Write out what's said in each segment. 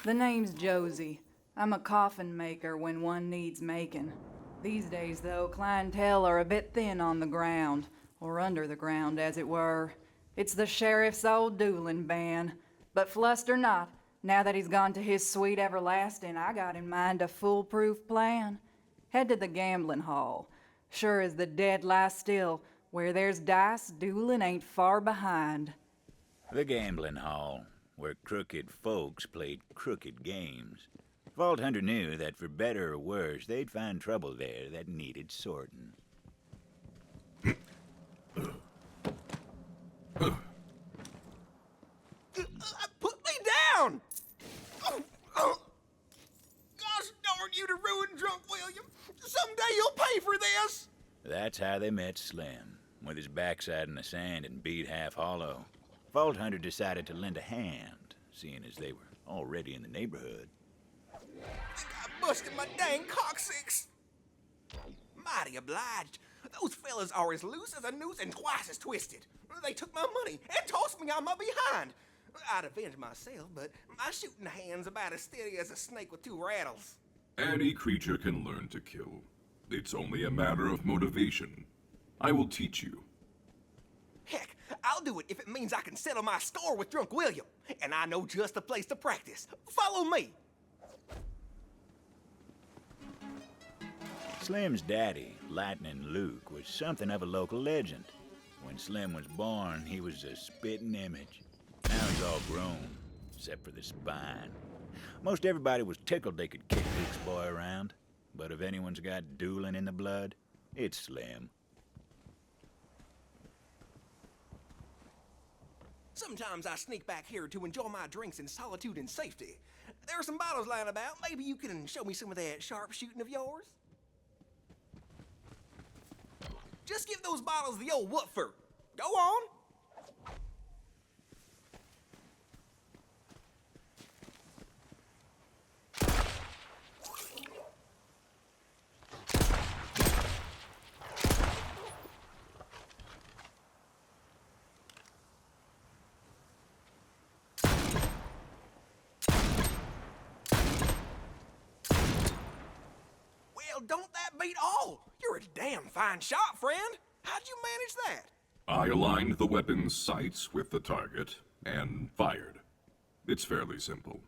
The name's Josie. I'm a coffin maker when one needs making. These days, though, clientele are a bit thin on the ground, or under the ground, as it were. It's the sheriff's old dueling ban. But fluster not, now that he's gone to his sweet everlasting, I got in mind a foolproof plan. Head to the gambling hall. Sure as the dead lie still, where there's dice, dueling ain't far behind. The gambling hall, where crooked folks played crooked games. Vault Hunter knew that for better or worse, they'd find trouble there that needed sorting. Put me down! Gosh darn you to ruin Drunk William! Someday you'll pay for this! That's how they met Slim, with his backside in the sand and beat half hollow. Vault Hunter decided to lend a hand, seeing as they were already in the neighborhood. Think I busted my dang coccyx! Mighty obliged. Those fellas are as loose as a noose and twice as twisted. They took my money and tossed me on my behind. I'd avenge myself, but my shooting hand's about as steady as a snake with two rattles. Any creature can learn to kill. It's only a matter of motivation. I will teach you. Heck, I'll do it if it means I can settle my score with Drunk William. And I know just the place to practice. Follow me. Slim's daddy, Lightning Luke, was something of a local legend. When Slim was born, he was a spitting image. Now he's all grown, except for the spine. Most everybody was tickled they could kick Luke's boy around. But if anyone's got dueling in the blood, it's Slim. Sometimes I sneak back here to enjoy my drinks in solitude and safety. There are some bottles lying about. Maybe you can show me some of that sharp shooting of yours? Just give those bottles the old woofer. Go on. Well, don't that beat all? You're a damn fine shot, friend. How'd you manage that? I aligned the weapon's sights with the target and fired. It's fairly simple.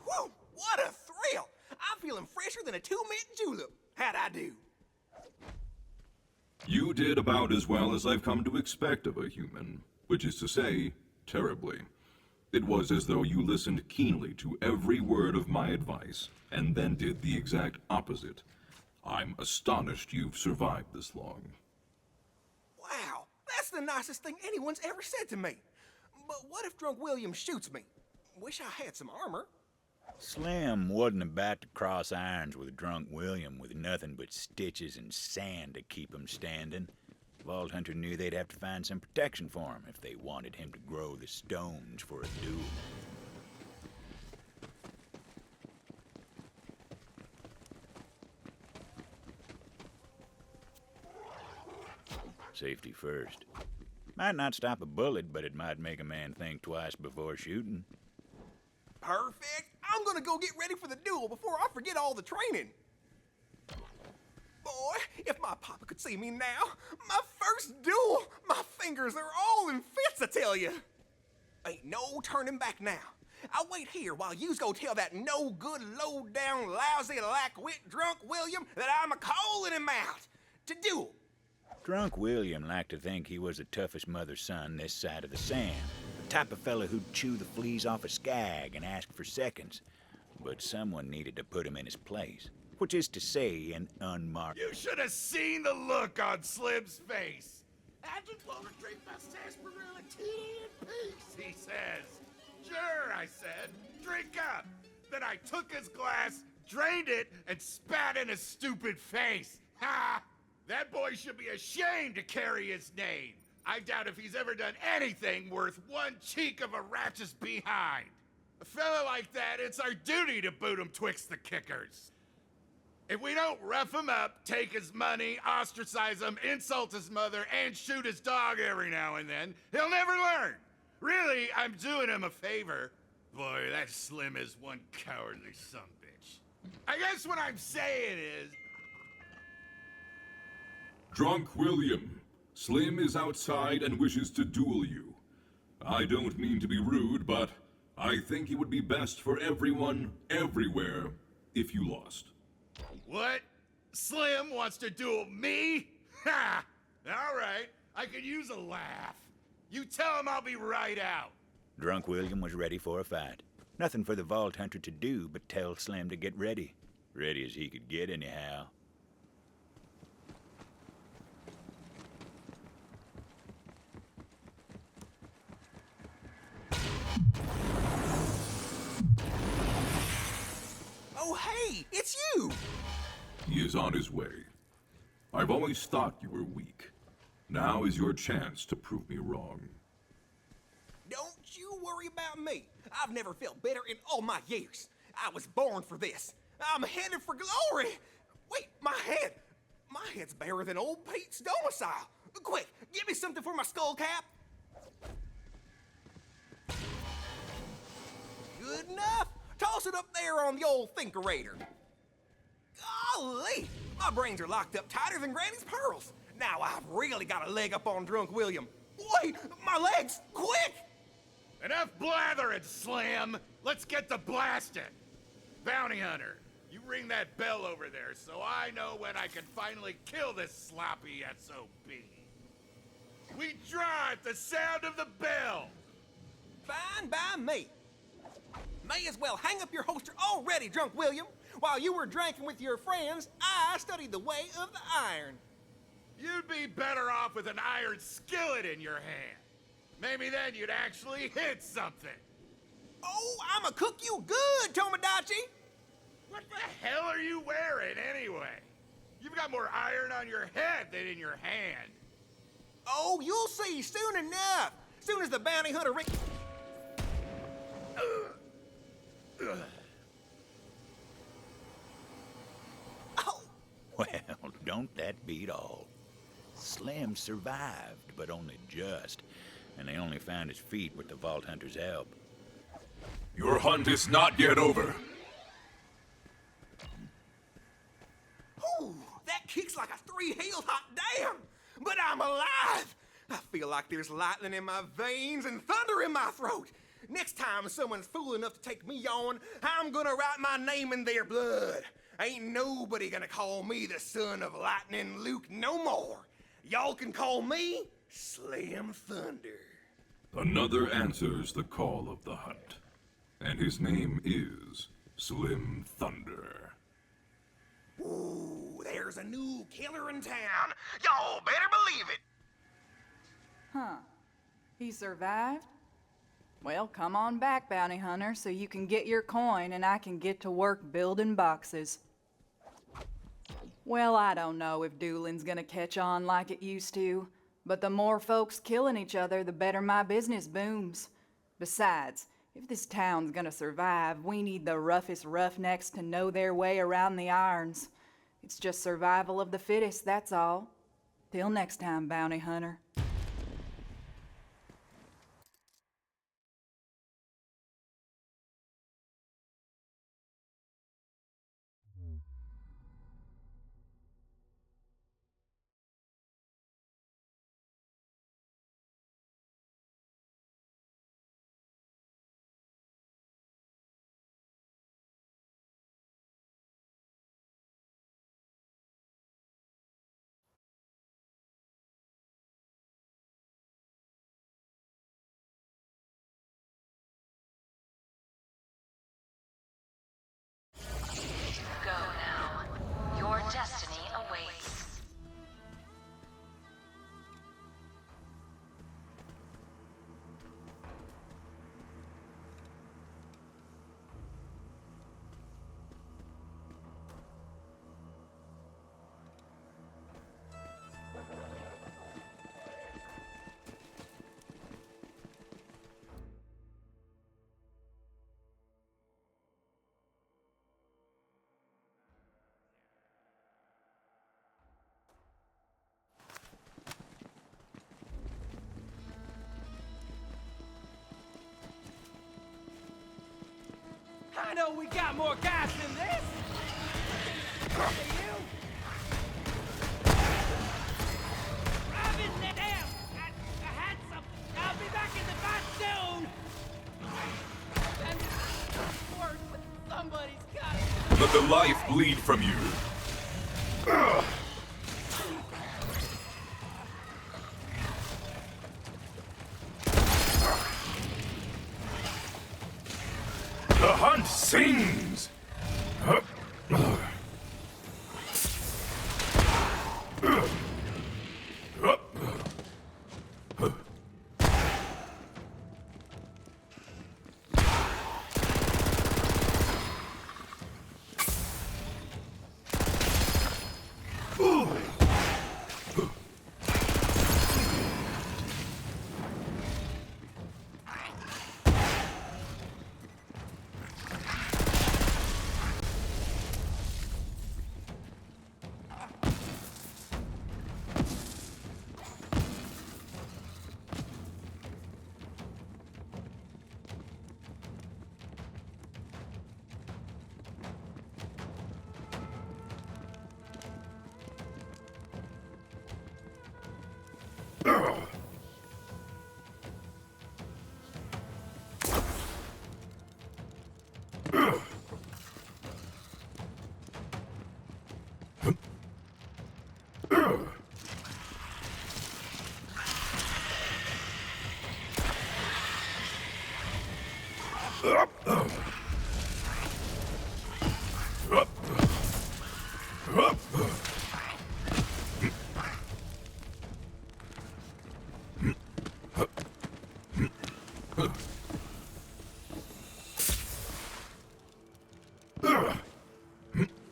Whew, what a thrill! I'm feeling fresher than a two-mint julep. How'd I do? You did about as well as I've come to expect of a human, which is to say, terribly. It was as though you listened keenly to every word of my advice, and then did the exact opposite. I'm astonished you've survived this long. Wow, that's the nicest thing anyone's ever said to me. But what if Drunk William shoots me? Wish I had some armor. Slim wasn't about to cross irons with Drunk William with nothing but stitches and sand to keep him standing. Vault Hunter knew they'd have to find some protection for him if they wanted him to grow the stones for a duel. Safety first. Might not stop a bullet, but it might make a man think twice before shooting. Perfect. I'm gonna go get ready for the duel before I forget all the training. Boy, if my papa could see me now, my first duel, my fingers are all in fits, I tell you. Ain't no turning back now. I'll wait here while yous go tell that no-good, low-down, lousy, lack-wit Drunk William that I'm a-calling him out to duel. Drunk William liked to think he was the toughest mother's son this side of the sand. The type of fella who'd chew the fleas off a skag and ask for seconds. But someone needed to put him in his place. Which is to say, an unmarked... You should have seen the look on Slim's face. I just want to drink my sarsaparilla tea in peace, he says. Sure, I said. Drink up. Then I took his glass, drained it, and spat in his stupid face. Ha! That boy should be ashamed to carry his name. I doubt if he's ever done anything worth one cheek of a ratchet's behind. A fella like that, it's our duty to boot him twixt the kickers. If we don't rough him up, take his money, ostracize him, insult his mother, and shoot his dog every now and then, he'll never learn. Really, I'm doing him a favor. Boy, that Slim is one cowardly sumbitch. I guess what I'm saying is... Drunk William, Slim is outside and wishes to duel you. I don't mean to be rude, but I think it would be best for everyone, everywhere, if you lost. What? Slim wants to duel me? Ha! All right, I could use a laugh. You tell him I'll be right out. Drunk William was ready for a fight. Nothing for the Vault Hunter to do but tell Slim to get ready. Ready as he could get, anyhow. Oh, hey, it's you! He is on his way. I've always thought you were weak. Now is your chance to prove me wrong. Don't you worry about me. I've never felt better in all my years. I was born for this. I'm headed for glory. Wait, my head. My head's barer than old Pete's domicile. Quick, give me something for my skull cap. Good enough. Toss it up there on the old thinkerator. Golly, my brains are locked up tighter than Granny's pearls. Now I've really got a leg up on Drunk William. Wait, my legs, quick! Enough blathering, Slim. Let's get to blasting. Bounty Hunter, you ring that bell over there so I know when I can finally kill this sloppy SOB. We draw at the sound of the bell. Fine by me. May as well hang up your holster already, Drunk William. While you were drinking with your friends, I studied the way of the iron. You'd be better off with an iron skillet in your hand. Maybe then you'd actually hit something. Oh, I'ma cook you good, Tomodachi. What the hell are you wearing anyway? You've got more iron on your head than in your hand. Oh, you'll see soon enough. Soon as the bounty hunter Oh, Well, don't that beat all? Slim survived, but only just. And they only found his feet with the Vault Hunter's help. Your hunt is not yet over. Ooh, that kicks like a three-hail hot dam. But I'm alive. I feel like there's lightning in my veins and thunder in my throat. Next time someone's fool enough to take me on, I'm gonna write my name in their blood. Ain't nobody gonna call me the son of Lightning Luke no more. Y'all can call me Slim Thunder. Another answers the call of the hunt, and his name is Slim Thunder. Ooh, there's a new killer in town. Y'all better believe it. Huh. He survived? Well, come on back, Bounty Hunter, so you can get your coin and I can get to work building boxes. Well, I don't know if dueling's gonna catch on like it used to, but the more folks killing each other, the better my business booms. Besides, if this town's gonna survive, we need the roughest roughnecks to know their way around the irons. It's just survival of the fittest, that's all. Till next time, Bounty Hunter. I know we got more gas than this! Hey, you! Robin, damn! I had some... I'll be back in the fight soon! And work, but somebody's got it. Let the life bleed from you. The hunt sings!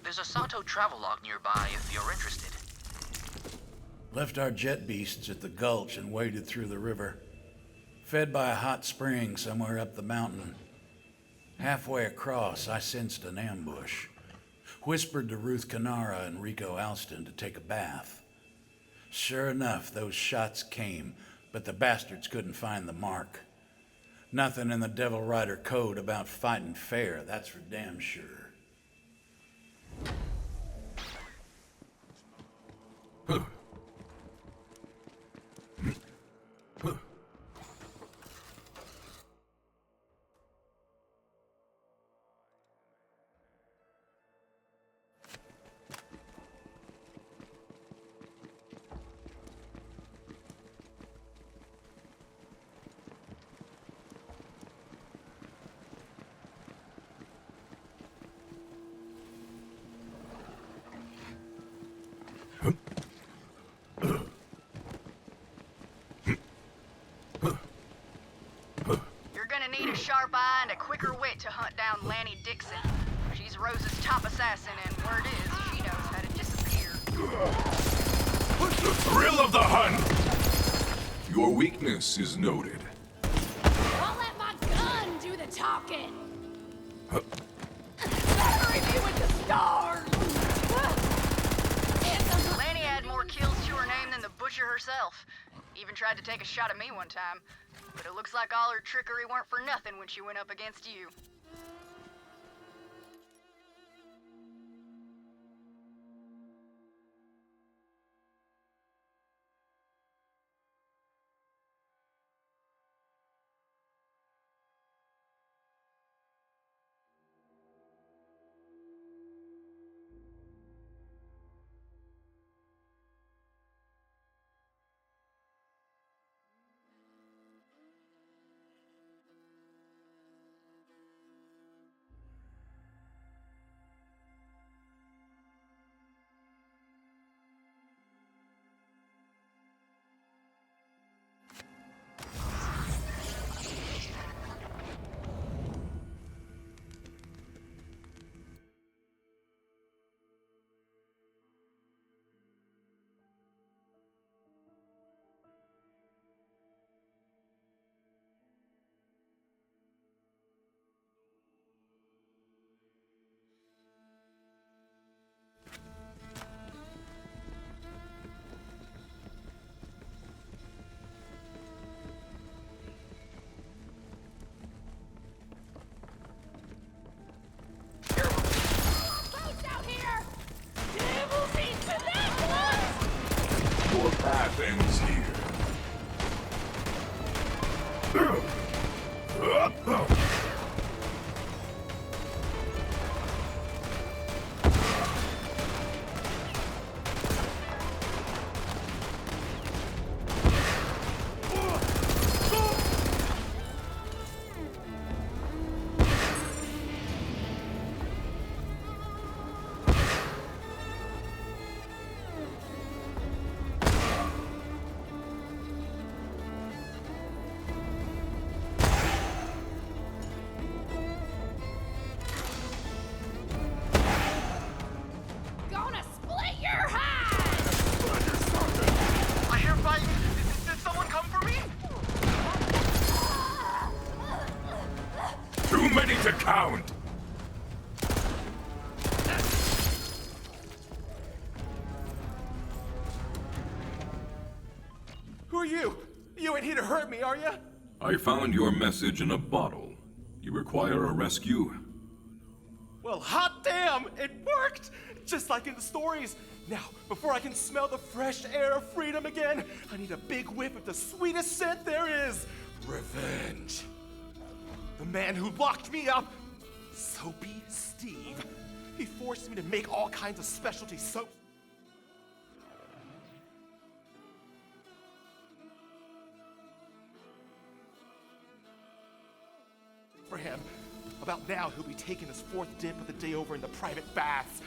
There's a Sato travelogue nearby if you're interested. Left our jet beasts at the gulch and waded through the river. Fed by a hot spring somewhere up the mountain. Halfway across, I sensed an ambush. Whispered to Ruth Canara and Rico Alston to take a bath. Sure enough, those shots came, but the bastards couldn't find the mark. Nothing in the Devil Rider code about fighting fair, that's for damn sure. You're gonna need a sharp eye and a quicker wit to hunt down Lanny Dixon. She's Rose's top assassin, and word is, she knows how to disappear. The thrill of the hunt! Your weakness is noted. I'll let my gun do the talking. Bury me with the stars. Lanny had more kills to her name than the butcher herself. Even tried to take a shot at me one time. But it looks like all her trickery weren't for nothing when she went up against you. Your path ends here. Gonna split your head! I hear fighting. Did someone come for me? Too many to count! Who are you? You ain't here to hurt me, are you? I found your message in a bottle. You require a rescue? Well, hot damn, it worked! Just like in the stories. Now, before I can smell the fresh air of freedom again, I need a big whiff of the sweetest scent there is. Revenge. The man who locked me up, Soapy Steve. He forced me to make all kinds of specialty soaps. For him. About now, he'll be taking his fourth dip of the day over in the private baths.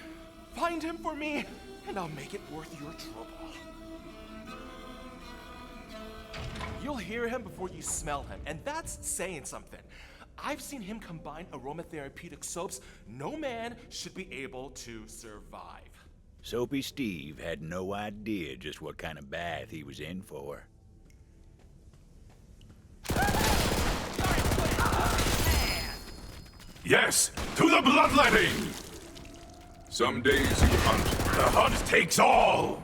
Find him for me, and I'll make it worth your trouble. You'll hear him before you smell him, and that's saying something. I've seen him combine aromatherapeutic soaps. No man should be able to survive. Soapy Steve had no idea just what kind of bath he was in for. Yes, to the bloodletting! Some days you hunt, the hunt takes all!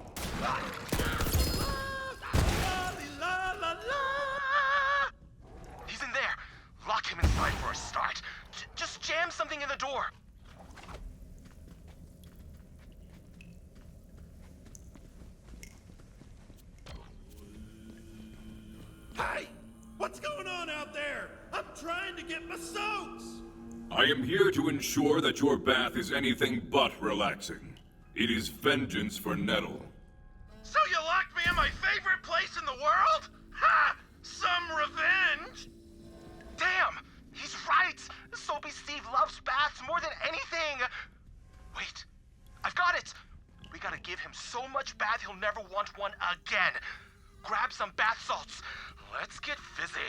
He's in there. Lock him inside for a start. Just jam something in the door. Hey! What's going on out there? I'm trying to get my soaks! I am here to ensure that your bath is anything but relaxing. It is vengeance for Nettle. So you locked me in my favorite place in the world? Ha! Some revenge! Damn! He's right! Soapy Steve loves baths more than anything! Wait, I've got it! We gotta give him so much bath he'll never want one again. Grab some bath salts. Let's get fizzy.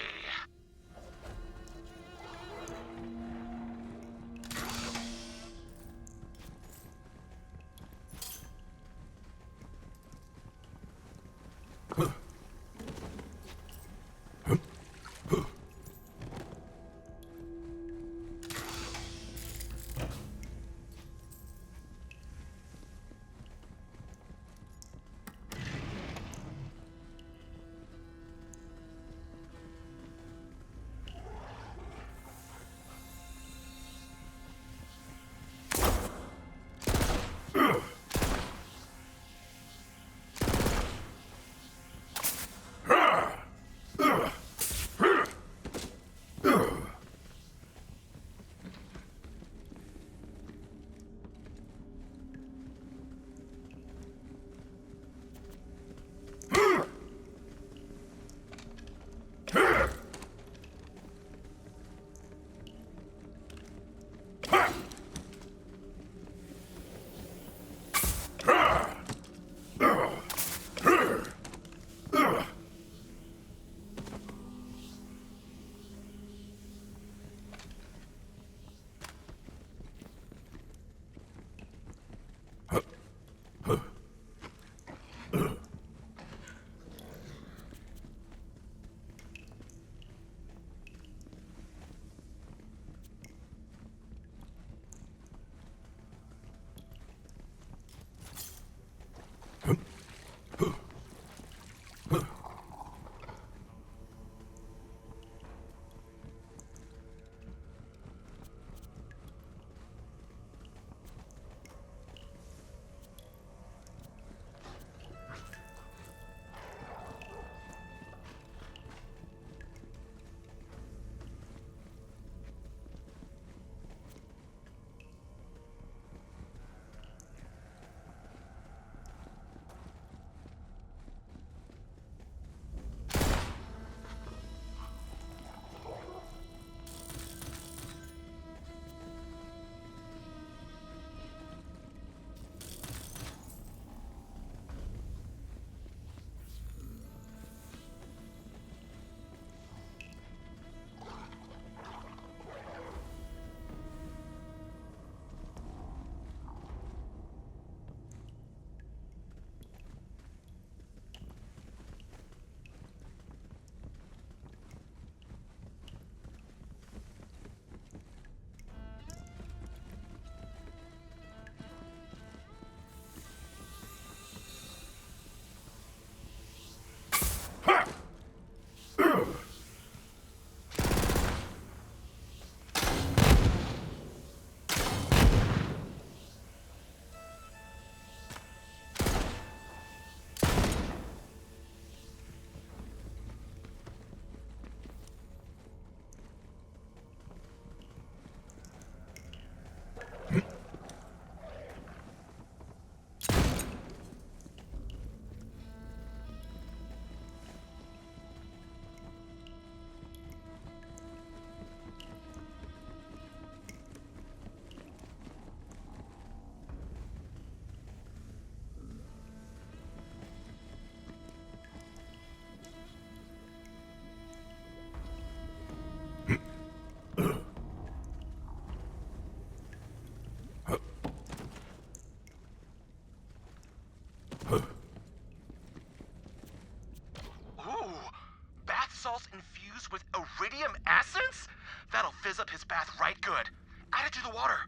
fizz up his bath right good. Add it to the water.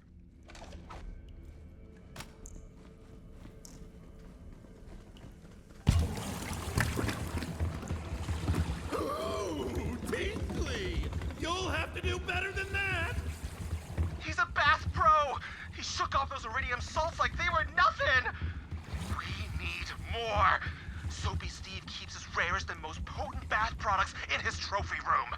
Ooh, Tinkley! You'll have to do better than that! He's a bath pro! He shook off those iridium salts like they were nothing! We need more! Soapy Steve keeps his rarest and most potent bath products in his trophy room.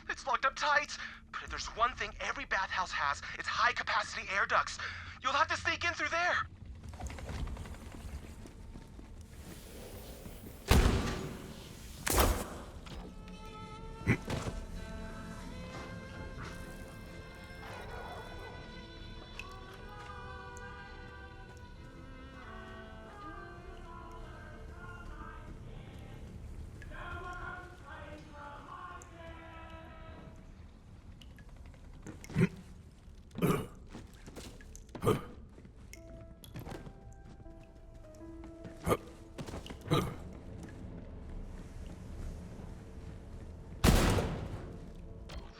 It's locked up tight. But if there's one thing every bathhouse has, it's high-capacity air ducts. You'll have to sneak in through there.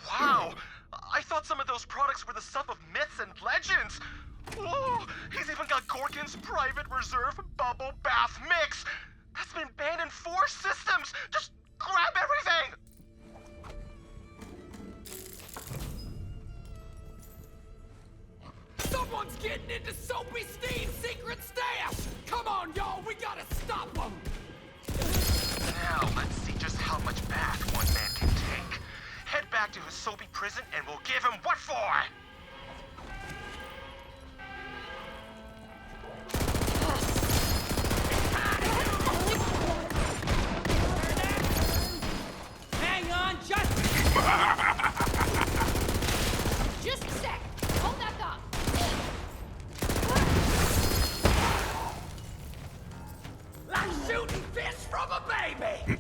Wow! I thought some of those products were the stuff of myths and legends. Oh, he's even got Gorgon's private reserve bubble bath mix. That's been banned in 4 systems. Just grab everything. Someone's getting into Soapy Steve's secret stash! Come on, y'all, we gotta stop them! Now, let's see just how much bath one man can take. Head back to his soapy prison and we'll give him what for! Hang on, just Just a sec. Hold that thought. like shooting fish from a baby!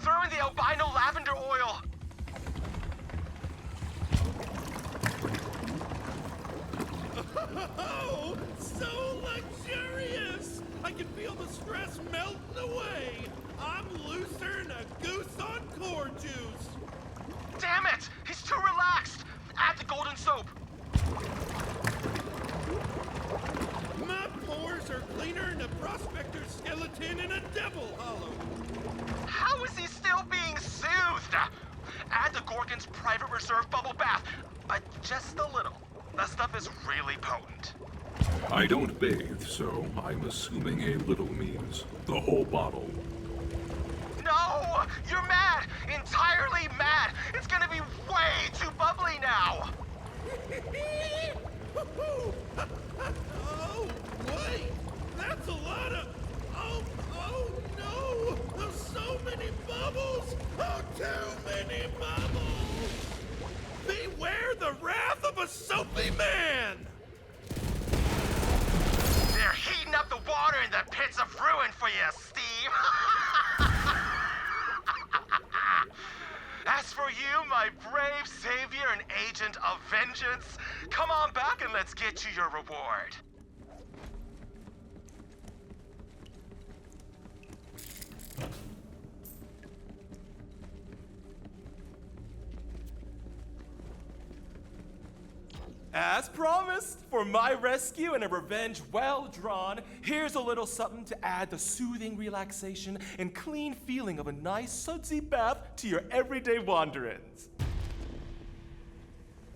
Throw in the albino lavender oil! Oh, so luxurious! I can feel the stress melting away. I'm looser than a goose on corn juice. Damn it! He's too relaxed! Add the golden soap! My pores are cleaner than a prospector's skeleton in a devil hollow. How is he still being soothed? Add the Gorgon's private reserve bubble bath, but just a little. That stuff is really potent. I don't bathe, so I'm assuming a little means the whole bottle. No! You're mad! Entirely mad! It's gonna be way too bubbly now! Oh, wait! That's a lot of... Oh no! There's so many bubbles! Oh, too many bubbles! Beware the wrath of a soapy man! They're heating up the water in the pits of ruin for you, Steve! As for you, my brave savior and agent of vengeance, come on back and let's get you your reward. As promised, for my rescue and a revenge well drawn, here's a little something to add the soothing relaxation and clean feeling of a nice sudsy bath to your everyday wanderings.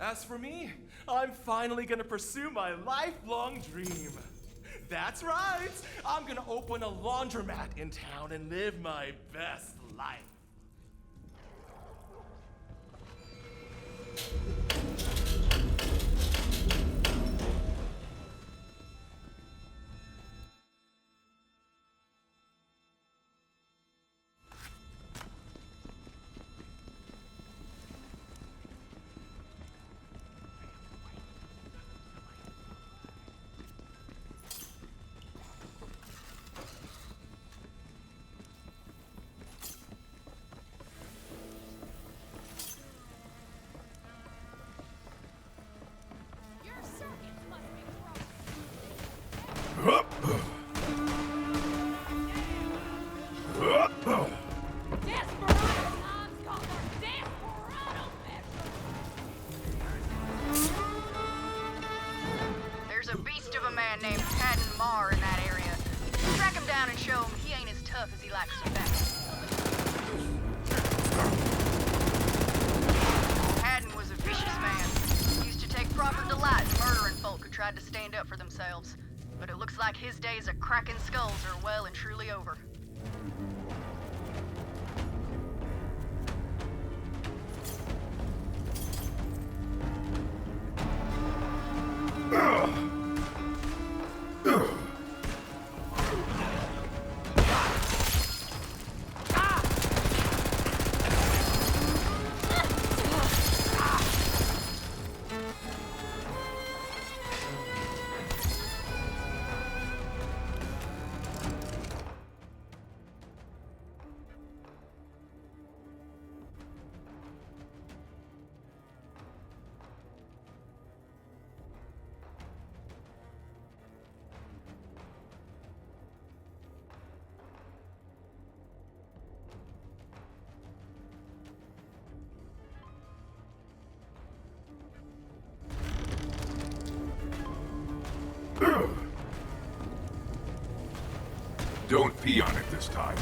As for me, I'm finally gonna pursue my lifelong dream. That's right, I'm gonna open a laundromat in town and live my best life. Desperado times call for desperado measures. There's a beast of a man named Haddon Marr in that area. Track him down and show him he ain't as tough as he likes to think. Haddon was a vicious man. He used to take proper delight in murdering folk who tried to stand up for themselves. But it looks like his days of cracking skulls are well and truly over. Don't pee on it this time.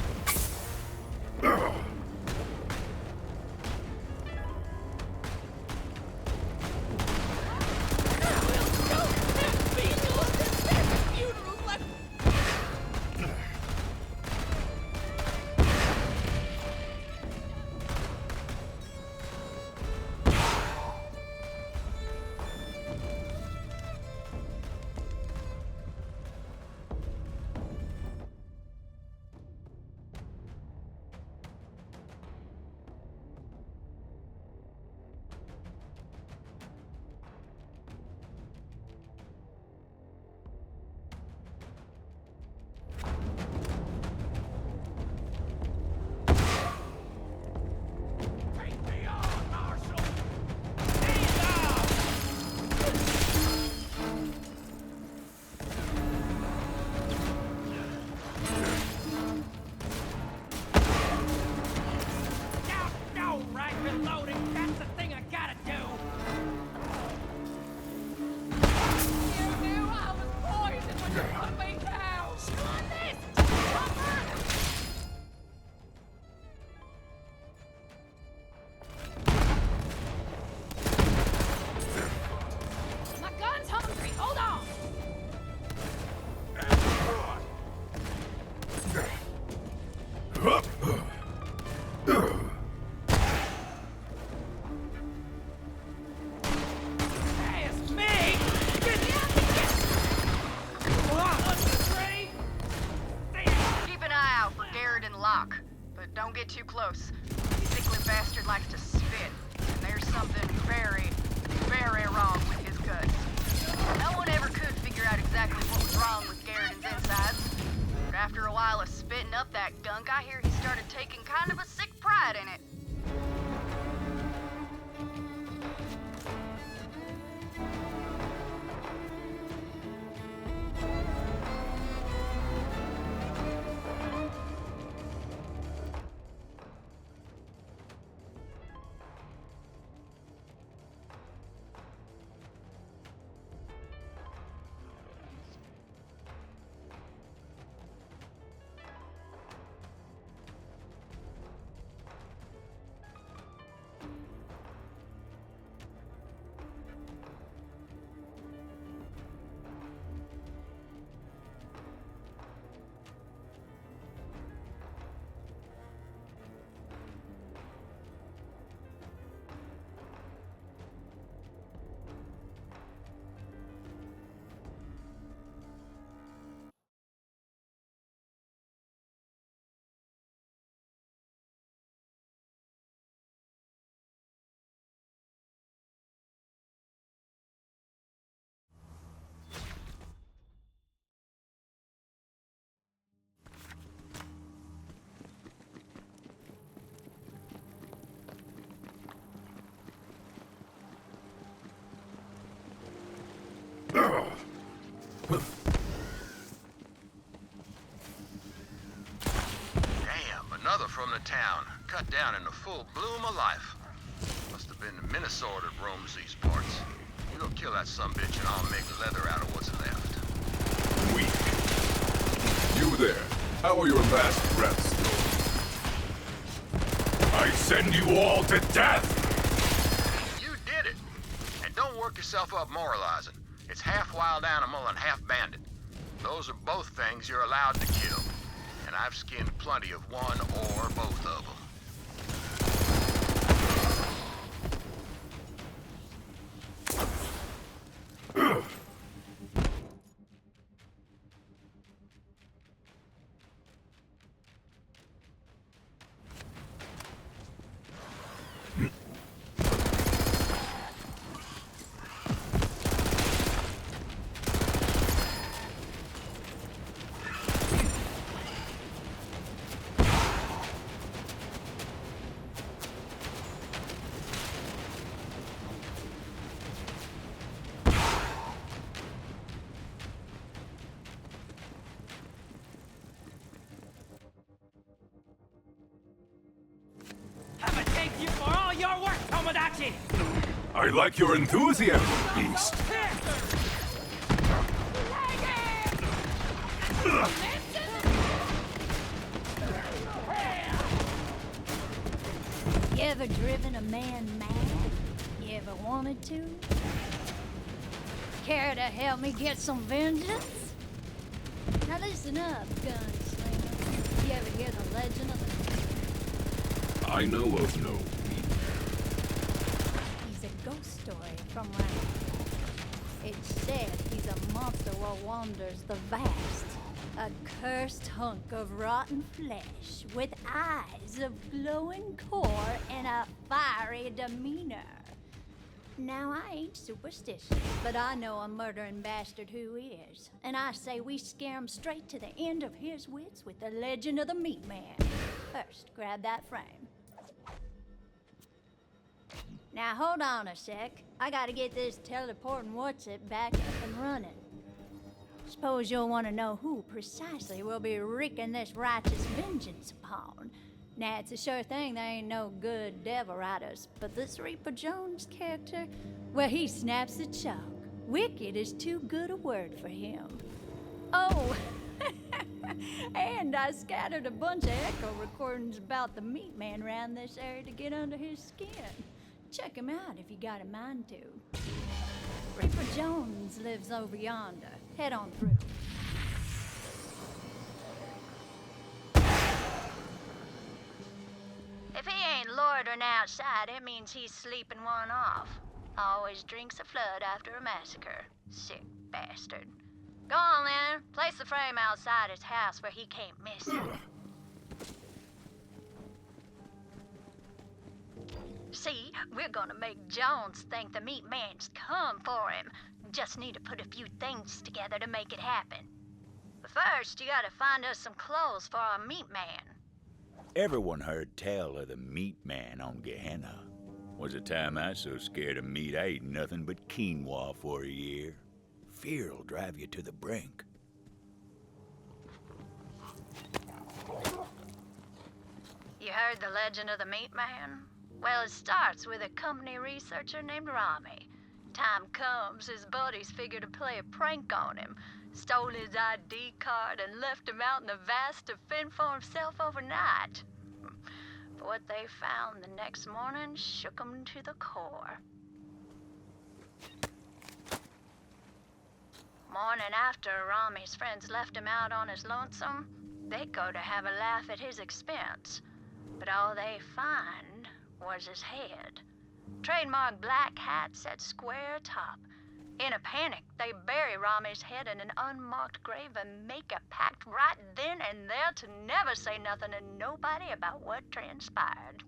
Don't get too close. The sickly bastard likes to spit, and there's something very, very wrong with his guts. No one ever could figure out exactly what was wrong with Garriden's insides, but after a while of spitting up that gunk, I hear he started taking kind of a sick pride in it. town, cut down in the full bloom of life. Must have been the Minnesota that roams these parts. You go kill that sumbitch and I'll make leather out of what's left. Weak. You there, how are your last breaths? I send you all to death! You did it! And don't work yourself up moralizing. It's half wild animal and half bandit. Those are both things you're allowed to kill. And I've skinned plenty of one or both of them. I'ma take you for all your work, Tomodachi! I like your enthusiasm, beast. You ever driven a man mad? You ever wanted to? Care to help me get some vengeance? Now listen up, gunslinger. You ever hear the legend of the... I know of no. He's a ghost story from Rome. It's said he's a monster what wanders the vast. A cursed hunk of rotten flesh with eyes of glowing core and a fiery demeanor. Now, I ain't superstitious, but I know a murdering bastard who is. And I say we scare him straight to the end of his wits with the legend of the Meat Man. First, grab that frame. Now, hold on a sec. I gotta get this teleporting what's-it back up and running. Suppose you'll want to know who precisely we'll be wreaking this righteous vengeance upon. Now, it's a sure thing there ain't no good devil riders, but this Reaper Jones character, well, he snaps the chalk. Wicked is too good a word for him. Oh, and I scattered a bunch of echo recordings about the Meat Man around this area to get under his skin. Check him out if you got a mind to. Reaper Jones lives over yonder. Head on through. If he ain't loitering outside, it means he's sleeping one off. Always drinks a flood after a massacre. Sick bastard. Go on then. Place the frame outside his house where he can't miss it. See, we're gonna make Jones think the Meat Man's come for him. Just need to put a few things together to make it happen. But first, you gotta find us some clothes for our Meat Man. Everyone heard tell of the Meat Man on Gehenna. Was a time I so scared of meat I ate nothing but quinoa for a year. Fear'll drive you to the brink. You heard the legend of the Meat Man? Well, it starts with a company researcher named Rami. Time comes, his buddies figure to play a prank on him. Stole his ID card and left him out in the vast to fend for himself overnight. But what they found the next morning shook him to the core. Morning after Rami's friends left him out on his lonesome, they go to have a laugh at his expense. But all they find was his head. Trademark black hat set square top. In a panic, they bury Rami's head in an unmarked grave and make a pact right then and there to never say nothing to nobody about what transpired.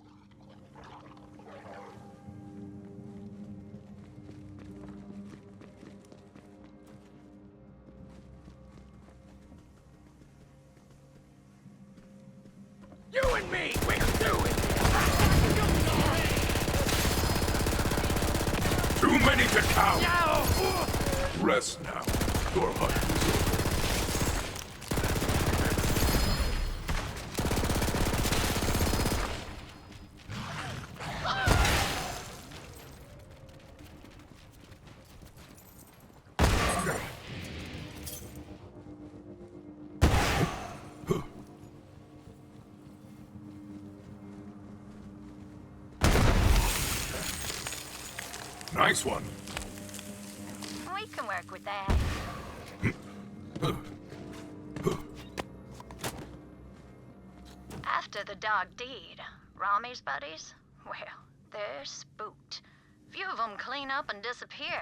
You and me, we're doing it! Too many to count! Rest now. Your hunt is over. Nice one. We can work with that. After the dog deed, Rami's buddies, well, they're spooked. Few of them clean up and disappear.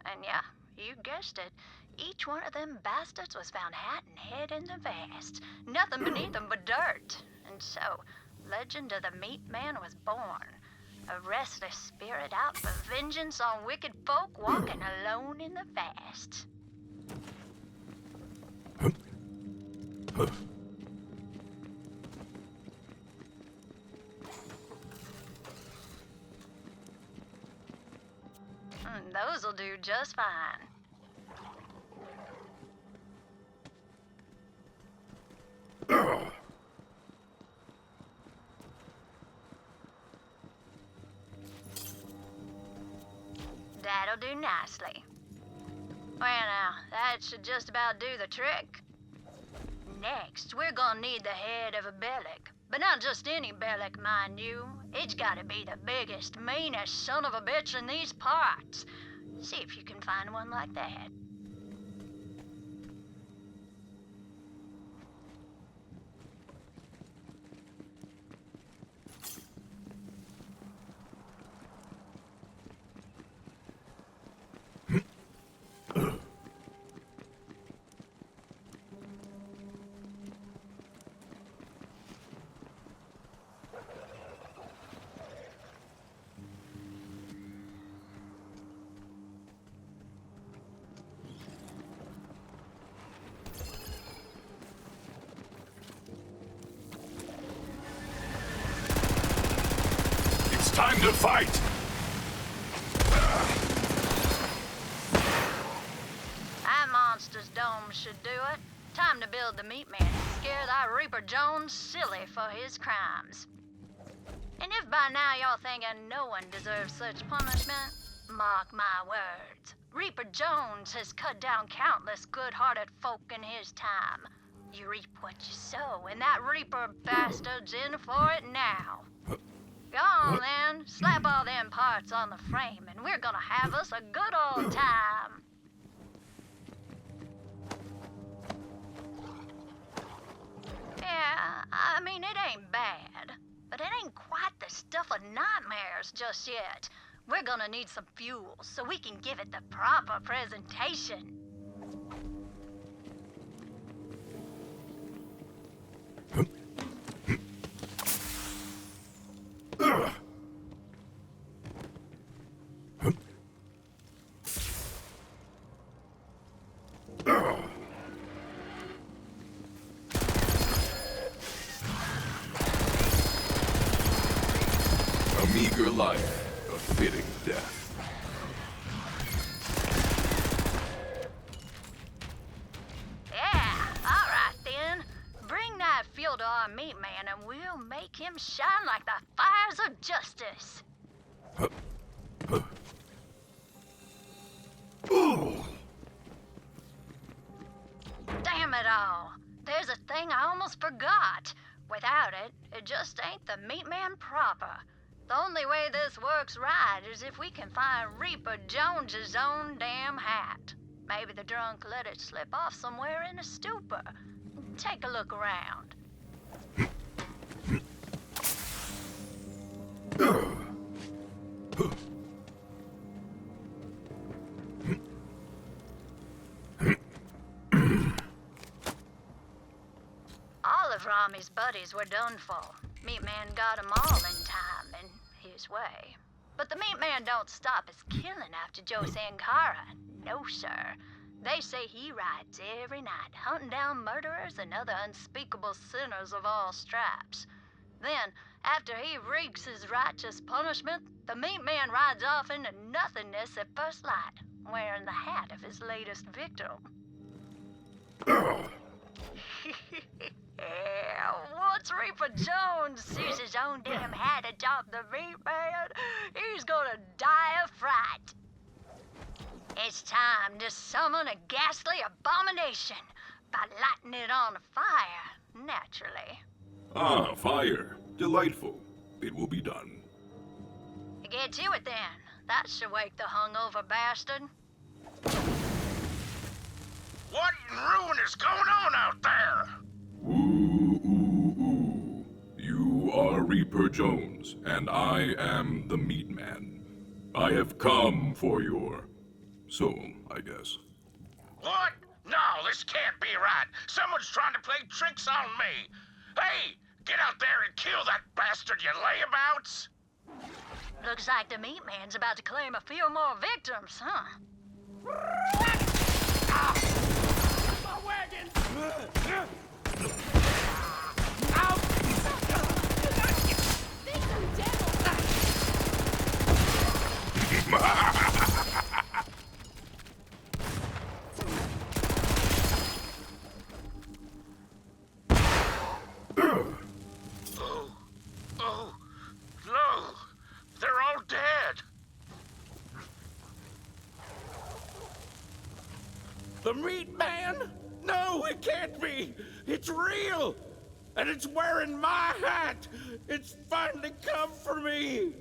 And yeah, you guessed it. Each one of them bastards was found hat and head in the vast. Nothing beneath them but dirt. And so, legend of the Meat Man was born. A restless spirit out for vengeance on wicked folk walking alone in the vast. Those'll do just fine. That'll do nicely. Well now, that should just about do the trick. Next, we're gonna need the head of a Bellic. But not just any Bellic, mind you. It's gotta be the biggest, meanest son of a bitch in these parts. See if you can find one like that. Time to fight! That monster's dome should do it. Time to build the Meat Man and scare that Reaper Jones silly for his crimes. And if by now y'all thinking no one deserves such punishment, mark my words. Reaper Jones has cut down countless good-hearted folk in his time. You reap what you sow, and that Reaper bastard's in for it now. Go on then, slap all them parts on the frame, and we're gonna have us a good old time. Yeah, I mean, it ain't bad, but it ain't quite the stuff of nightmares just yet. We're gonna need some fuel so we can give it the proper presentation. A meager life, a fitting death. Yeah, all right then. Bring that fuel to our Meat Man and we'll make him shine like the fires of justice. Damn it all. There's a thing I almost forgot. Without it, it just ain't the Meat Man proper. The only way this works right is if we can find Reaper Jones's own damn hat. Maybe the drunk let it slip off somewhere in a stupor. Take a look around. All of Rami's buddies were done for. Meat Man got 'em all in time, in his way. But the Meat Man don't stop his killing after Joe Sankara. No, sir. They say he rides every night, hunting down murderers and other unspeakable sinners of all stripes. Then, after he wreaks his righteous punishment, the Meat Man rides off into nothingness at first light, wearing the hat of his latest victim. Yeah, once Reaper Jones sees his own damn hat atop the Meat Man, he's gonna die of fright. It's time to summon a ghastly abomination by lighting it on fire, naturally. Ah, fire. Delightful. It will be done. Get to it then. That should wake the hungover bastard. What in ruin is going on out there? Ooh, ooh, ooh. You are Reaper Jones, and I am the Meat Man. I have come for your soul, I guess. What? No, this can't be right. Someone's trying to play tricks on me. Hey, get out there and kill that bastard, you layabouts! Looks like the meat man's about to claim a few more victims, huh? My wagon! Oh, no, they're all dead. The meat man? No, it can't be. It's real. And it's wearing my hat. It's finally come for me.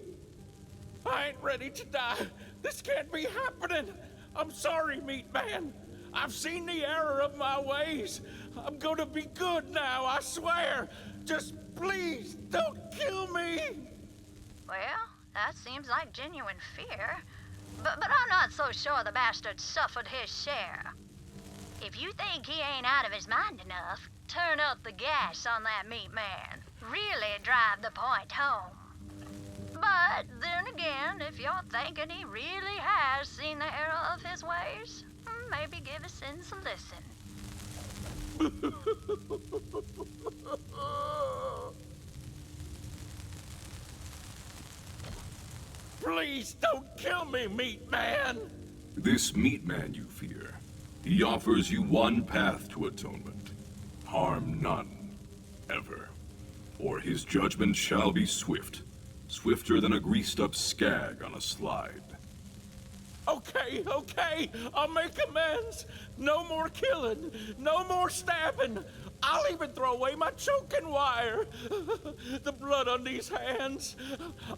I ain't ready to die. This can't be happening. I'm sorry, meat man. I've seen the error of my ways. I'm gonna be good now, I swear. Just please don't kill me. Well, that seems like genuine fear. But I'm not so sure the bastard suffered his share. If you think he ain't out of his mind enough, turn up the gas on that meat man. Really drive the point home. But then again, if you're thinking he really has seen the error of his ways, maybe give his sins a listen. Please don't kill me, meat man. This Meat Man you fear, he offers you one path to atonement. Harm none, ever. Or his judgment shall be swift, swifter than a greased-up skag on a slide. Okay, I'll make amends. No more killing, no more stabbing. I'll even throw away my choking wire. The blood on these hands,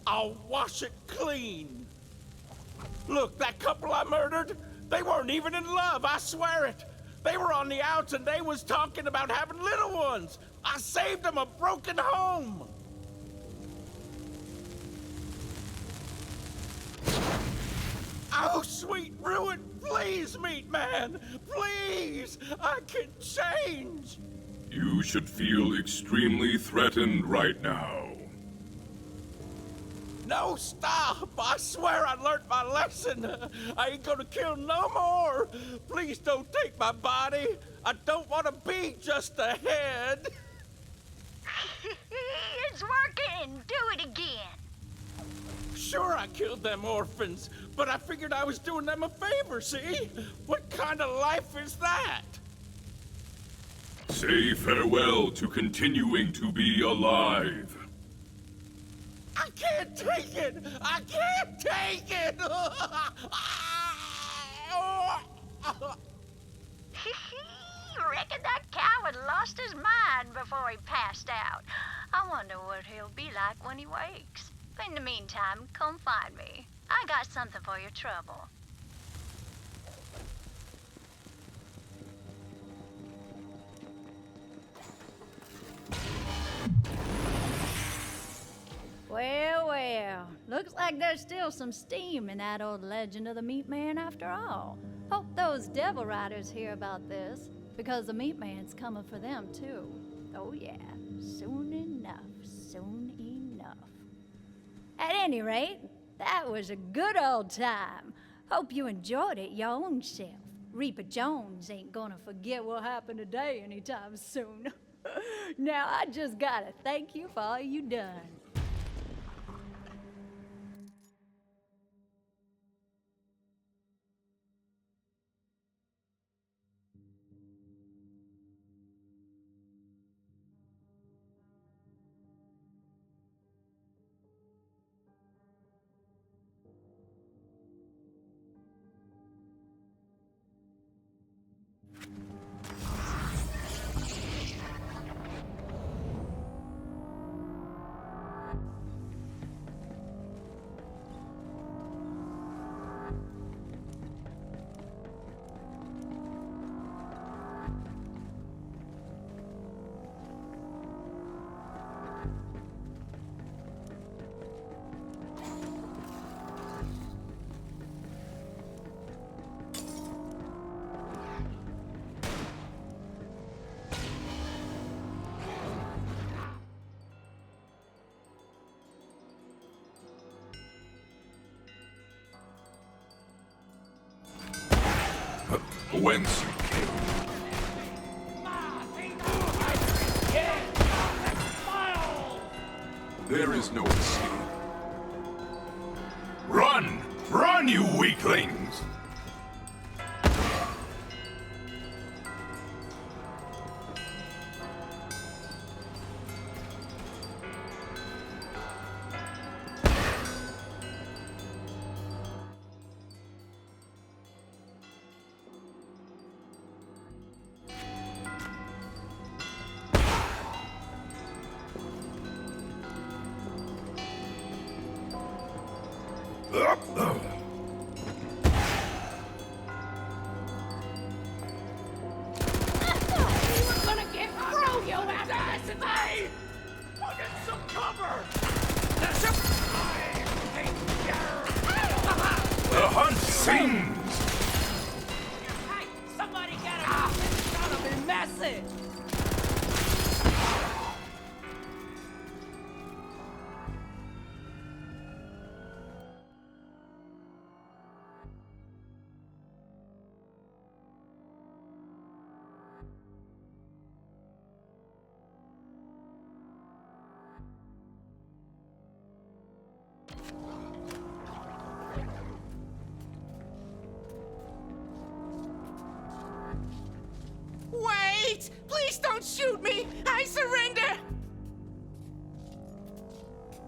I'll wash it clean. Look, that couple I murdered, they weren't even in love, I swear it. They were on the outs and they was talking about having little ones. I saved them a broken home. Oh, sweet ruin, please, meat man, please, I can change. You should feel extremely threatened right now. No, stop! I swear I learned my lesson. I ain't gonna kill no more. Please don't take my body. I don't want to be just a head. It's working! Do it again! Sure, I killed them orphans, but I figured I was doing them a favor, see? What kind of life is that? Say farewell to continuing to be alive. I can't take it! I can't take it! Reckon that coward lost his mind before he passed out. I wonder what he'll be like when he wakes. In the meantime, come find me. I got something for your trouble. Well, looks like there's still some steam in that old legend of the Meat Man after all. Hope those devil riders hear about this, because the Meat Man's coming for them too. Oh yeah, soon enough, soon enough. At any rate, that was a good old time. Hope you enjoyed it your own self. Reaper Jones ain't gonna forget what happened today anytime soon. Now I just gotta thank you for all you done. whence you came. There is no escape. Run! Run, you weaklings! The hunt sings! Hey, somebody get him off this son of a message! Wait! Please don't shoot me! I surrender!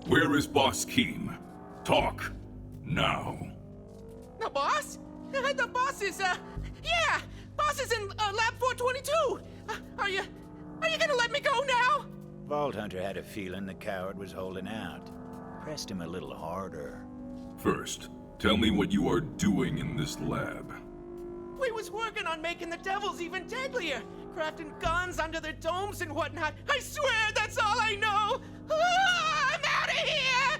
Where is Boss Keem? Talk. Now. The boss? The boss is, yeah! Boss is in Lab 422! Are you gonna let me go now? Vault Hunter had a feeling the coward was holding out. Pressed him a little harder. First, tell me what you are doing in this lab. We was working on making the devils even deadlier, crafting guns under their domes and whatnot. I swear that's all I know! I'm out of here!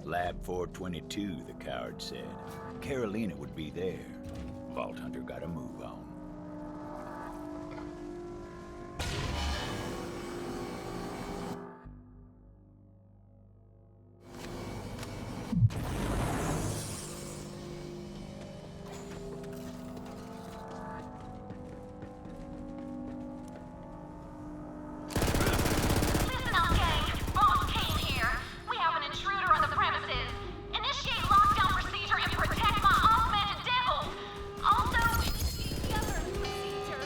Lab 422, the coward said. Carolina would be there. Vault Hunter got a move on. Listen up, gang. Boss Kane here. We have an intruder on the premises. Initiate lockdown procedure and protect my augmented devils. Also, initiate the other procedure.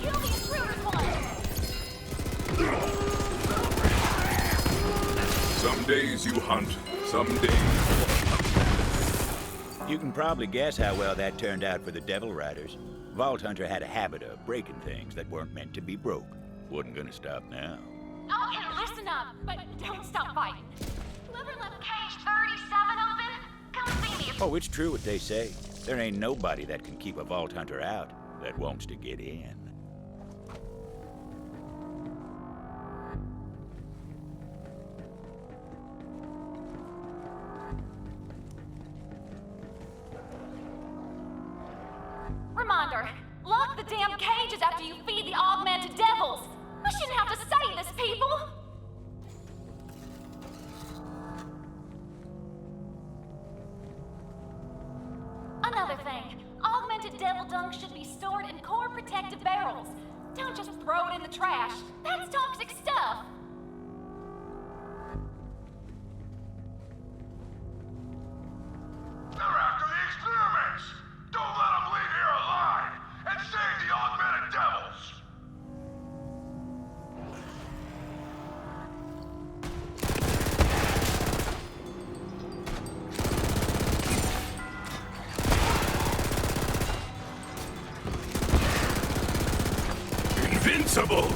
Kill the intruders one. Some days you hunt, some days. You can probably guess how well that turned out for the Devil Riders. Vault Hunter had a habit of breaking things that weren't meant to be broke. Wasn't gonna stop now. Okay, listen up, but don't stop fighting. Whoever left cage 37 open, come see me. Oh, it's true what they say. There ain't nobody that can keep a Vault Hunter out that wants to get in. Reminder, lock the damn cages after you feed the augmented devils. I shouldn't have to say this, people. Another thing, augmented devil dung should be stored in core protective barrels. Don't just throw it in the trash. That's toxic stuff. They're after the experiments! Don't let them leave here alive! And save the augmented devils! Invincible!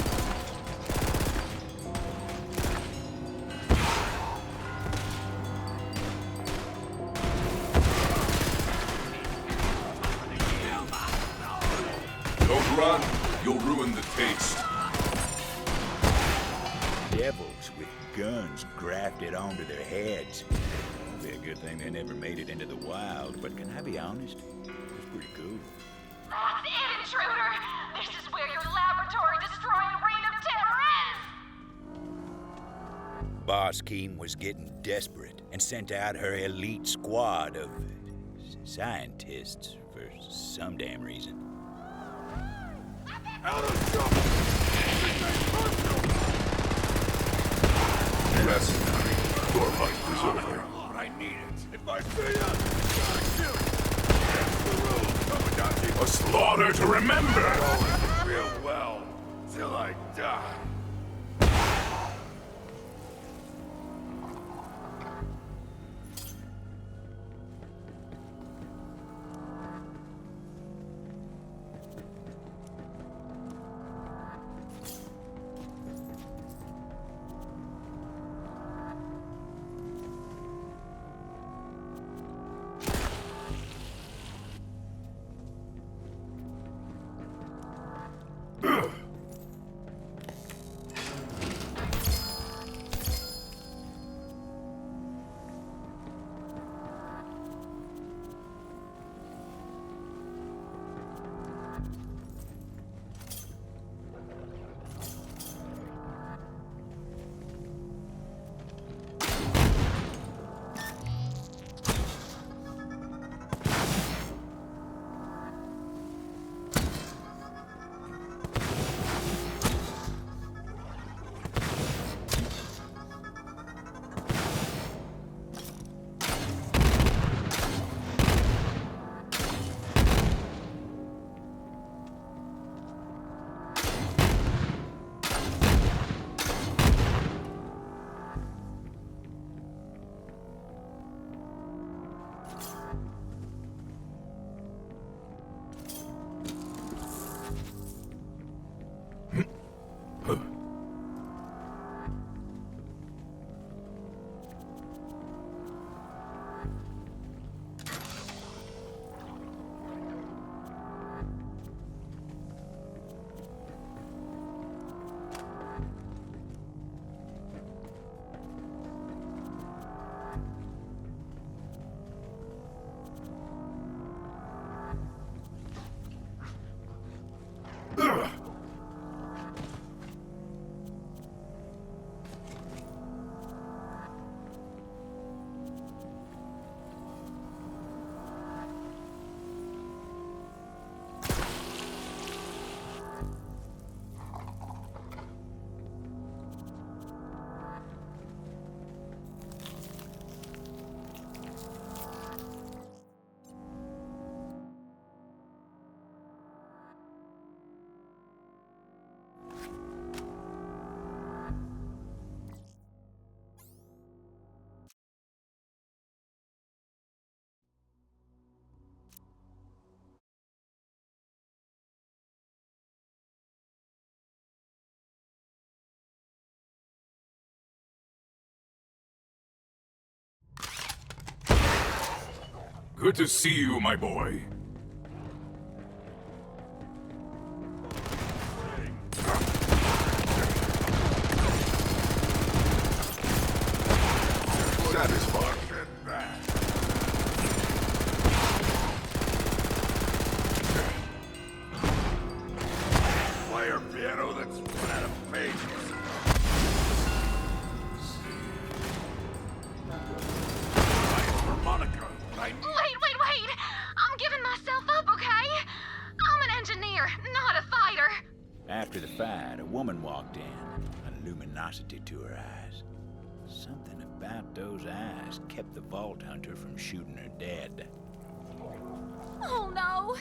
Don't run, you'll ruin the taste. Devils with guns grafted onto their heads. It'd be a good thing they never made it into the wild, but can I be honest? It's pretty cool. That's it, intruder! This is where your laboratory-destroying reign of terror ends! Boss Keem was getting desperate and sent out her elite squad of scientists for some damn reason. Out of shot! Rest now. Your fight is over. I need it. If I see ya, gotta kill it. That's the rule, Tomodachi. A slaughter to remember! Real well, till I die. Good to see you, my boy. Satisfied. Player piano that's run out of pages. Harmonica. Wait! I'm giving myself up, okay? I'm an engineer, not a fighter. After the fight, a woman walked in, a luminosity to her eyes. Something about those eyes kept the Vault Hunter from shooting her dead. Oh no!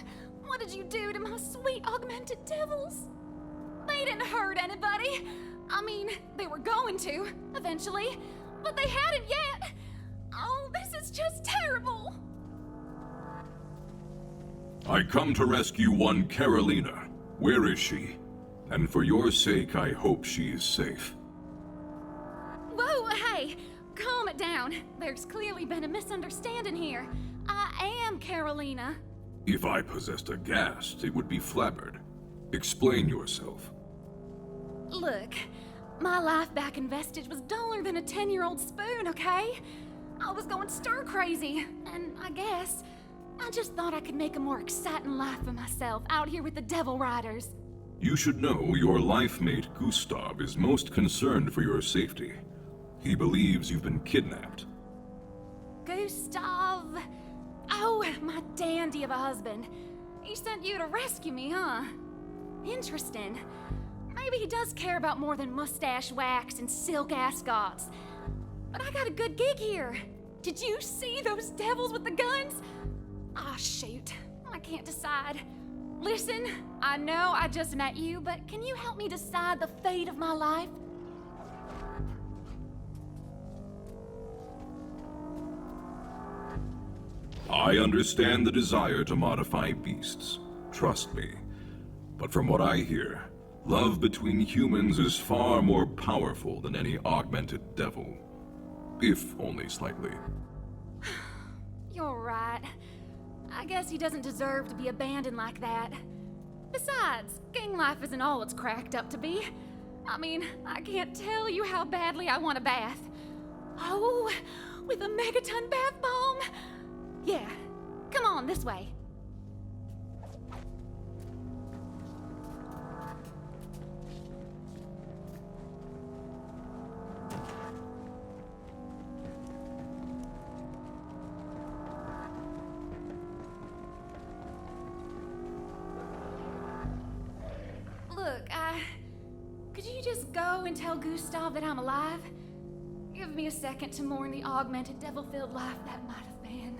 What did you do to my sweet augmented devils? They didn't hurt anybody. I mean, they were going to, eventually, but they hadn't yet. Oh, this is just terrible. I come to rescue one Carolina. Where is she? And for your sake, I hope she is safe. Whoa, hey, calm it down. There's clearly been a misunderstanding here. I am Carolina. If I possessed a ghast, it would be flabbered. Explain yourself. Look, my life back in Vestige was duller than a 10-year-old spoon, okay? I was going stir crazy, and I guess I just thought I could make a more exciting life for myself out here with the Devil Riders. You should know your life mate Gustav is most concerned for your safety. He believes you've been kidnapped. Gustav. Oh, my dandy of a husband. He sent you to rescue me, huh? Interesting. Maybe he does care about more than mustache wax and silk ascots. But I got a good gig here. Did you see those devils with the guns? Ah, shoot. I can't decide. Listen, I know I just met you, but can you help me decide the fate of my life? I understand the desire to modify beasts. Trust me. But from what I hear, love between humans is far more powerful than any augmented devil. If only slightly. You're right. I guess he doesn't deserve to be abandoned like that. Besides, gang life isn't all it's cracked up to be. I mean, I can't tell you how badly I want a bath. Oh, with a megaton bath bomb? Yeah, come on, this way. Look, could you just go and tell Gustav that I'm alive? Give me a second to mourn the augmented devil-filled life that might have been.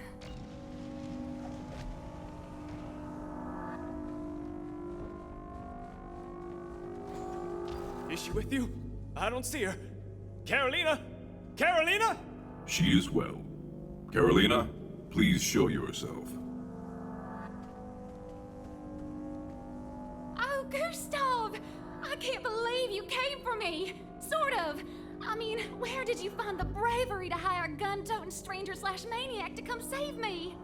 Is she with you? I don't see her. Carolina? Carolina? She is well. Carolina, please show yourself. Oh, Gustav! I can't believe you came for me! Sort of. I mean, where did you find the bravery to hire a gun-toting stranger/maniac to come save me?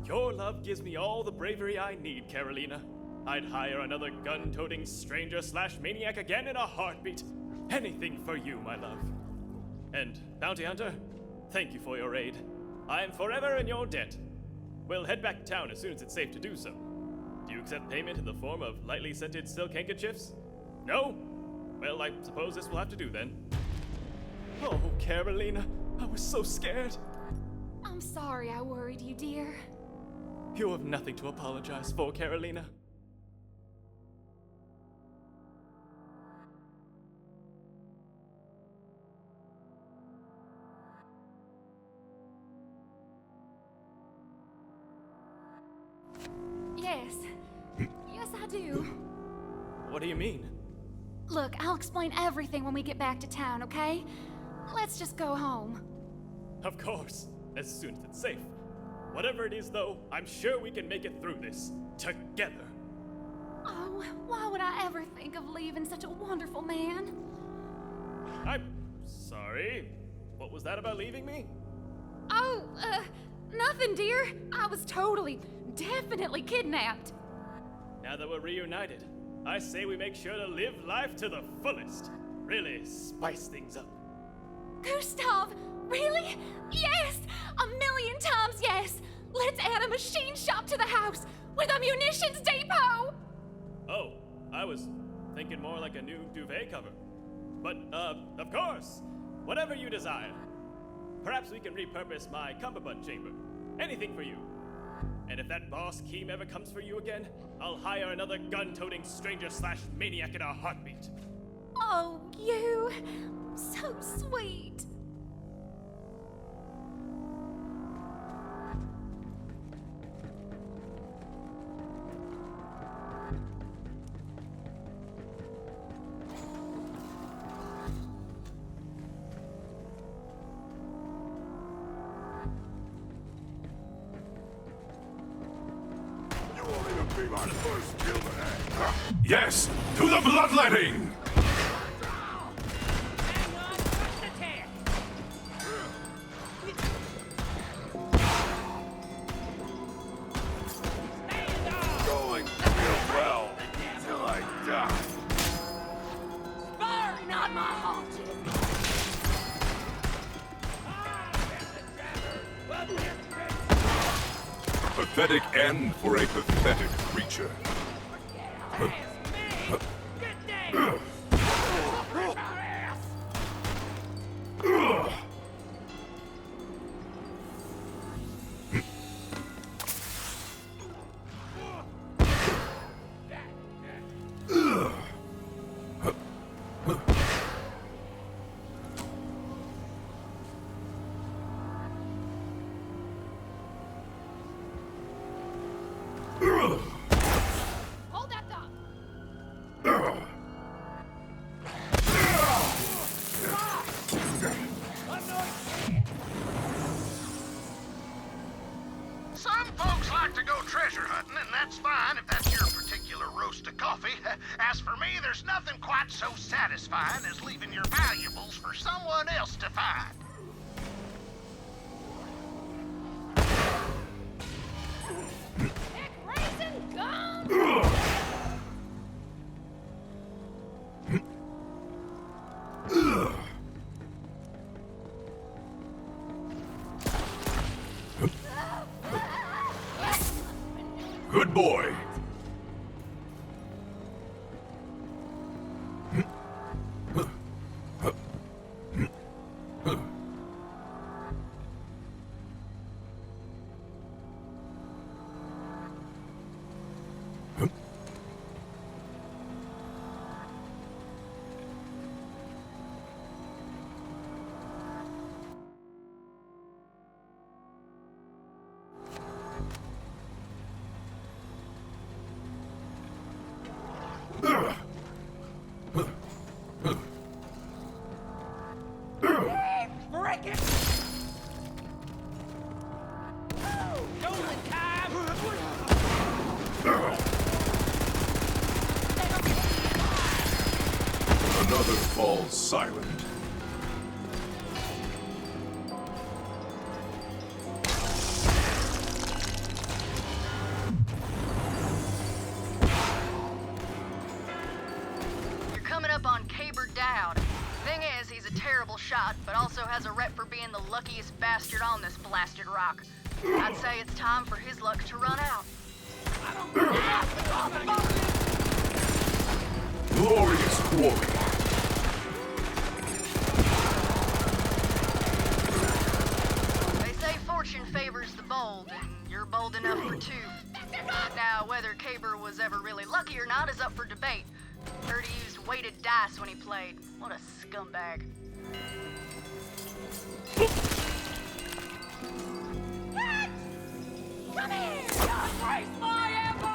Your love gives me all the bravery I need, Carolina. I'd hire another gun-toting stranger/maniac again in a heartbeat. Anything for you, my love. And, Bounty Hunter, thank you for your aid. I am forever in your debt. We'll head back to town as soon as it's safe to do so. Do you accept payment in the form of lightly scented silk handkerchiefs? No? Well, I suppose this will have to do then. Oh, Carolina, I was so scared. I'm sorry I worried you, dear. You have nothing to apologize for, Carolina. Yes. Yes, I do. What do you mean? Look, I'll explain everything when we get back to town, okay? Let's just go home. Of course, as soon as it's safe. Whatever it is, though, I'm sure we can make it through this. Together. Oh, why would I ever think of leaving such a wonderful man? I'm sorry. What was that about leaving me? Oh, nothing, dear. I was definitely kidnapped. Now that we're reunited, I say we make sure to live life to the fullest. Really spice things up. Gustav, really? Yes! 1,000,000 times yes! Let's add a machine shop to the house with a munitions depot! Oh, I was thinking more like a new duvet cover. But, of course, whatever you desire. Perhaps we can repurpose my cummerbund chamber. Anything for you. And if that boss Keem ever comes for you again, I'll hire another gun-toting stranger/maniac in a heartbeat. Oh, you... so sweet. Be my first kill today. Yes, to the bloodletting! Hang on, push the tank. Stand off. Going real well till I die. Burn on my haunches! Pathetic end for a pathetic creature. there's nothing quite so satisfying as leaving your valuables for someone else to find. Heck, raisin gum! Good boy. Another falls silent. You're coming up on Caber Dowd. Thing is, he's a terrible shot, but also has a rep for being the luckiest bastard on this blasted rock. I'd say it's time for his luck to run out. Glorious quarry. They say fortune favors the bold, and you're bold enough for two. Now, whether Caber was ever really lucky or not is up for debate. Heard he used weighted dice when he played. What a scumbag. Come here! Don't waste my embers!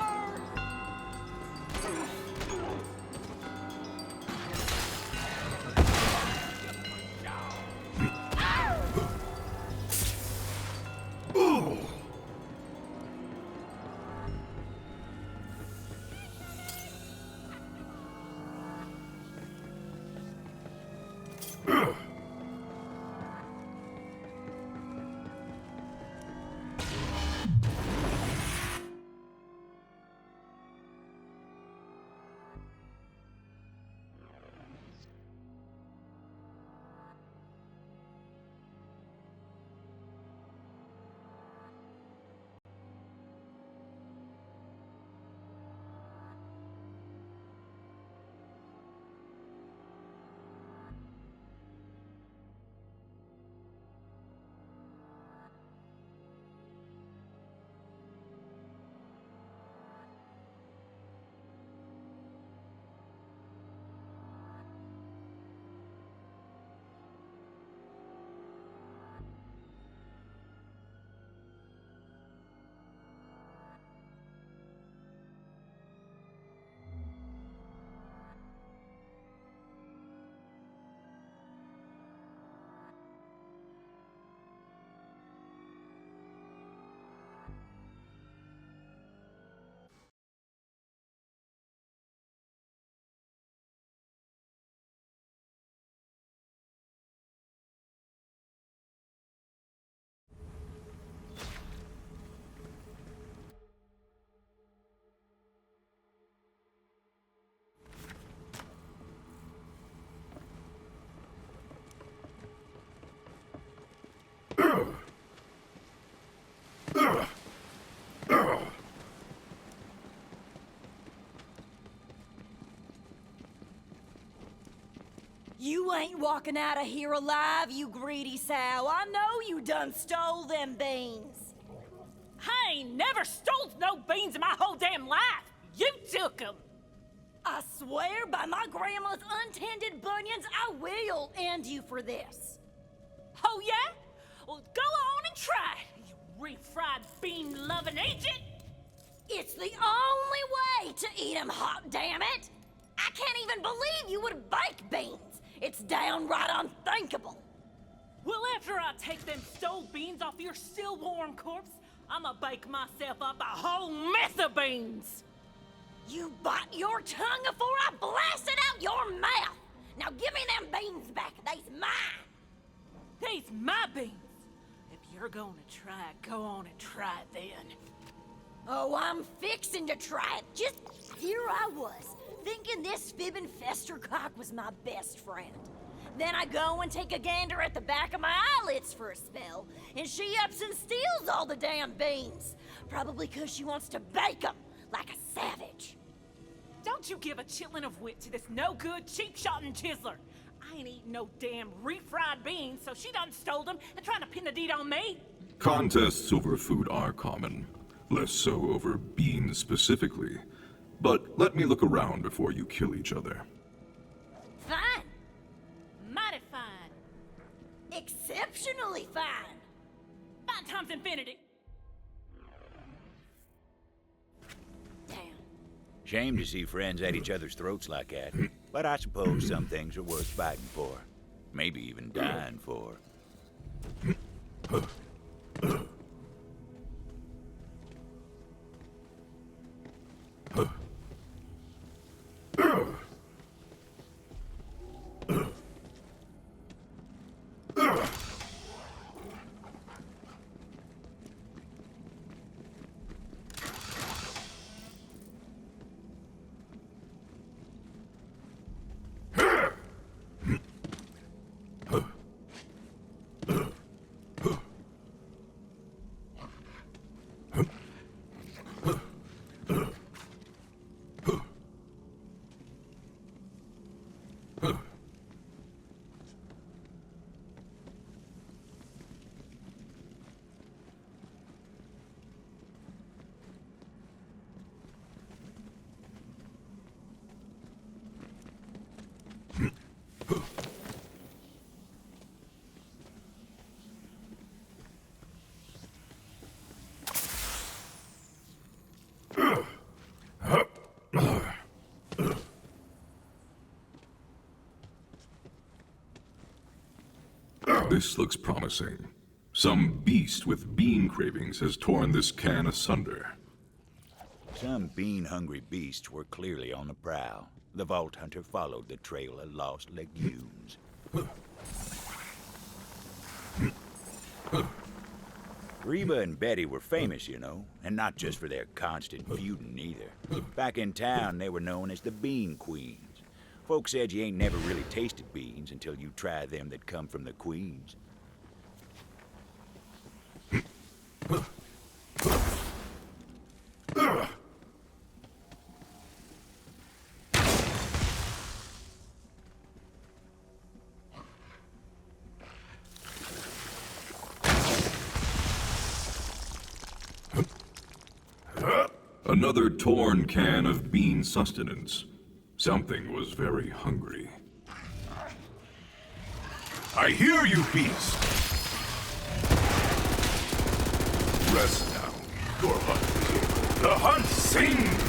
You ain't walking out of here alive, you greedy sow. I know you done stole them beans. I ain't never stole no beans in my whole damn life. You took them. I swear by my grandma's untended bunions, I will end you for this. Oh, yeah? Well, go on and try, you refried bean-loving agent. It's the only way to eat 'em hot, damn it! I can't even believe you would bake beans. It's downright unthinkable. Well, after I take them stole beans off your still warm corpse, I'ma bake myself up a whole mess of beans. You bite your tongue before I blast it you're gonna try it, go on and try it then. Oh, I'm fixing to try it. Just here I was, thinking this fibbing festercock was my best friend. Then I go and take a gander at the back of my eyelids for a spell, and she ups and steals all the damn beans. Probably 'cause she wants to bake 'em like a savage. Don't you give a chitlin of wit to this no-good, cheap-shotting chiseler. I ain't eating no damn refried beans, so she done stole them and trying to pin the deed on me. Contests over food are common, less so over beans specifically. But let me look around before you kill each other. Fine. Mighty fine. Exceptionally fine. Fine times infinity. Damn. Shame to see friends at each other's throats like that. But I suppose some things are worth fighting for. Maybe even dying for. This looks promising. Some beast with bean cravings has torn this can asunder. Some bean-hungry beasts were clearly on the prowl. The Vault Hunter followed the trail of lost legumes. Reba and Betty were famous, you know, and not just for their constant feuding either. Back in town, they were known as the Bean Queens. Folks said you ain't never really tasted beans until you try them that come from the Queens. Another torn can of bean sustenance. Something was very hungry. I hear you, beast! Rest now. Your hunt is over. The hunt sings!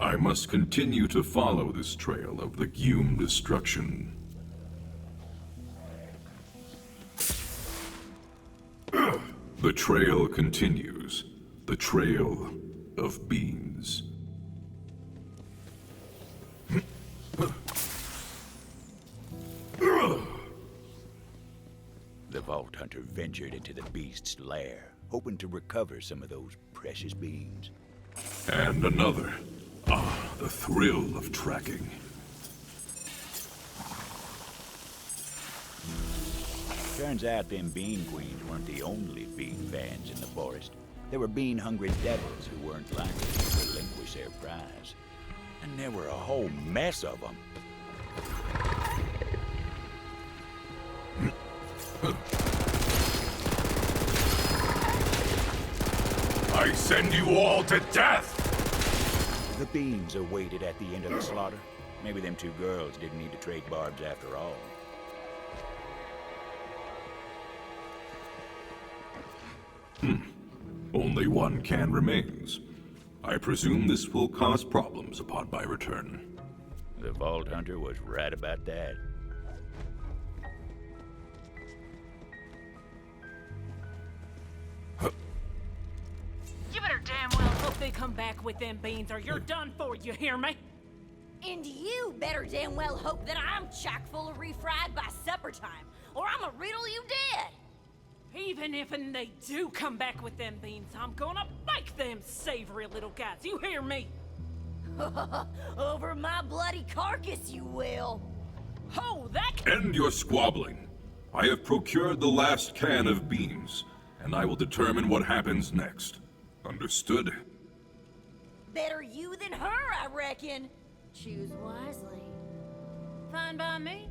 I must continue to follow this trail of legume destruction. The trail continues. The trail of beans. The Vault Hunter ventured into the beast's lair, hoping to recover some of those precious beans. And another. Ah, the thrill of tracking. Turns out them Bean Queens weren't the only bean fans in the forest. There were bean-hungry devils who weren't likely to relinquish their prize. And there were a whole mess of them. I send you all to death! The beans awaited at the end of the slaughter. Maybe them two girls didn't need to trade barbs after all. Only one can remains. I presume this will cause problems upon my return. The Vault Hunter was right about that. come back with them beans or you're done for, you hear me? And you better damn well hope that I'm chock full of refried by supper time, or I'ma riddle you dead! Even if they do come back with them beans, I'm gonna bake them savory little guys, you hear me? Over my bloody carcass, you will! Oh, that... End your squabbling. I have procured the last can of beans, and I will determine what happens next. Understood? Better you than her, I reckon. Choose wisely. Fine by me,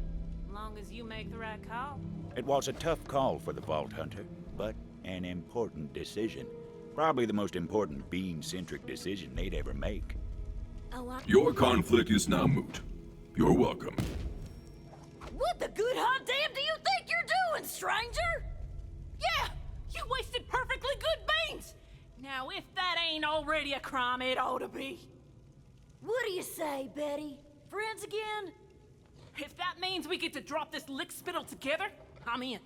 long as you make the right call. It was a tough call for the Vault Hunter, but an important decision. Probably the most important bean-centric decision they'd ever make. Oh, Your conflict is now moot. You're welcome. What the good hot damn do you think you're doing, stranger? Yeah, you wasted perfectly good beans! Now, if that ain't already a crime, it ought to be. What do you say, Betty? Friends again? If that means we get to drop this lick spittle together, I'm in.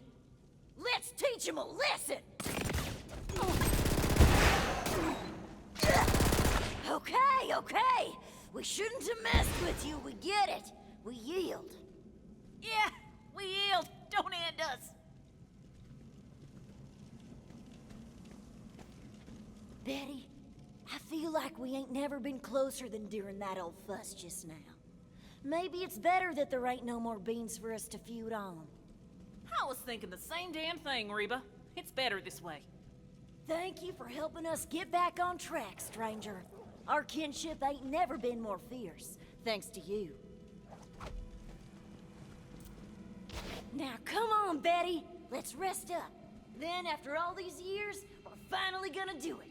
Let's teach him a lesson! Okay, okay. We shouldn't have messed with you, we get it. We yield. Yeah, we yield. Don't end us. Betty, I feel like we ain't never been closer than during that old fuss just now. Maybe it's better that there ain't no more beans for us to feud on. I was thinking the same damn thing, Reba. It's better this way. Thank you for helping us get back on track, stranger. Our kinship ain't never been more fierce, thanks to you. Now come on, Betty. Let's rest up. Then, after all these years, we're finally gonna do it.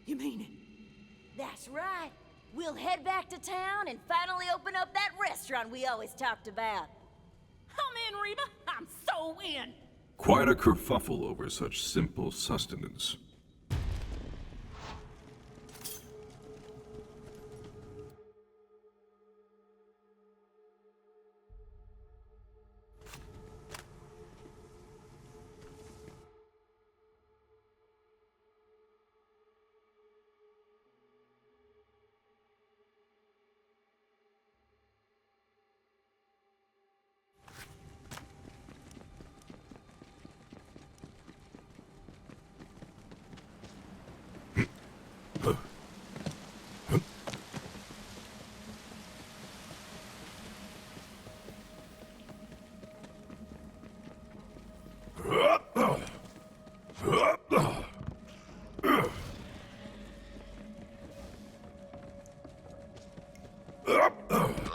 You mean it? That's right. We'll head back to town and finally open up that restaurant we always talked about. I'm in, Reba. I'm so in. Quite a kerfuffle over such simple sustenance.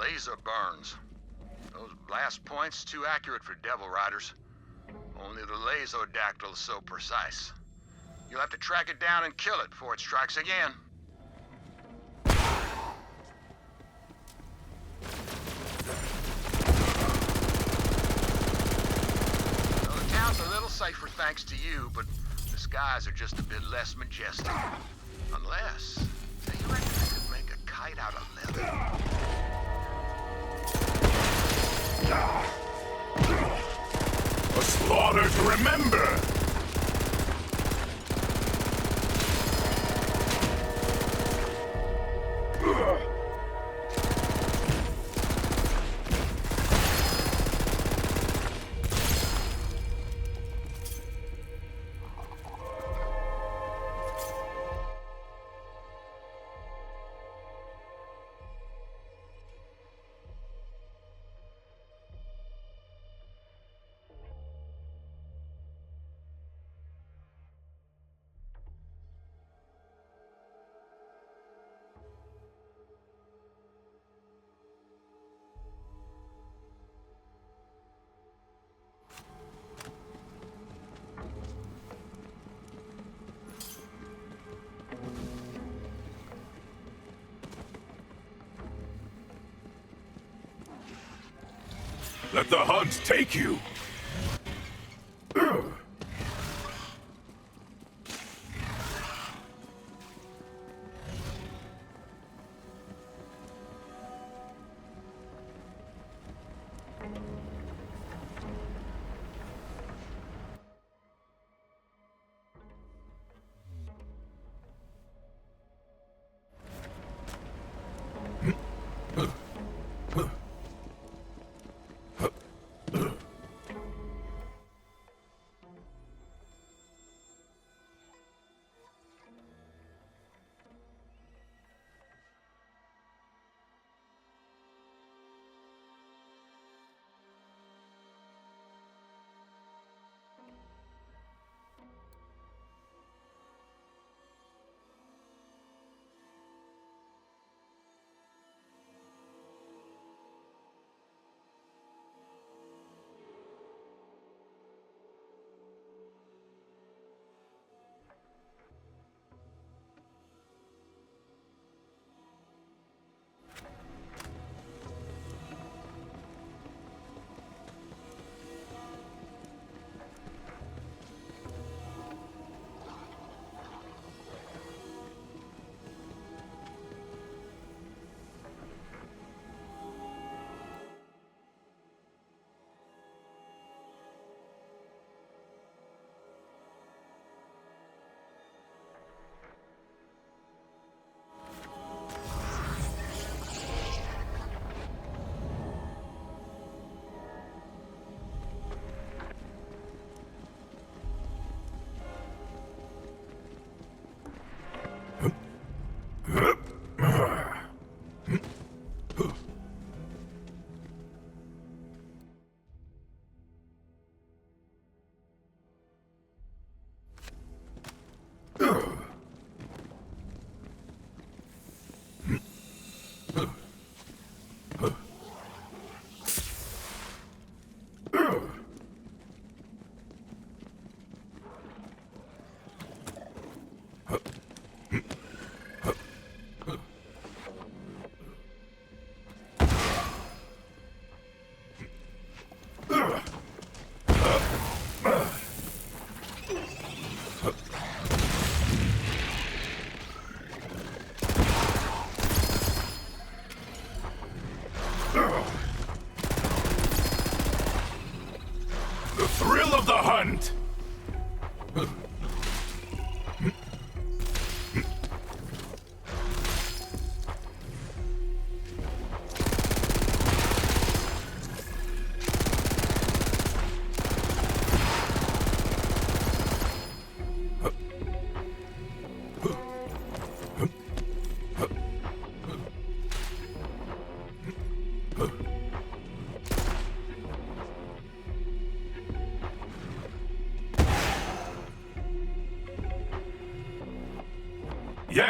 Laser burns. Those blast points too accurate for Devil Riders. Only the Lasodactyl is so precise. You'll have to track it down and kill it before it strikes again. Well, the town's a little safer thanks to you, but the skies are just a bit less majestic. Unless, say you reckon you could make a kite out of leather. A slaughter to remember! Let the hunt take you!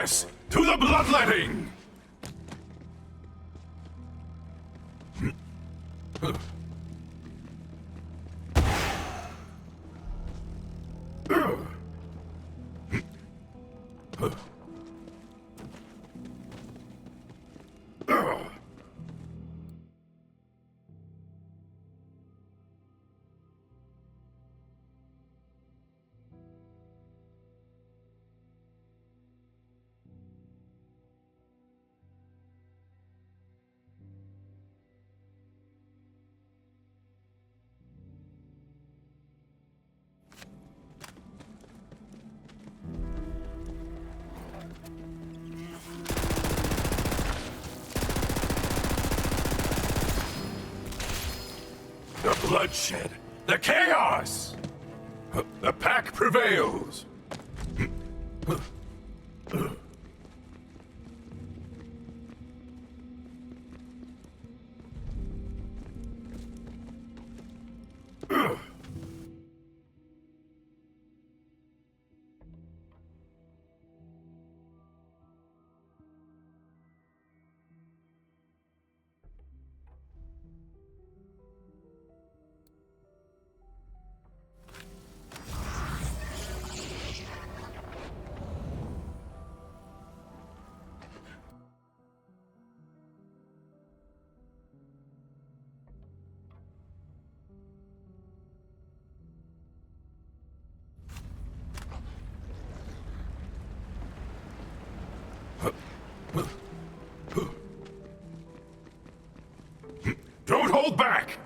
Yes, to the bloodletting! The bloodshed, the chaos! The pack prevails! Don't hold back!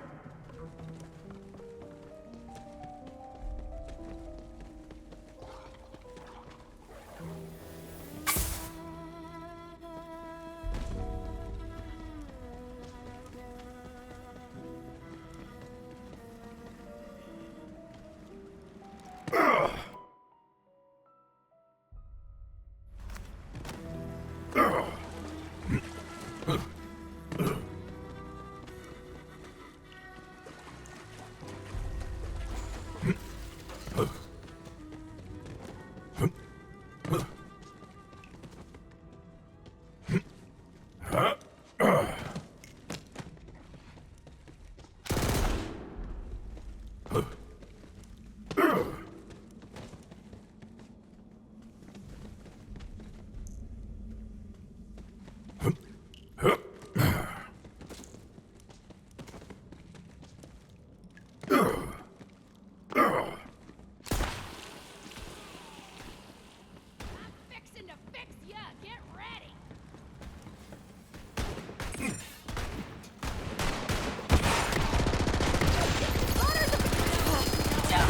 Fixing to fix ya! Get ready!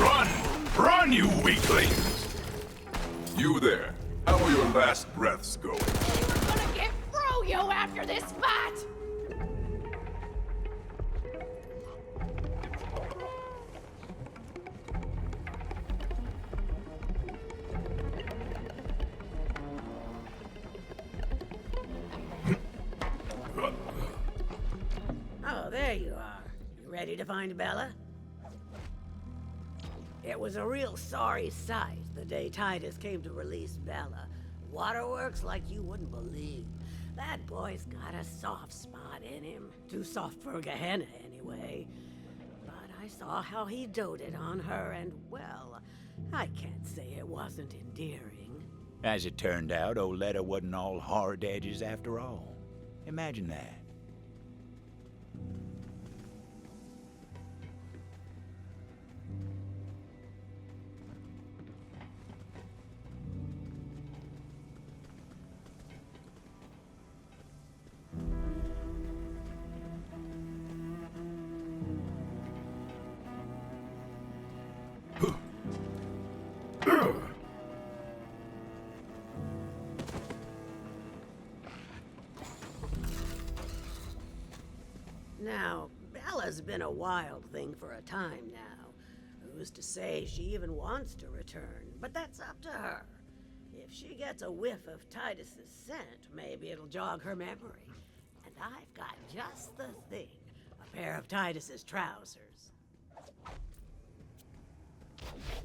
Run! Run, you weaklings! You there. How are your last breaths going? We're gonna get through you after this fight! Oh, there you are. You ready to find Bella? It was a real sorry sight the day Titus came to release Bella. Waterworks like you wouldn't believe. That boy's got a soft spot in him. Too soft for Gehenna, anyway. But I saw how he doted on her, and, well, I can't say it wasn't endearing. As it turned out, Oletta wasn't all hard edges after all. Imagine that. Now, Bella's been a wild thing for a time now. Who's to say she even wants to return? But that's up to her. If she gets a whiff of Titus's scent, maybe it'll jog her memory. And I've got just the thing. A pair of Titus's trousers.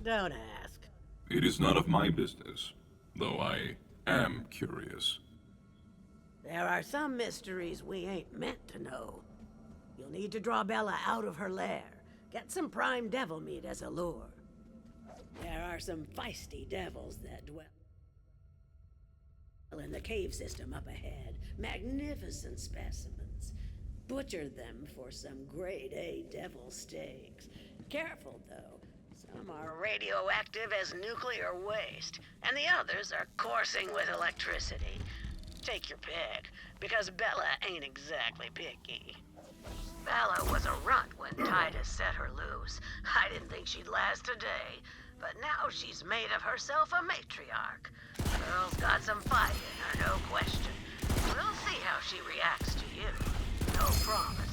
Don't ask. It is none of my business, though I am curious. There are some mysteries we ain't meant to know. You'll need to draw Bella out of her lair. Get some prime devil meat as a lure. There are some feisty devils that dwell in the cave system up ahead. Magnificent specimens. Butcher them for some grade A devil steaks. Careful, though. Some are radioactive as nuclear waste, and the others are coursing with electricity. Take your pick, because Bella ain't exactly picky. Bella was a runt when Titus set her loose. I didn't think she'd last a day, but now she's made of herself a matriarch. Girl's got some fight in her, no question. We'll see how she reacts to you. No promises.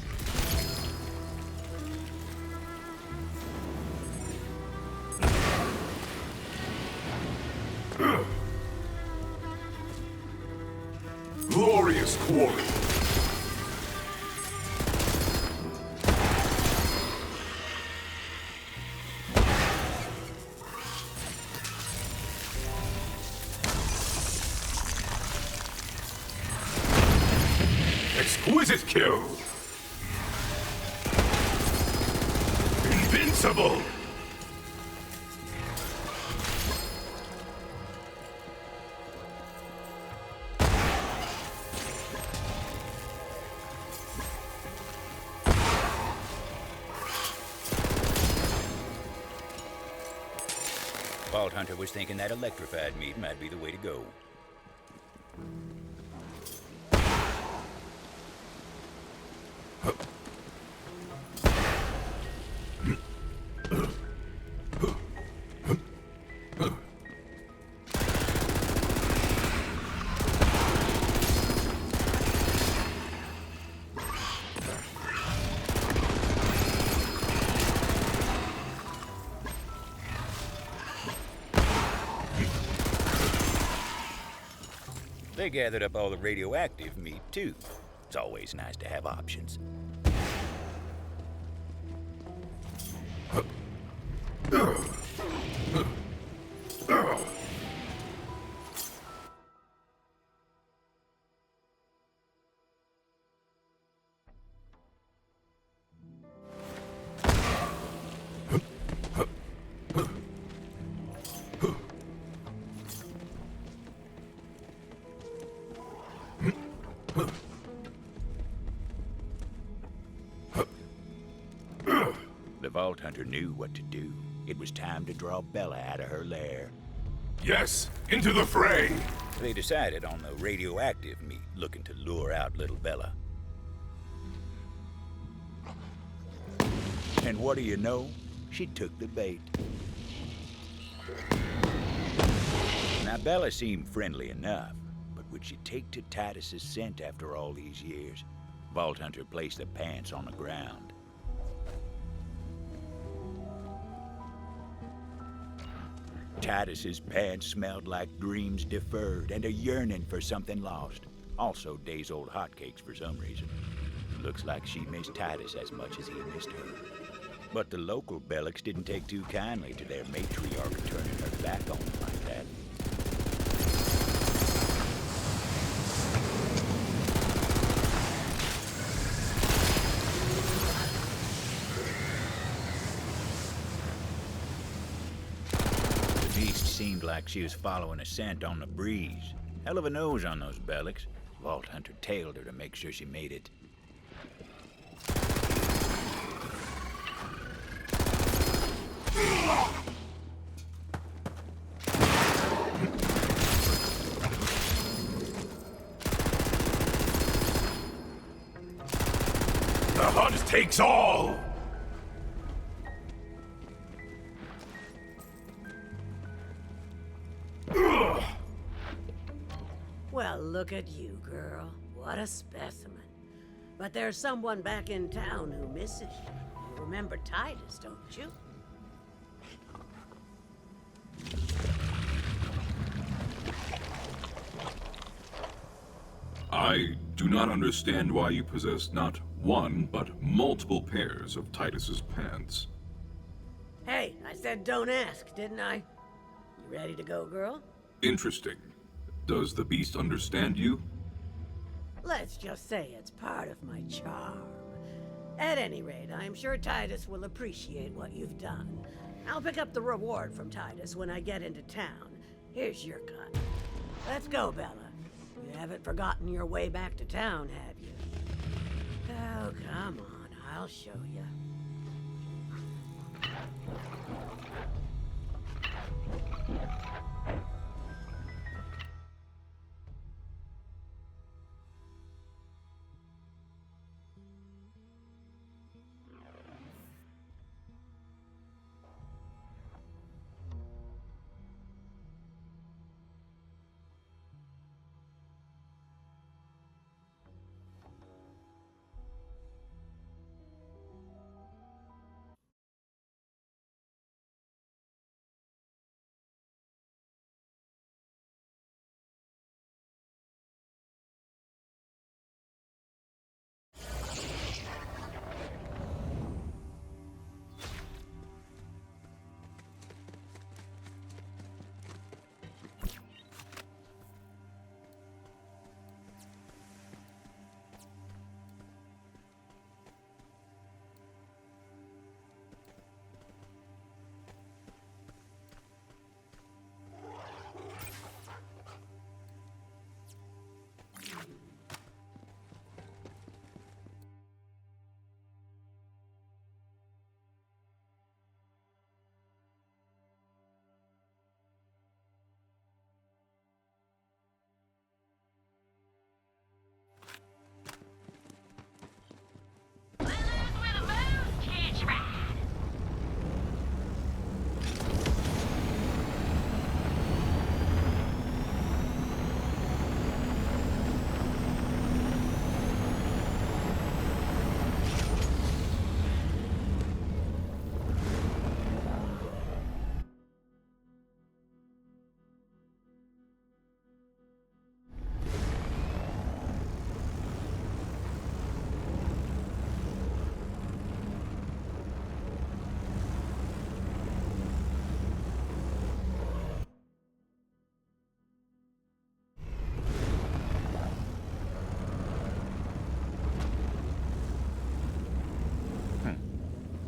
Glorious quarry! Exquisite kill! Invincible! Vault Hunter was thinking that electrified meat might be the way to go. They gathered up all the radioactive meat, too. It's always nice to have options. The Vault Hunter knew what to do. It was time to draw Bella out of her lair. Yes, into the fray! They decided on the radioactive meat, looking to lure out little Bella. And what do you know? She took the bait. Now, Bella seemed friendly enough, but would she take to Titus's scent after all these years? Vault Hunter placed the pants on the ground. Titus's pants smelled like dreams deferred and a yearning for something lost. Also days-old hotcakes for some reason. Looks like she missed Titus as much as he missed her. But the local Bellics didn't take too kindly to their matriarch turning her back on them like that. Seemed like she was following a scent on the breeze. Hell of a nose on those Bellics. Vault Hunter tailed her to make sure she made it. The hunt takes all! Well, look at you, girl. What a specimen. But there's someone back in town who misses you. You remember Titus, don't you? I do not understand why you possess not one, but multiple pairs of Titus's pants. Hey, I said don't ask, didn't I? You ready to go, girl? Interesting. Does the beast understand you? Let's just say it's part of my charm. At any rate, I'm sure Titus will appreciate what you've done. I'll pick up the reward from Titus when I get into town. Here's your cut. Let's go, Bella. You haven't forgotten your way back to town, have you? Oh, come on, I'll show you.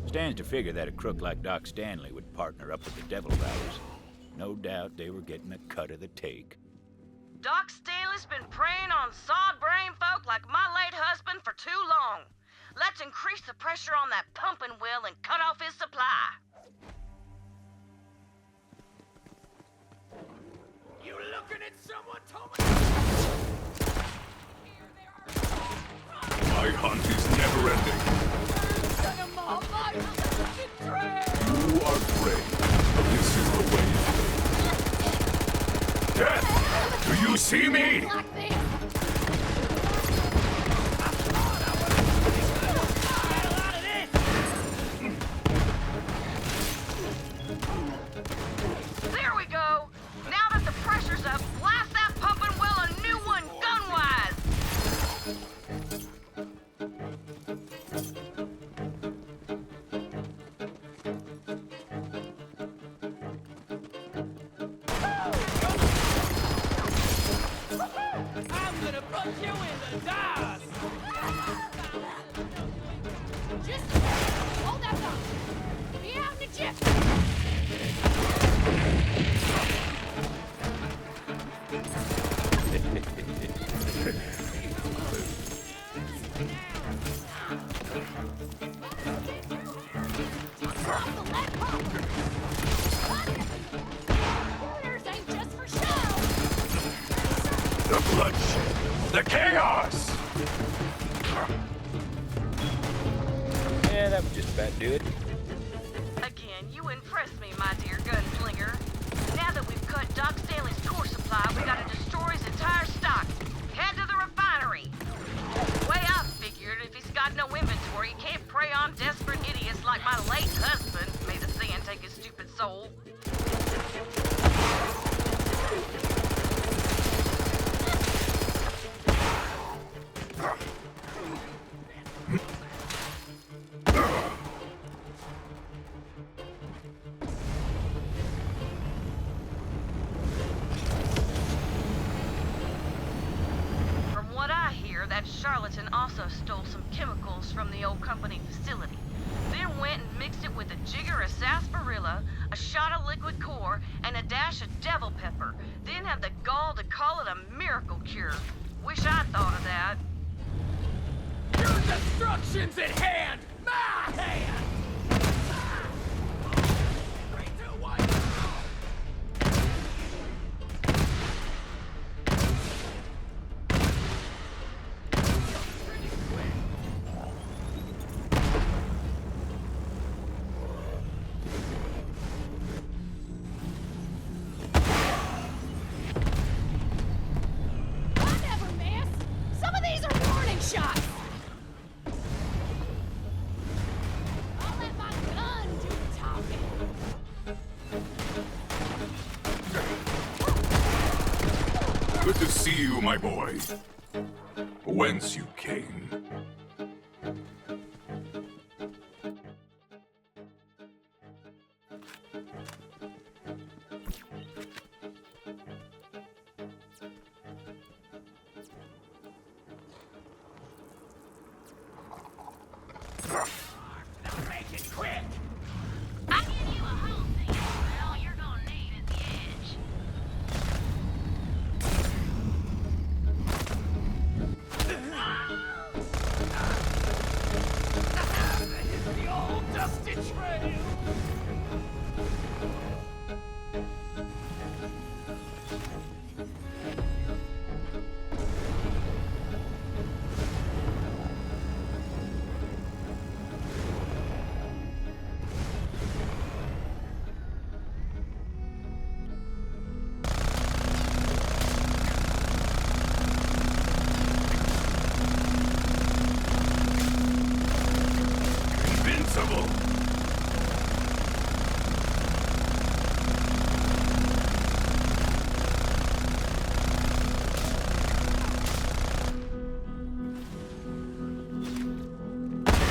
Stands to figure that a crook like Doc Stanley would partner up with the Devil Riders. No doubt they were getting a cut of the take. Doc Stanley's been preying on sod-brain folk like my late husband for too long. Let's increase the pressure on that pumping wheel and cut off his supply. You looking at someone, Thomas? My hunt is never ending. You are brave, but this is the way it is. Death! Do you see me? There we go! Now that the pressure's up, blast that pumping wheel a new one, gun-wise! I'm gonna put you in the dust! Just hold that thought. Be out in the chip! The bloodshed, the chaos! Yeah, that would just about do it. Again, you impress me, my dear gunslinger. Now that we've cut Doc Stanley's core supply, we gotta destroy his entire stock. Head to the refinery. Way I figured, if he's got no inventory, he can't prey on desperate idiots like my late husband. May the sand take his stupid soul. that charlatan also stole some chemicals from the old company facility. Then went and mixed it with a jigger of sarsaparilla, a shot of liquid core, and a dash of devil pepper. Then had the gall to call it a miracle cure. Wish I'd thought of that. Your destruction's at hand! My hand! 3, 2, 1, go! I never miss! Some of these are warning shots! I'll let my gun do the talking. Good to see you, my boy. Whence you came. Now make it quick! I give you a whole thing. Well, you're gonna need at the edge. The old dusty trail! Invincible.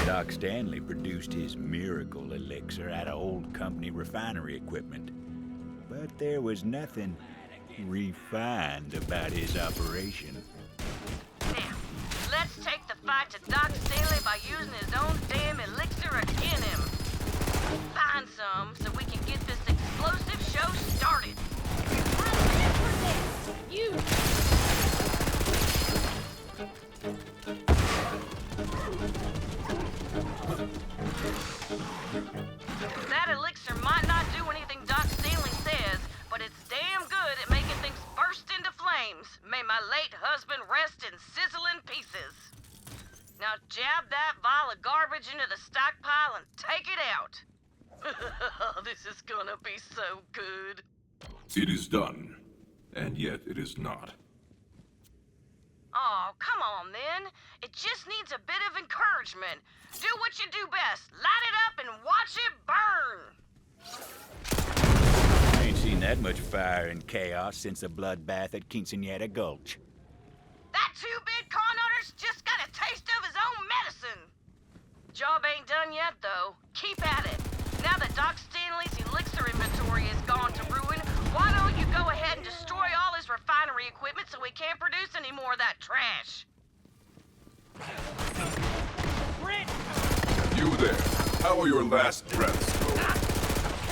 Doc Stanley produced his miracle elixir out of old company refinery equipment. But there was nothing refined about his operation. Now, let's take the fight to Doc Stanley by using his own damn elixir again him. Find some so we can get this explosive show started. I'm here for this! You... That elixir might not do anything Doc Stanley says, but it's damn good at making things burst into flames. May my late husband rest in sizzling pieces. Now jab that vial of garbage into the stockpile and take it out. This is gonna be so good. It is done, and yet it is not. Oh, come on then. It just needs a bit of encouragement. Do what you do best. Light it up and watch it burn. Ain't seen that much fire and chaos since the bloodbath at Quinceañera Gulch. That two-bit con artist just got a taste of his own medicine. Job ain't done yet, though. Keep at it. Now that Doc Stanley's elixir inventory is gone to ruin, why don't you go ahead and destroy all his refinery equipment so he can't produce any more of that trash? You there. How are your last breaths going?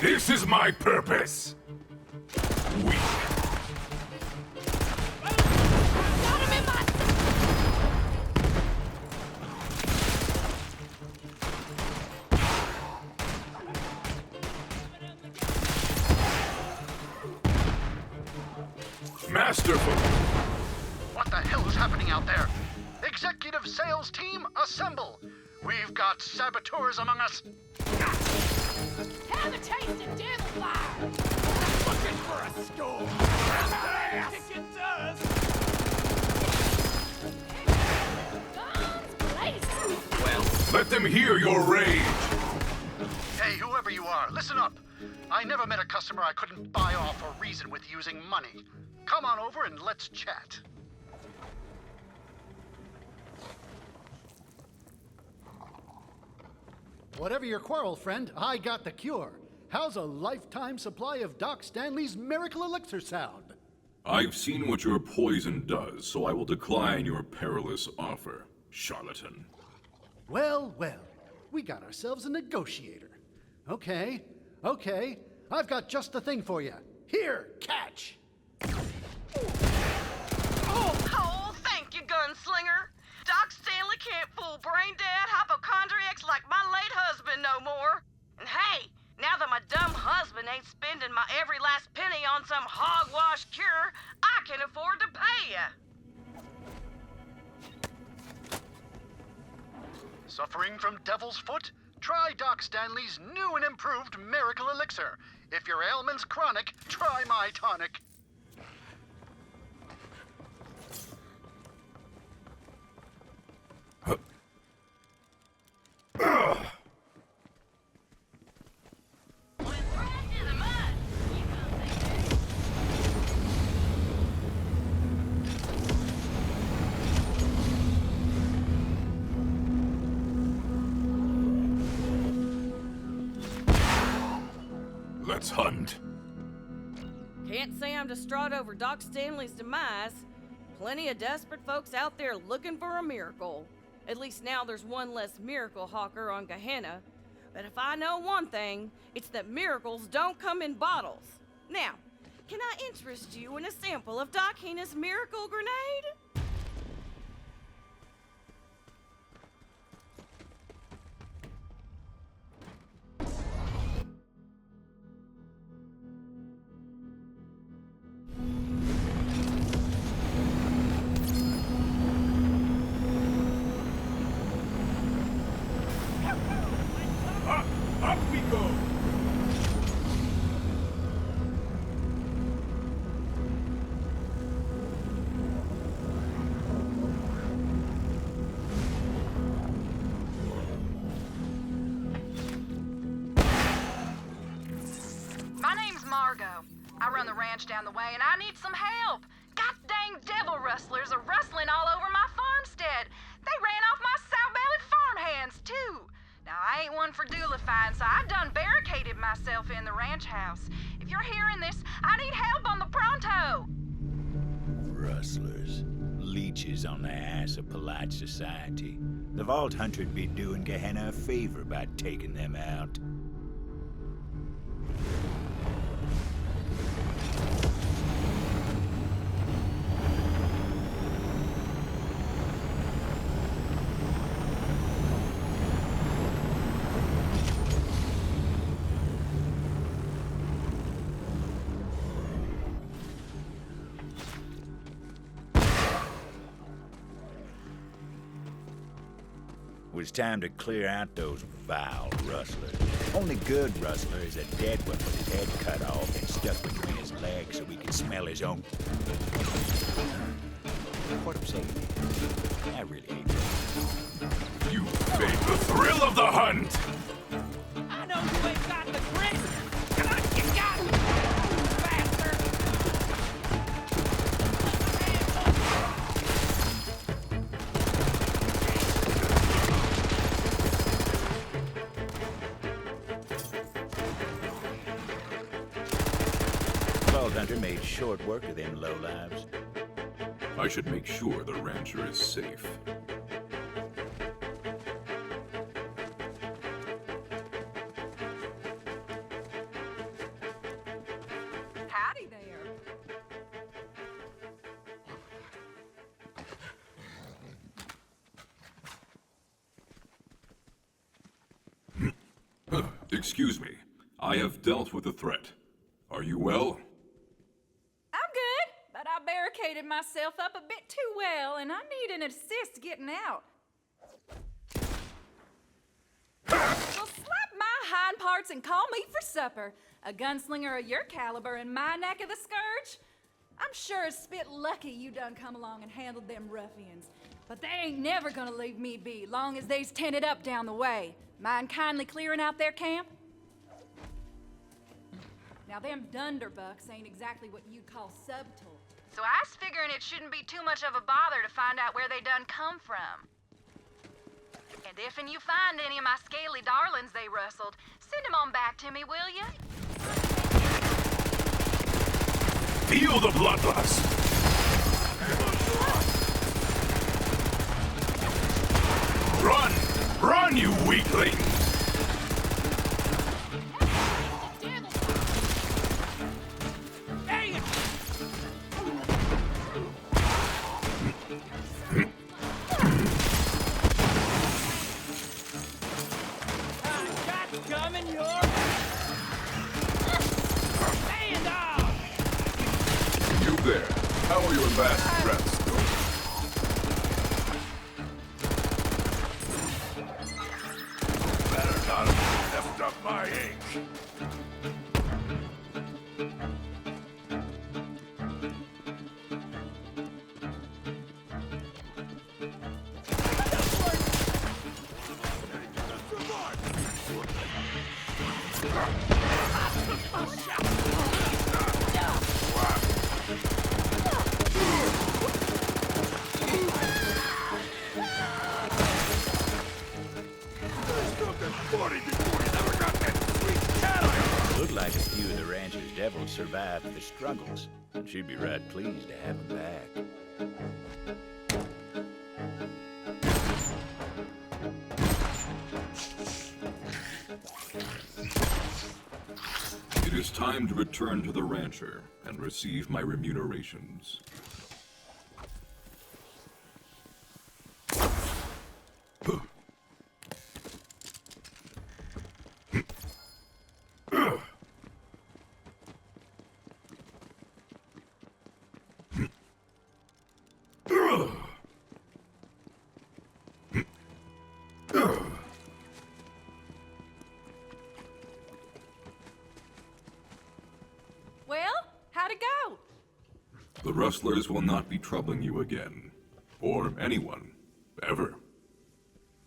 This is my purpose. Weak. Got him in my... Masterful. What the hell is happening out there? Executive sales team, assemble! We've got saboteurs among us. Have a taste of devil fire! Looking for a score! I think it does! Guns blazing! Well, Let them hear your rage. Hey, whoever you are, listen up. I never met a customer I couldn't buy off or reason with using money. Come on over and let's chat. Whatever your quarrel, friend, I got the cure. How's a lifetime supply of Doc Stanley's miracle elixir sound? I've seen what your poison does, so I will decline your perilous offer, charlatan. Well, well, we got ourselves a negotiator. Okay, I've got just the thing for you. Here, catch! Oh, thank you, gunslinger. Doc Stanley can't fool brain-dead hypochondriacs like my late husband no more. And hey, now that my dumb husband ain't spending my every last penny on some hogwash cure, I can afford to pay ya. Suffering from devil's foot? Try Doc Stanley's new and improved miracle elixir. If your ailment's chronic, try my tonic. Let's hunt. Can't say I'm distraught over Doc Stanley's demise. Plenty of desperate folks out there looking for a miracle. At least now there's one less miracle hawker on Gehenna. But if I know one thing, it's that miracles don't come in bottles. Now, can I interest you in a sample of Doc Henna's miracle grenade? Up we go! My name's Margot. I run the ranch down the way, and I need some help. God dang devil rustlers are rustling all over my farmstead. They ran off my sow-bellied farmhands, too. Now, I ain't one for doolifying, so I done barricaded myself in the ranch house. If you're hearing this, I need help on the pronto. Rustlers. Leeches on the ass of polite society. The Vault Hunter'd be doing Gehenna a favor by taking them out. It was time to clear out those vile rustlers. Only good rustler is a dead one with his head cut off and stuck between his legs so he can smell his own. What I'm saying? I really hate that. You fake the thrill of the hunt! I know you ain't got the grit! Come on, you got it! Faster! Vault Hunter made short work of them lowlives. I should make sure the rancher is safe. Howdy there. Excuse me. I have dealt with the threat. Are you well? I'm good, but I barricaded myself up a bit too well, and I need an assist getting out. Well, slap my hind parts and call me for supper. A gunslinger of your caliber in my neck of the scourge? I'm sure as spit lucky you done come along and handled them ruffians. But they ain't never gonna leave me be, long as they's tented up down the way. Mind kindly clearing out their camp? Now, them Dunderbucks ain't exactly what you'd call subtle. So I was figuring it shouldn't be too much of a bother to find out where they done come from. And if you find any of my scaly darlings they rustled, send them on back to me, will ya? Feel the bloodlust! Run! Run, you weaklings! Coming your stand off! You there. How are your last breaths going? Better not have left up my ink. Looked like a few of the rancher's devils survived the struggles, and she'd be right pleased to have him back. It is time to return to the rancher and receive my remunerations. Well, how'd it go? The rustlers will not be troubling you again. Or anyone. Ever.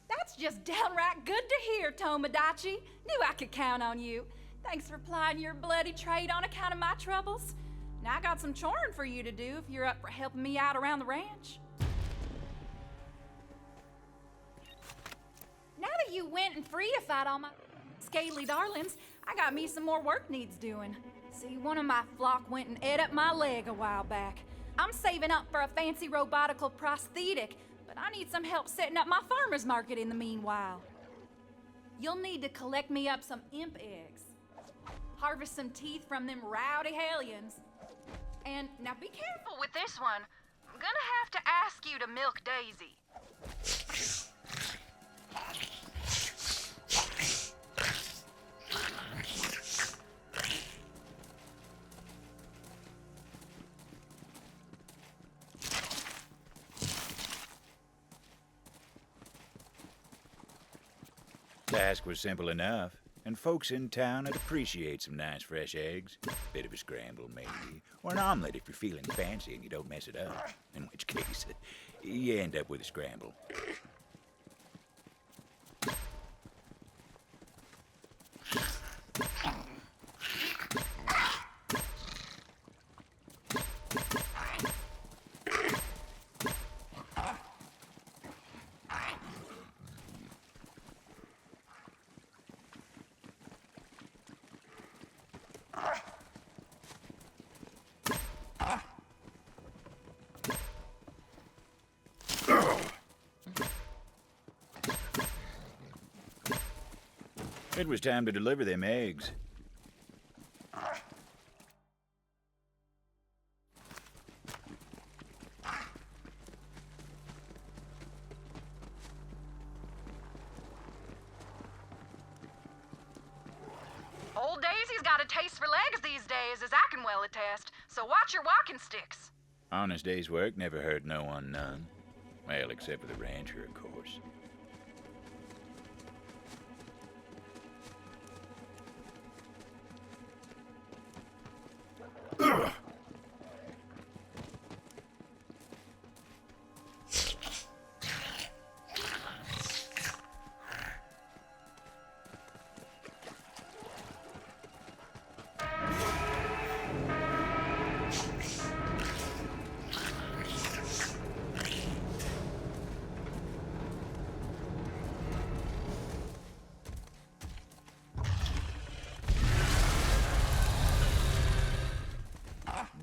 That's just downright good to hear, Tomodachi. Knew I could count on you. Thanks for plying your bloody trade on account of my troubles. Now I got some choring for you to do if you're up for helping me out around the ranch. Now that you went and freeified all my scaly darlings, I got me some more work needs doing. See, one of my flock went and ate up my leg a while back. I'm saving up for a fancy robotical prosthetic, but I need some help setting up my farmer's market in the meanwhile. You'll need to collect me up some imp eggs. Harvest some teeth from them rowdy hellions. And now be careful With this one, I'm gonna have to ask you to milk Daisy. Task was simple enough, and folks in town would appreciate some nice fresh eggs. Bit of a scramble, maybe, or an omelet if you're feeling fancy and you don't mess it up. In which case, you end up with a scramble. It was time to deliver them eggs. Old Daisy's got a taste for legs these days, as I can well attest, so watch your walking sticks. Honest day's work never hurt no one none. Well, except for the rancher, of course.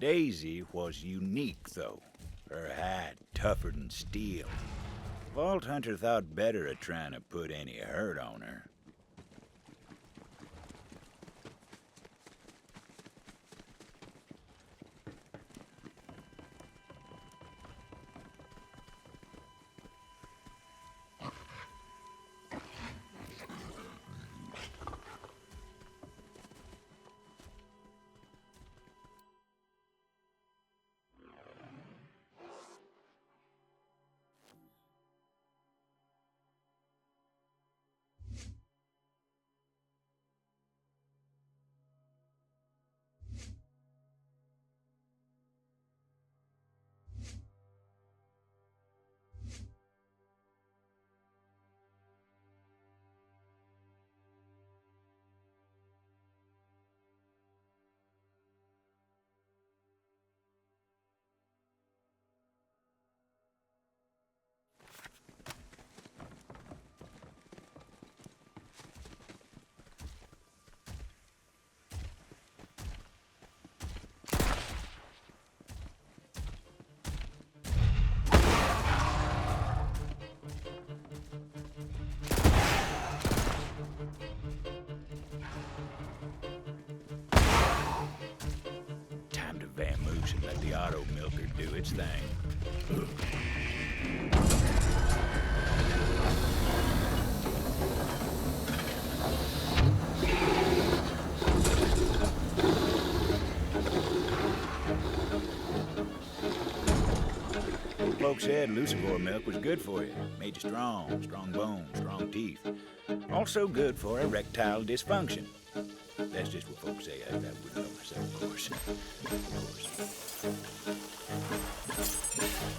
Daisy was unique, though. Her hide tougher than steel. Vault Hunter thought better of trying to put any hurt on her. Vamoose and let the auto milker do its thing. Folks said Lucivore milk was good for you. Made you strong, strong bones, strong teeth. Also good for erectile dysfunction. That's just what folks say. I wouldn't know myself, of course.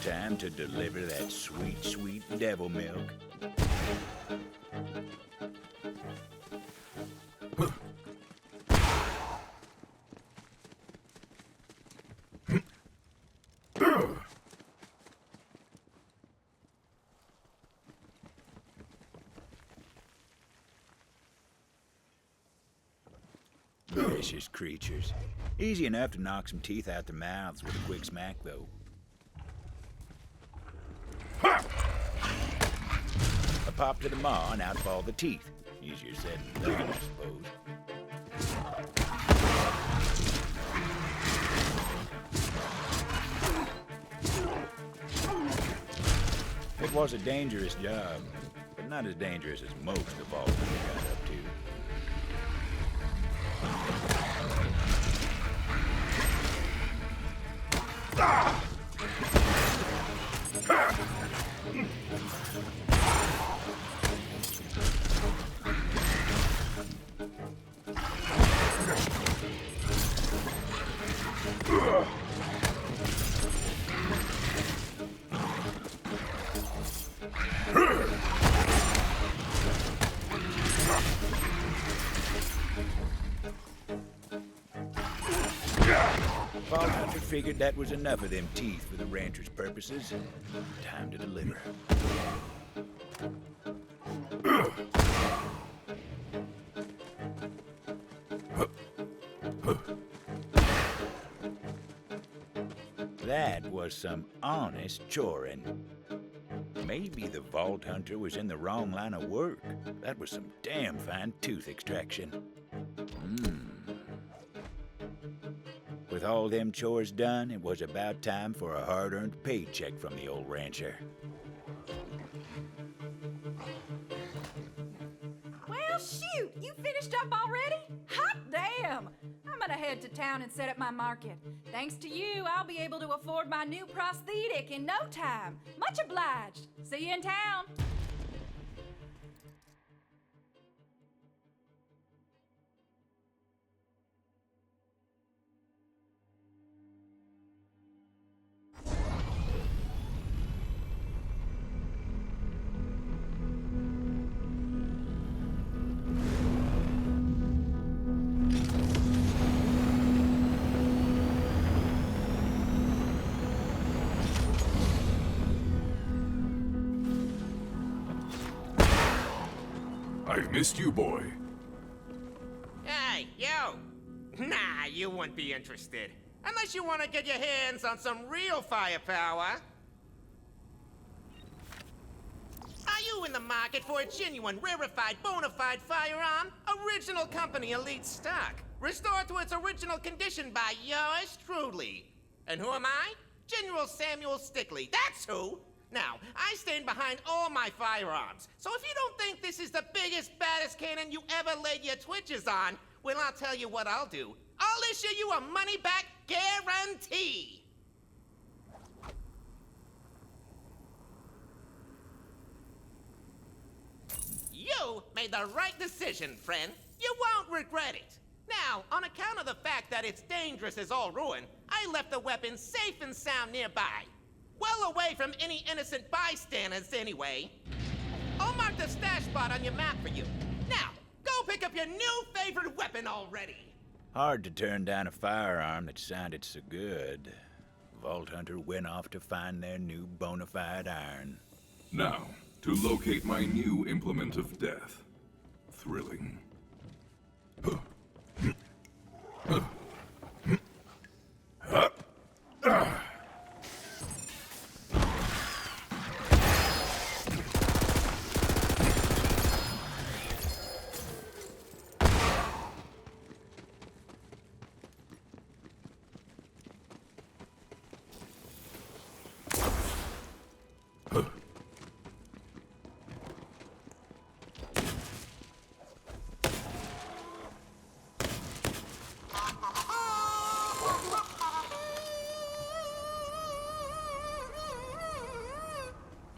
Time to deliver that sweet, sweet devil milk. Vicious creatures. Easy enough to knock some teeth out their mouths with a quick smack, though. A pop to the maw and out fall the teeth. Easier said than done, I suppose. It was a dangerous job, but not as dangerous as most of all that we got up to. Vault Hunter figured that was enough of them teeth for the rancher's purposes. Time to deliver. That was some honest choring. Maybe the Vault Hunter was in the wrong line of work. That was some damn fine tooth extraction. With all them chores done, it was about time for a hard-earned paycheck from the old rancher. Well, shoot! You finished up already? Hot damn! I'm gonna head to town and set up my market. Thanks to you, I'll be able to afford my new prosthetic in no time. Much obliged. See you in town. I've missed you, boy. Hey, yo! Nah, you wouldn't be interested. Unless you want to get your hands on some real firepower. Are you in the market for a genuine, rarefied, bona fide firearm? Original company elite stock. Restored to its original condition by yours truly. And who am I? General Samuel Stickley. That's who! Now, I stand behind all my firearms. So if you don't think this is the biggest, baddest cannon you ever laid your twitches on, well, I'll tell you what I'll do. I'll issue you a money-back guarantee. You made the right decision, friend. You won't regret it. Now, on account of the fact that it's dangerous as all ruin, I left the weapon safe and sound nearby. Well away from any innocent bystanders, anyway. I'll mark the stash spot on your map for you. Now, go pick up your new favorite weapon already. Hard to turn down a firearm that sounded so good. Vault Hunter went off to find their new bona fide iron. Now, to locate my new implement of death. Thrilling.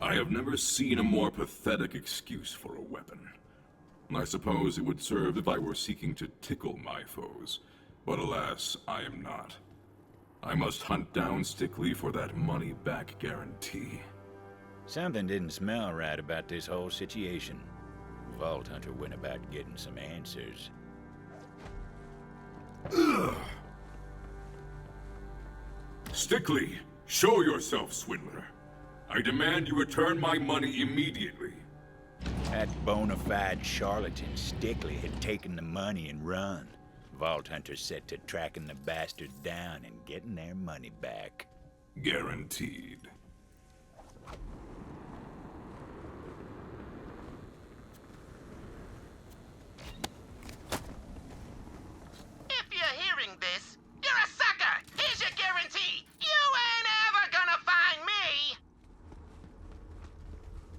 I have never seen a more pathetic excuse for a weapon. I suppose it would serve if I were seeking to tickle my foes, but alas, I am not. I must hunt down Stickley for that money-back guarantee. Something didn't smell right about this whole situation. Vault Hunter went about getting some answers. Stickley, show yourself, swindler. I demand you return my money immediately. That bona fide charlatan Stickley had taken the money and run. Vault Hunter set to tracking the bastard down and getting their money back. Guaranteed. If you're hearing this, you're a sucker! Here's your guarantee! You ain't ever gonna find me!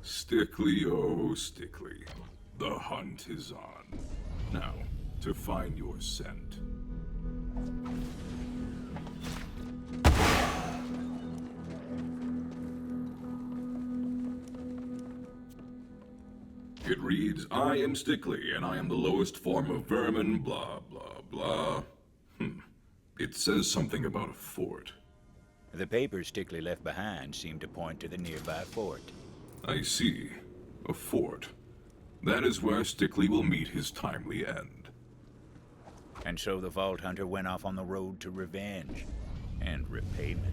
Stickley, oh Stickley, the hunt is on. Now, to find your scent. It reads, I am Stickley, and I am the lowest form of vermin, blah, blah, blah. It says something about a fort. The papers Stickley left behind seemed to point to the nearby fort. I see. A fort. That is where Stickley will meet his timely end. And so the Vault Hunter went off on the road to revenge and repayment.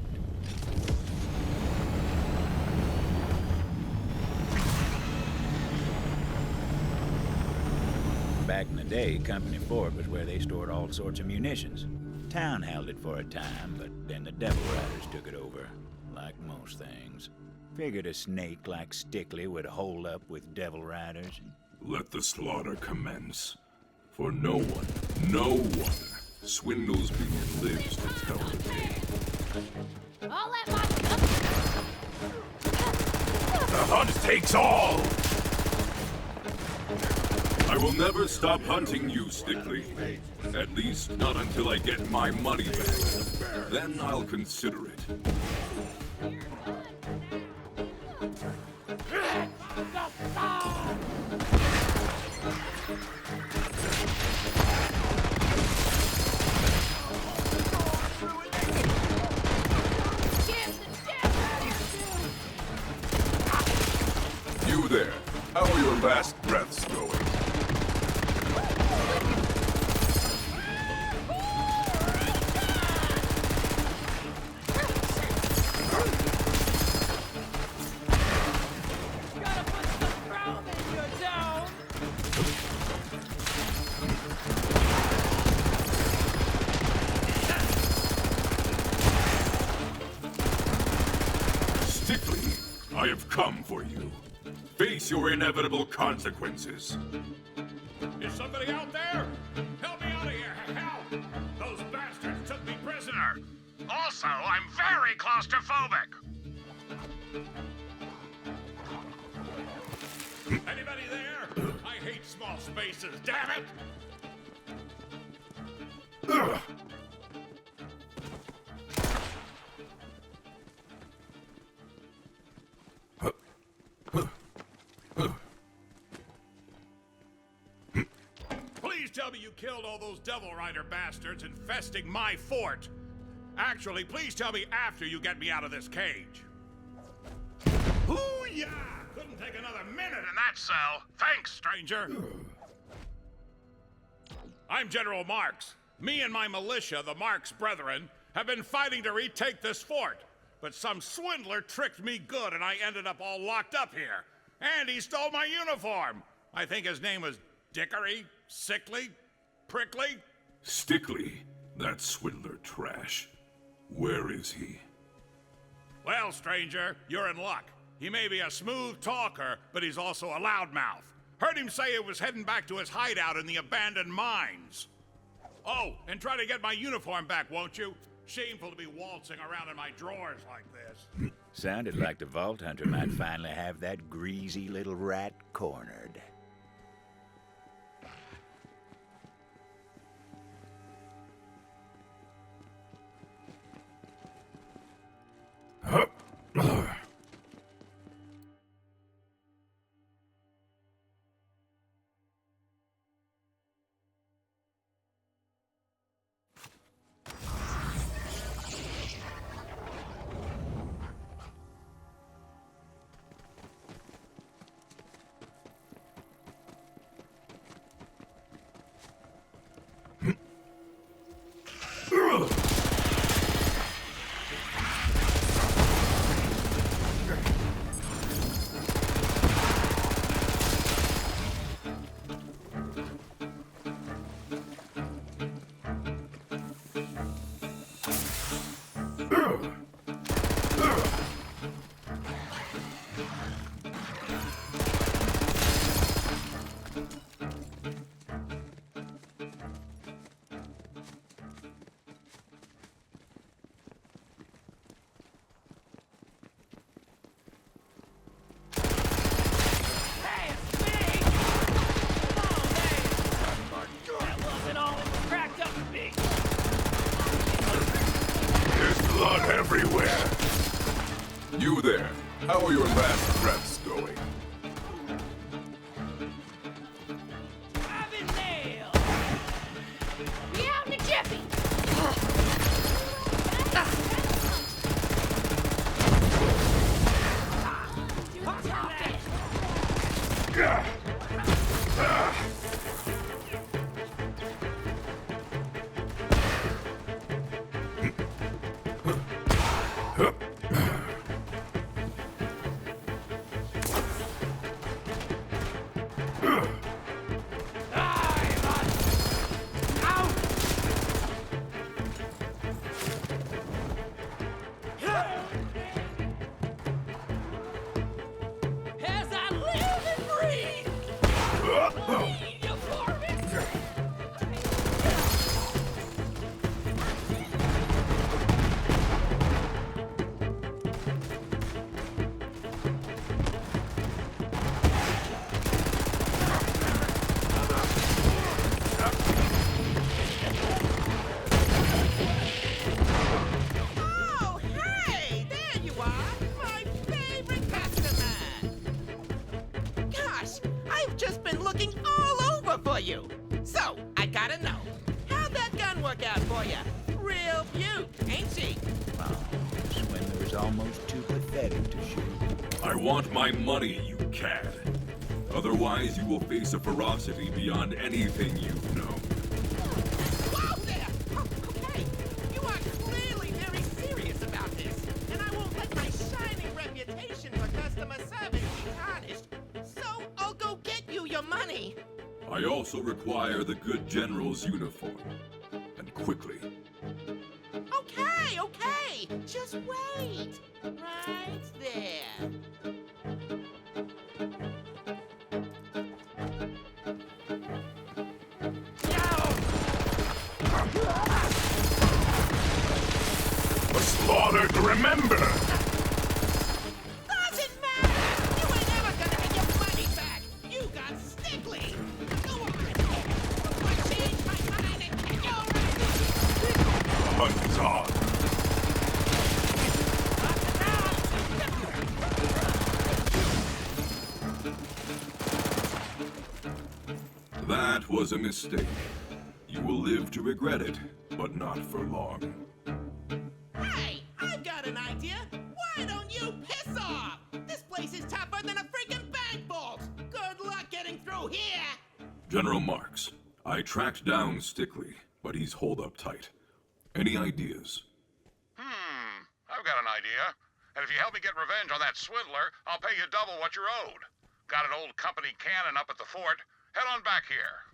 Back in the day, Company Fort was where they stored all sorts of munitions. Town held it for a time, but then the Devil Riders took it over, like most things. Figured a snake like Stickley would hole up with Devil Riders. Let the slaughter commence. For no one swindles me and lives to tell the tale. I'll let my... The hunt takes all! I will never stop hunting you, Stickley. At least, not until I get my money back. Then I'll consider it. You there, how are your last breaths going? come for you. Face your inevitable consequences. Is somebody out there? Help me out of here! Help! Those bastards took me prisoner! Also, I'm very claustrophobic. Anybody there? I hate small spaces, damn it! Please tell me you killed all those Devil Rider bastards infesting my fort. Actually, please tell me after you get me out of this cage. Hoo-yah! Couldn't take another minute in that cell. Thanks, stranger. I'm General Marks. Me and my militia, the Marks Brethren, have been fighting to retake this fort. But some swindler tricked me good and I ended up all locked up here. And he stole my uniform. I think his name was Dickory, Sickly, Prickly. Stickley, that swindler trash. Where is he? Well, stranger, you're in luck. He may be a smooth talker, but he's also a loudmouth. Heard him say it was heading back to his hideout in the abandoned mines. Oh, and try to get my uniform back, won't you? Shameful to be waltzing around in my drawers like this. Sounded like the Vault Hunter might finally have that greasy little rat cornered. Everywhere. You there, how are your last breaths going? I've been nailed! Be out in a jiffy! As I live and breathe! Bleed you for me! Oh, hey! There you are! My favorite customer! Gosh, I've just been looking all over for you! So, I gotta know, how'd that gun work out for you? Real beaut, ain't she? Oh, Swindler's almost too pathetic to shoot. I want my money, you cad. Otherwise, you will face a ferocity beyond anything you know. Whoa there! Oh, okay, you are clearly very serious about this, and I won't let my shining reputation for customer service be tarnished. So, I'll go get you your money. I also require the good general's uniform. And quickly. Okay, okay, just wait. Right there. bother to remember. Doesn't matter! You ain't ever gonna get your money back! You got Stickly! Go on! I changed my mind and kick your ass! The hunt is on. That was a mistake. You will live to regret it, but not for long. Hey! I've got an idea! Why don't you piss off? This place is tougher than a freaking bank vault! Good luck getting through here! General Marks, I tracked down Stickly, but he's holed up tight. Any ideas? I've got an idea. And if you help me get revenge on that swindler, I'll pay you double what you're owed. Got an old company cannon up at the fort. Head on back here.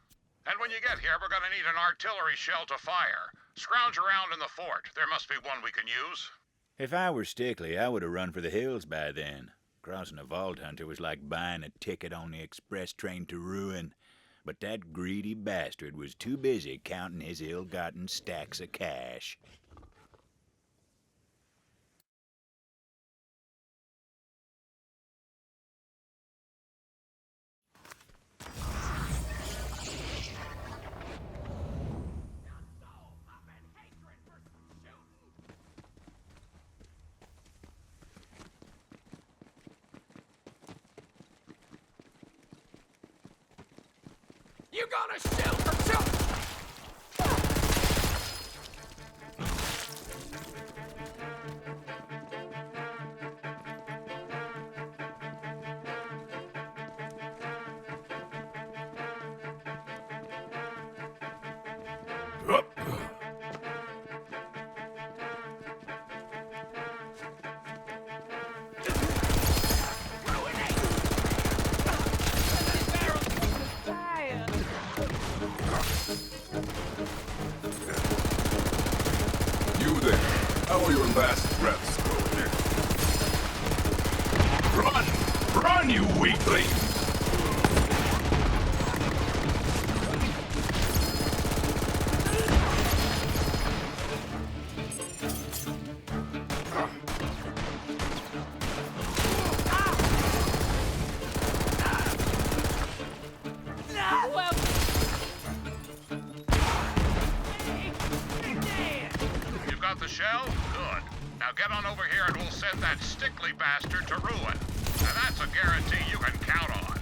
And when you get here, we're gonna need an artillery shell to fire. Scrounge around in the fort. There must be one we can use. If I were Stickley, I would have run for the hills by then. Crossing a vault hunter was like buying a ticket on the express train to ruin. But that greedy bastard was too busy counting his ill-gotten stacks of cash. You gonna shoot or shoot? You there. How are your last breaths going? Run! Run, you weakling! You've got the shell? Good. Now get on over here and we'll send that Stickly bastard to ruin. Now that's a guarantee you can count on.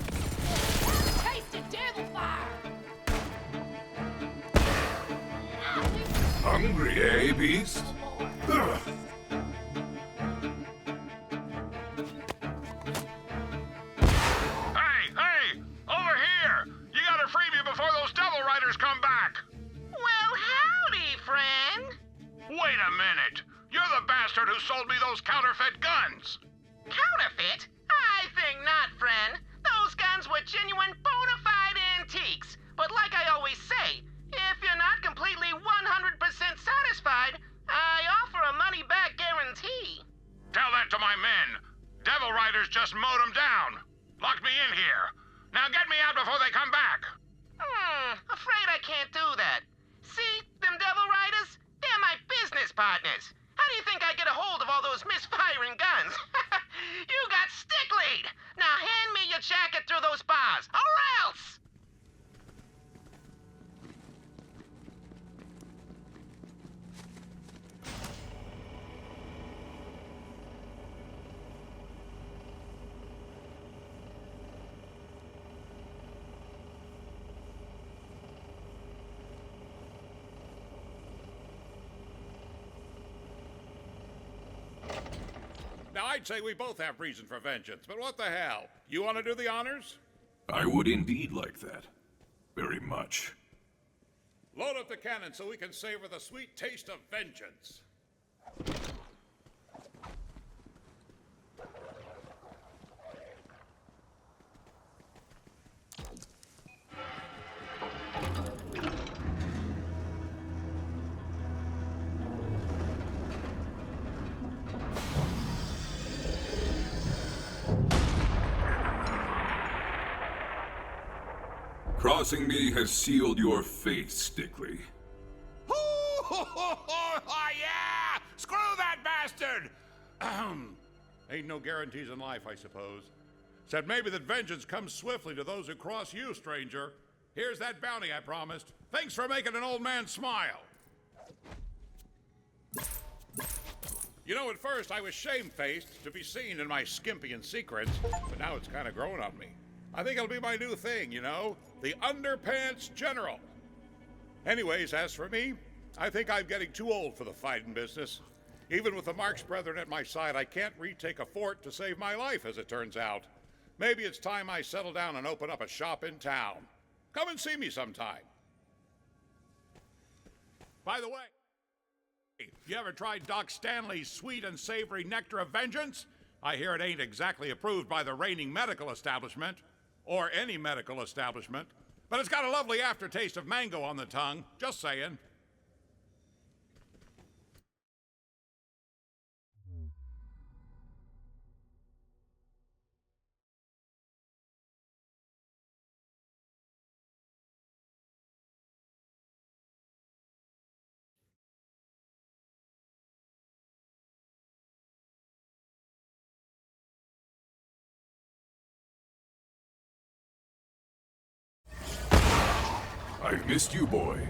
Taste the devil fire! Hungry, eh, beast? Ugh. Hey! Over here! You gotta free me before those devil riders come back! Well, howdy, friend. Wait a minute! You're the bastard who sold me those counterfeit guns! Counterfeit? I think not, friend. Those guns were genuine bona fide antiques. But like I always say, if you're not completely 100% satisfied, I offer a money-back guarantee. Tell that to my men! Devil riders just mowed them down! Locked me in here! Now get me out before they come back! Afraid I can't do that. See, them devil riders? They're my business partners. How do you think I get a hold of all those misfiring guns? You got stick-lead! Now hand me your jacket through those bars, or else! Now, I'd say we both have reason for vengeance, but what the hell? You want to do the honors? I would indeed like that. Very much. Load up the cannon so we can savor the sweet taste of vengeance. Crossing me has sealed your fate, Stickly. Yeah! Screw that bastard! bastard! Ain't no guarantees in life, I suppose. Said maybe that vengeance comes swiftly to those who cross you, stranger. Here's that bounty I promised. Thanks for making an old man smile. You know, at first I was shamefaced to be seen in my skimpy secrets, but now it's kind of grown on me. I think it'll be my new thing, you know? The Underpants General. Anyways, as for me, I think I'm getting too old for the fighting business. Even with the Marx Brethren at my side, I can't retake a fort to save my life, as it turns out. Maybe it's time I settle down and open up a shop in town. Come and see me sometime. By the way, you ever tried Doc Stanley's sweet and savory nectar of vengeance? I hear it ain't exactly approved by the reigning medical establishment, or any medical establishment, but it's got a lovely aftertaste of mango on the tongue, just saying. I missed you, boy.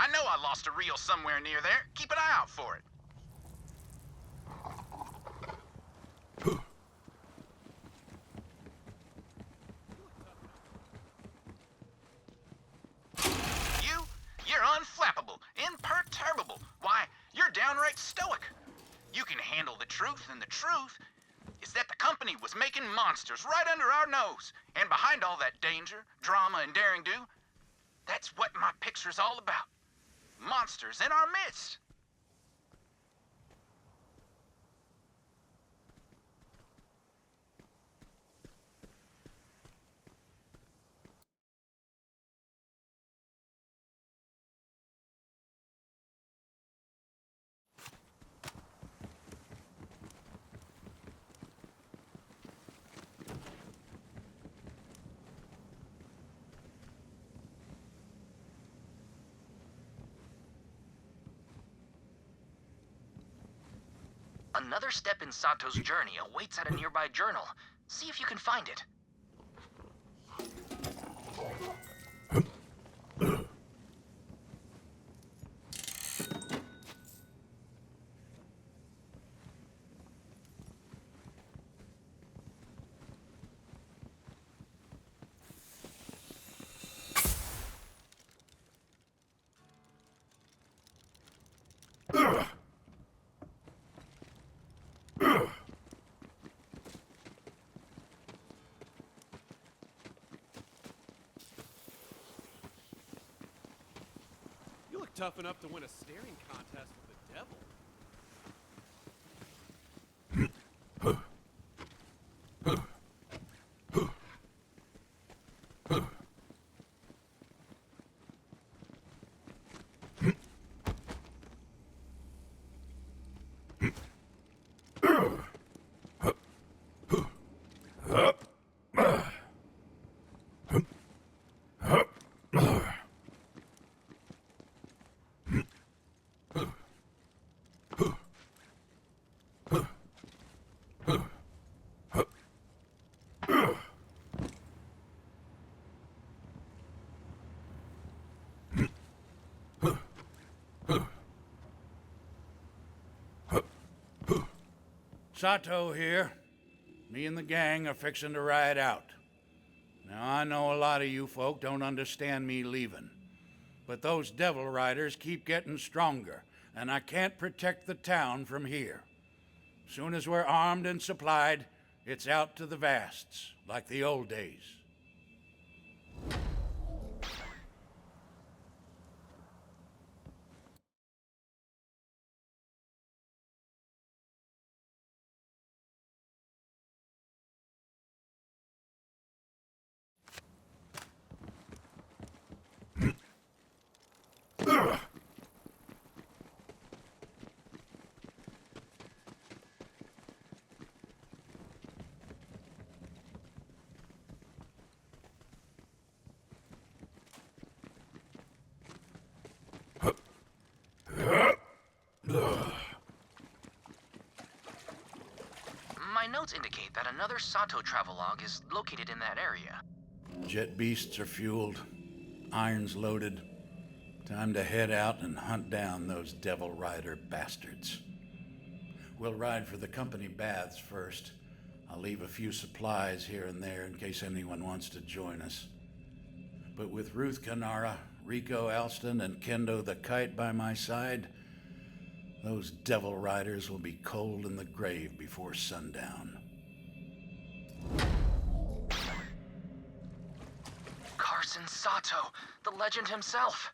I know I lost a reel somewhere near there. Keep an eye out for it. You're unflappable, imperturbable. Why, you're downright stoic. You can handle the truth, and the truth is that the company was making monsters right under our nose. And behind all that danger, drama, and daring do, That's what my picture's all about. Monsters in our midst. Another step in Sato's journey awaits at a nearby journal. See if you can find it. You look tough enough to win a staring contest with the devil. Sato here. Me and the gang are fixing to ride out. Now, I know a lot of you folk don't understand me leaving, but those devil riders keep getting stronger, and I can't protect the town from here. Soon as we're armed and supplied, it's out to the vasts, like the old days. My notes indicate that another Sato travelogue is located in that area. Jet beasts are fueled, irons loaded. Time to head out and hunt down those devil rider bastards. We'll ride for the company baths first. I'll leave a few supplies here and there in case anyone wants to join us. But with Ruth Kanara, Rico Alston, and Kendo the Kite by my side, those devil riders will be cold in the grave before sundown. Carson Sato, the legend himself.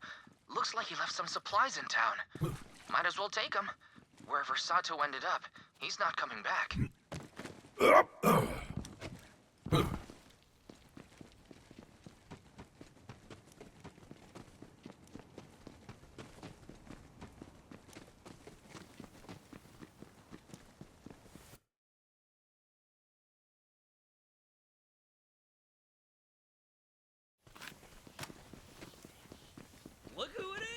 Looks like he left some supplies in town. Might as well take them. Wherever Sato ended up, he's not coming back. Look who it is!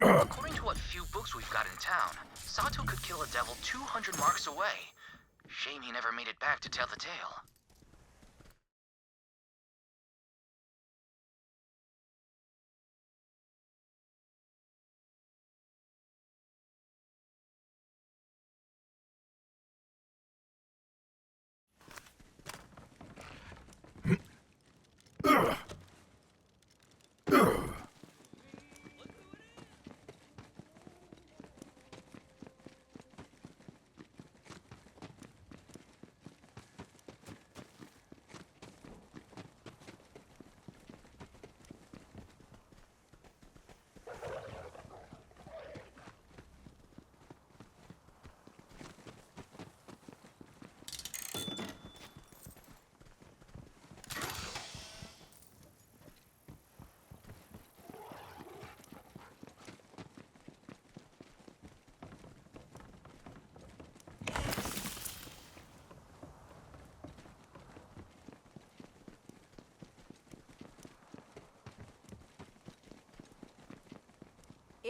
According to what few books we've got in town, Sato could kill a devil 200 marks away. Shame he never made it back to tell the tale.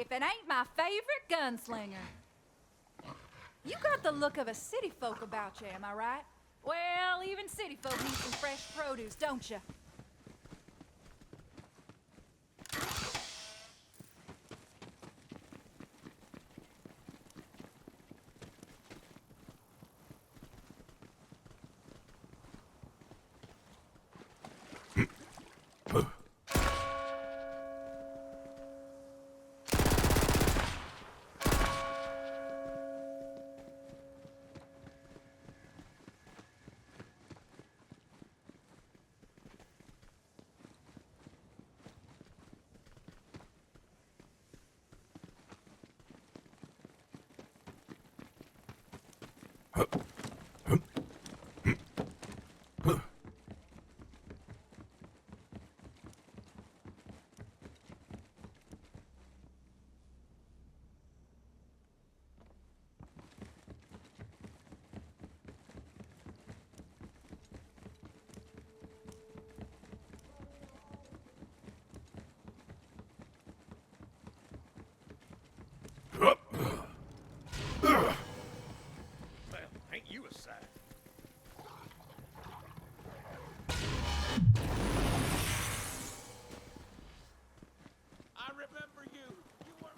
if it ain't my favorite gunslinger. You got the look of a city folk about you, am I right? Well, even city folk need some fresh produce, don't you? Well, ain't you a sight? I remember you. You were.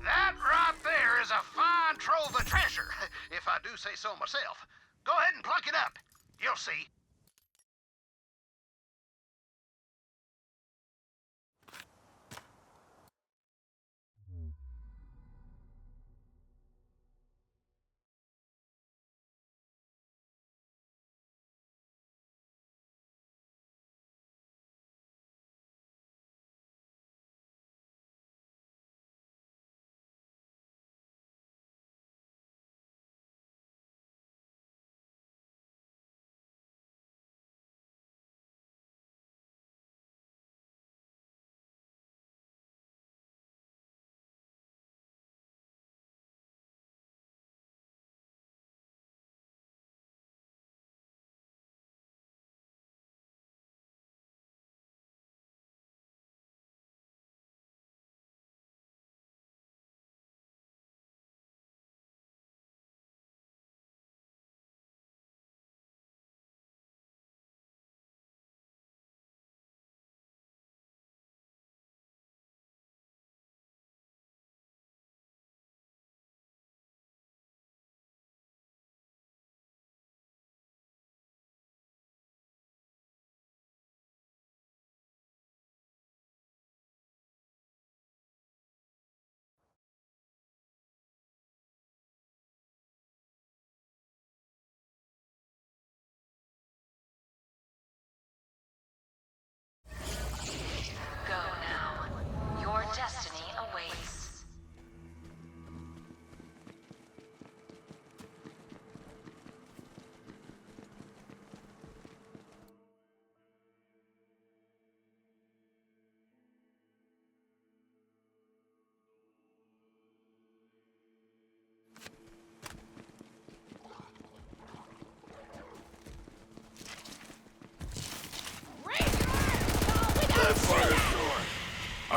That right there is a fine trove of treasure, if I do say so myself. Go ahead and pluck it up. You'll see.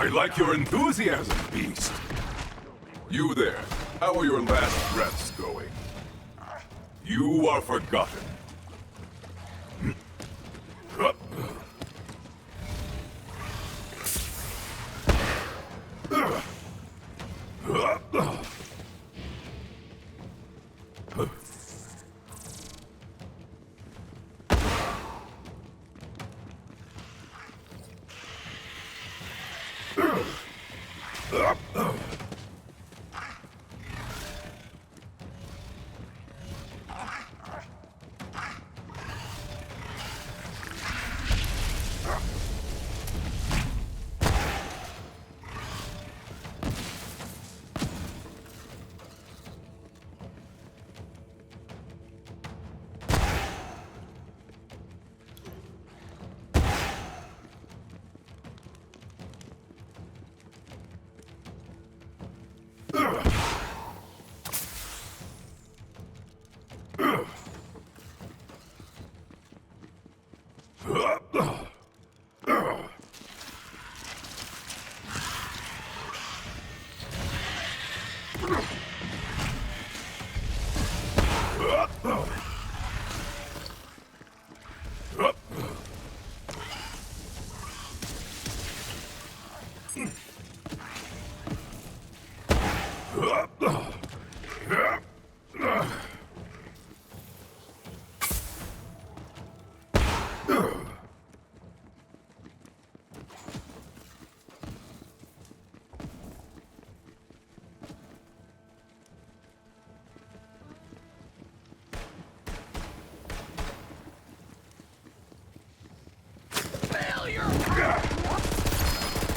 I like your enthusiasm, beast. You there, how are your last breaths going? You are forgotten.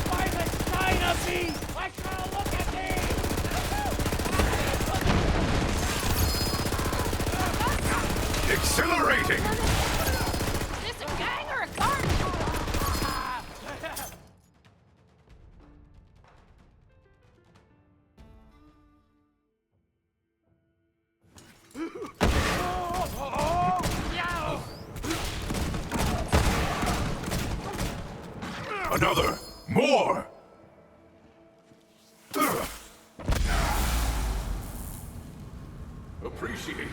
Why the sign of me? Why should I look at me? Exhilarating! Is this a gang or a carnival? Another! More! Appreciated.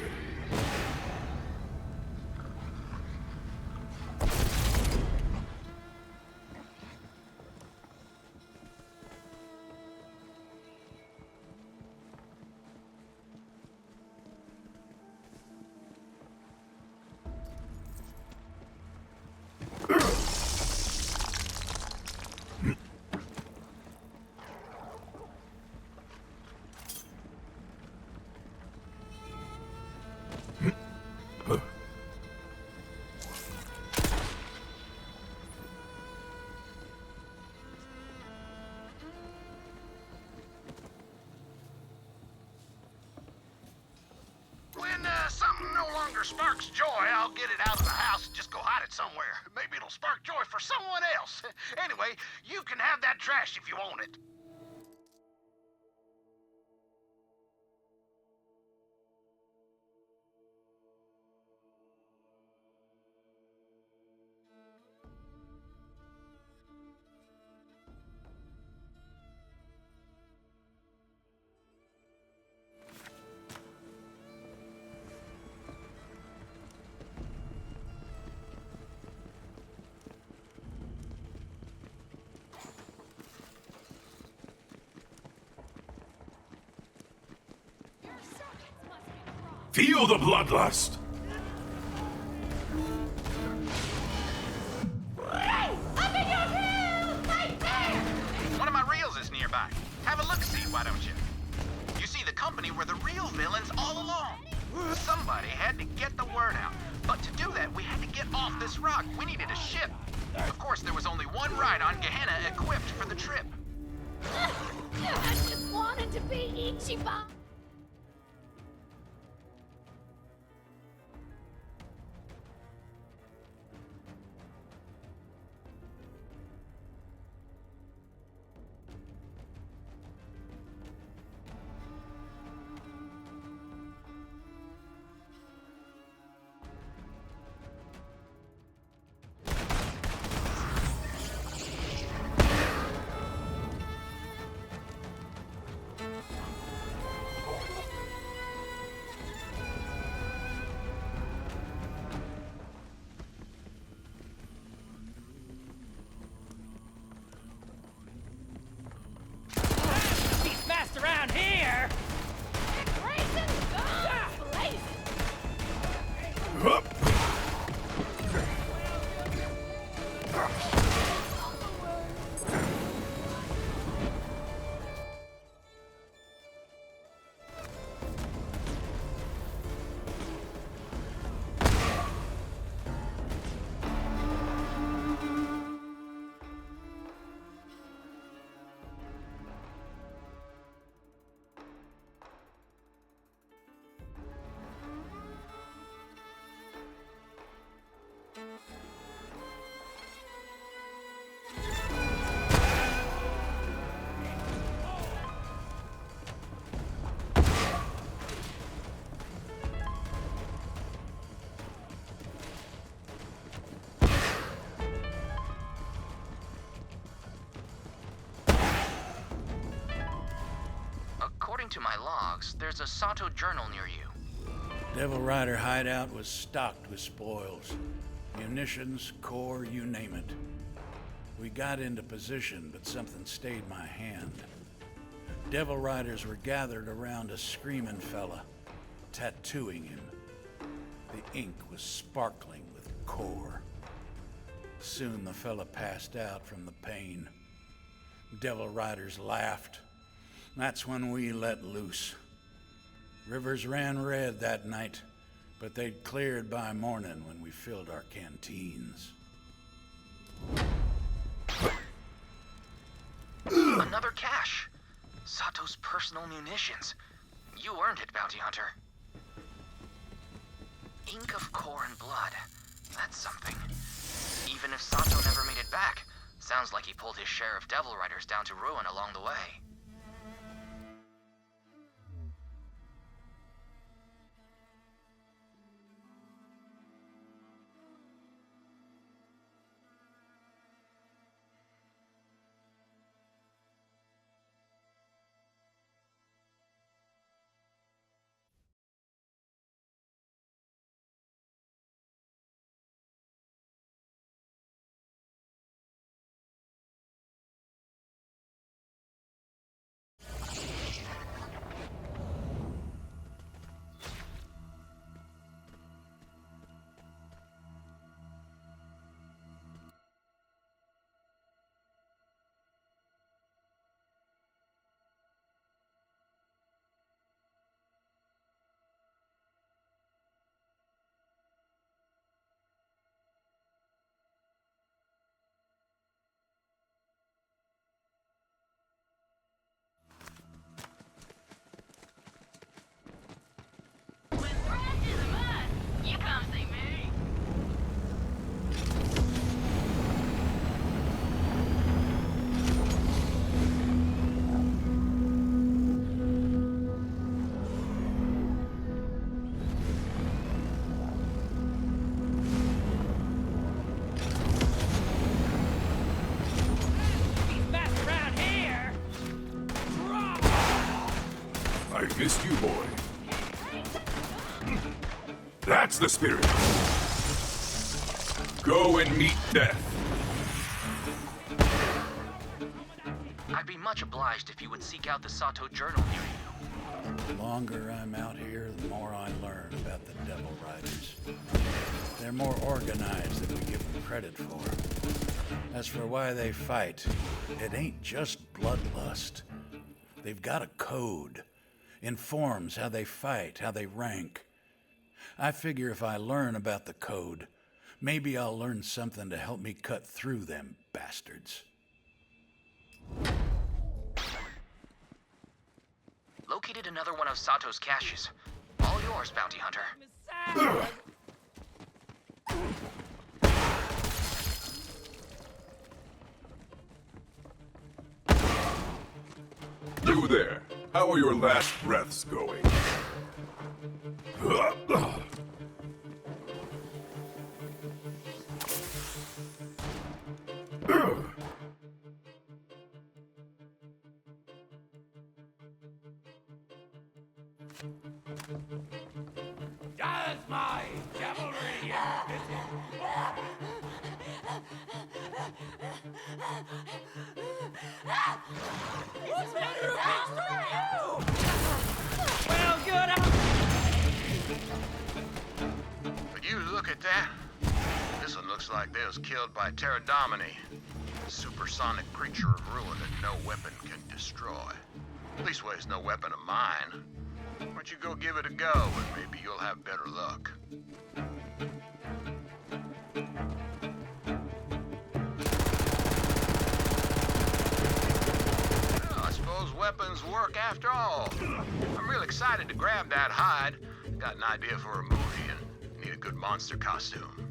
When something no longer sparks joy, I'll get it out of the house and just go hide it somewhere. Maybe it'll spark joy for someone else. Anyway, you can have that trash if you want it. Feel the bloodlust! Hey! Up in your hill! Right there! One of my reels is nearby. Have a look-see, why don't you? You see, the company were the real villains all along. Somebody had to get the word out. But to do that, we had to get off this rock. We needed a ship. Of course, there was only one ride on Gehenna equipped for the trip. I just wanted to be Ichiban. According to my logs, there's a Sato journal near you. Devil Rider hideout was stocked with spoils. Munitions, core, you name it. We got into position, but something stayed my hand. Devil Riders were gathered around a screaming fella, tattooing him. The ink was sparkling with core. Soon the fella passed out from the pain. Devil Riders laughed. That's when we let loose. Rivers ran red that night, but they'd cleared by morning when we filled our canteens. Another cache. Sato's personal munitions. You earned it, Bounty Hunter. Ink of core and blood. That's something. Even if Sato never made it back, sounds like he pulled his share of Devil Riders down to ruin along the way. You come see me. He's messing around here. I missed you, boy. That's the spirit. Go and meet death. I'd be much obliged if you would seek out the Sato journal near you. The longer I'm out here, the more I learn about the Devil Riders. They're more organized than we give them credit for. As for why they fight, it ain't just bloodlust. They've got a code. Informs how they fight, how they rank. I figure if I learn about the code, maybe I'll learn something to help me cut through them bastards. Located another one of Sato's caches. All yours, Bounty Hunter. You there. How are your last breaths going? Does my cavalry What's the matter with Well, good. But you look at that. This one looks like they was killed by Pterodomini, a supersonic creature of ruin that no weapon can destroy. At least ways no weapon of mine. don't you go give it a go, and maybe you'll have better luck. Well, I suppose weapons work after all. I'm real excited to grab that hide. Got an idea for a movie and need a good monster costume.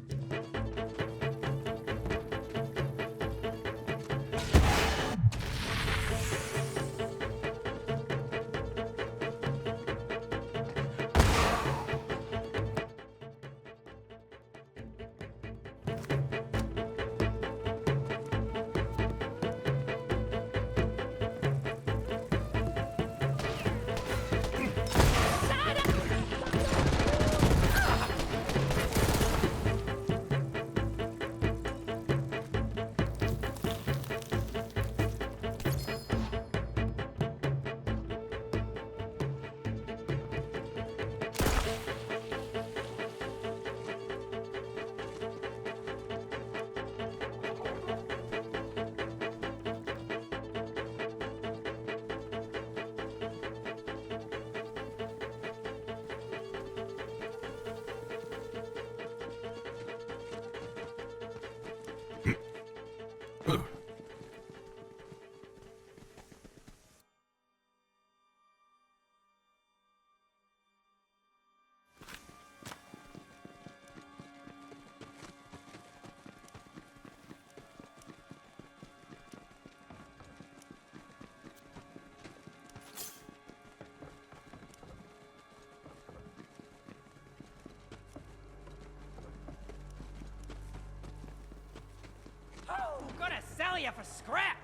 Oh, gonna sell you for scrap.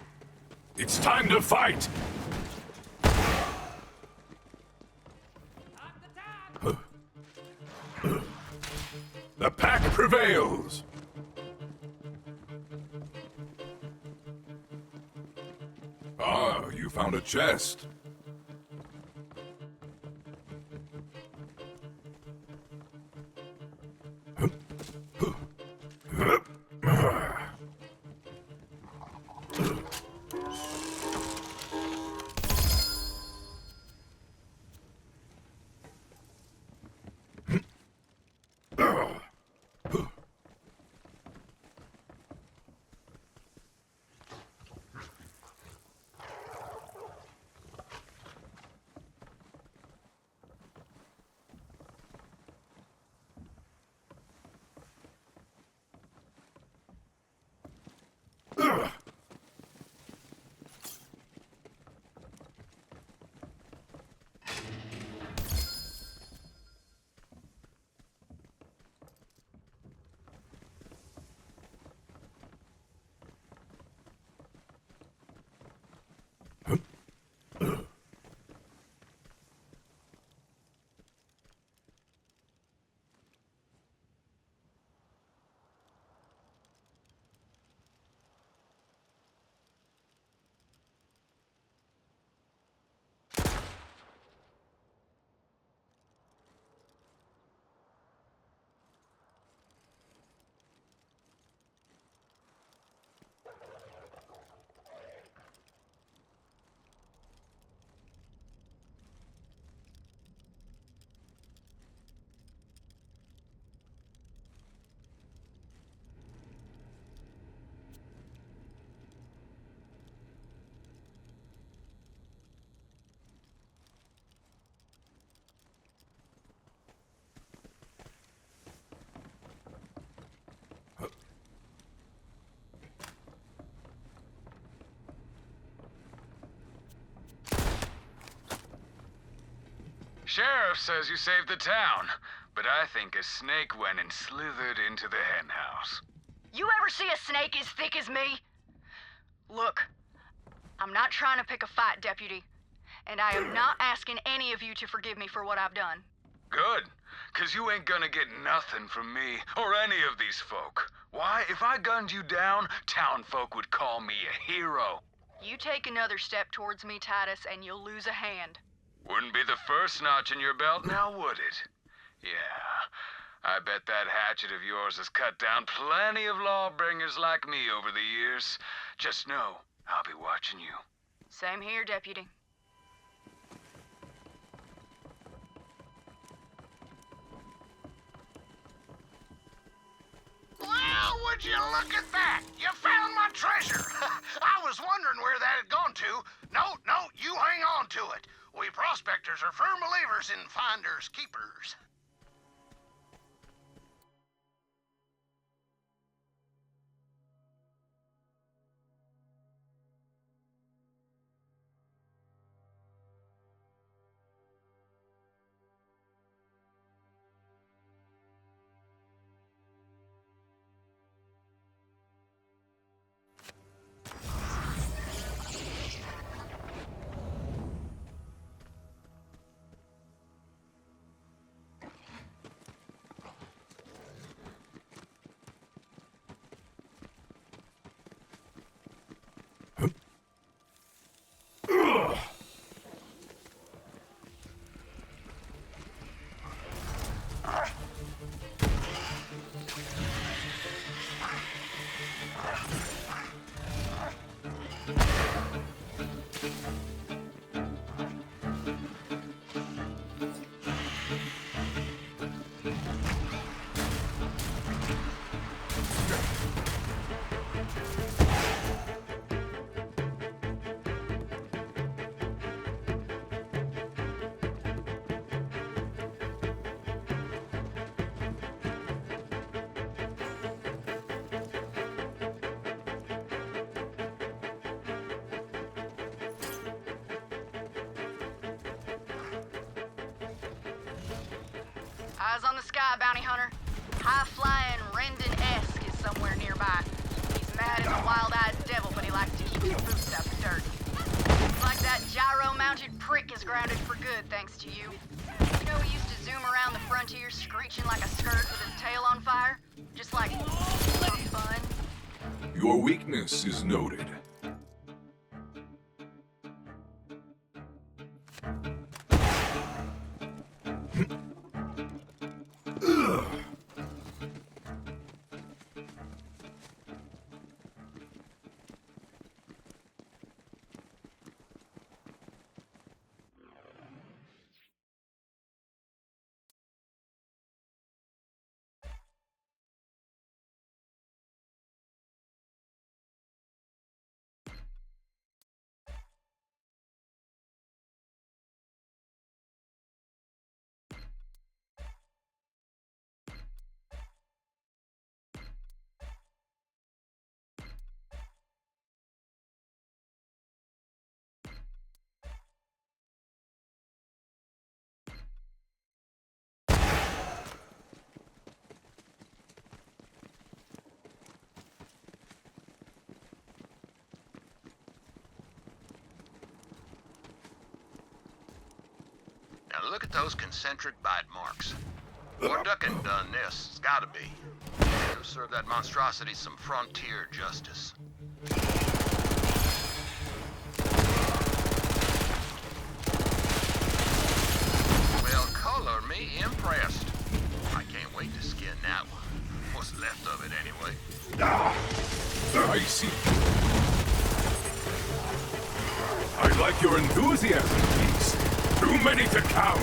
It's time to fight! The pack prevails! Ah, you found a chest. Sheriff says you saved the town, but I think a snake went and slithered into the henhouse. You ever see a snake as thick as me? Look, I'm not trying to pick a fight, Deputy, and I am not asking any of you to forgive me for what I've done. Good, 'cause you ain't gonna get nothing from me or any of these folk. Why, if I gunned you down, town folk would call me a hero. You take another step towards me, Titus, and you'll lose a hand. Wouldn't be the first notch in your belt now, would it? Yeah, I bet that hatchet of yours has cut down plenty of lawbringers like me over the years. Just know, I'll be watching you. Same here, Deputy. look at that! You found my treasure! I was wondering where that had gone to. No, you hang on to it. We prospectors are firm believers in finders keepers. Eyes on the sky, bounty hunter. High-flying Rendon-esque is somewhere nearby. He's mad as a wild-eyed devil, but he likes to keep his boots out the dirt. Looks like that gyro-mounted prick is grounded for good, thanks to you. You know he used to zoom around the frontier screeching like a scourge with his tail on fire? Just like, fun. Your weakness is noted. Now look at those concentric bite marks. Warduckin done this. It's gotta be. It'll serve that monstrosity some frontier justice. Well, color me impressed. I can't wait to skin that one. What's left of it, anyway. I see. I like your enthusiasm, Beast. Too many to count.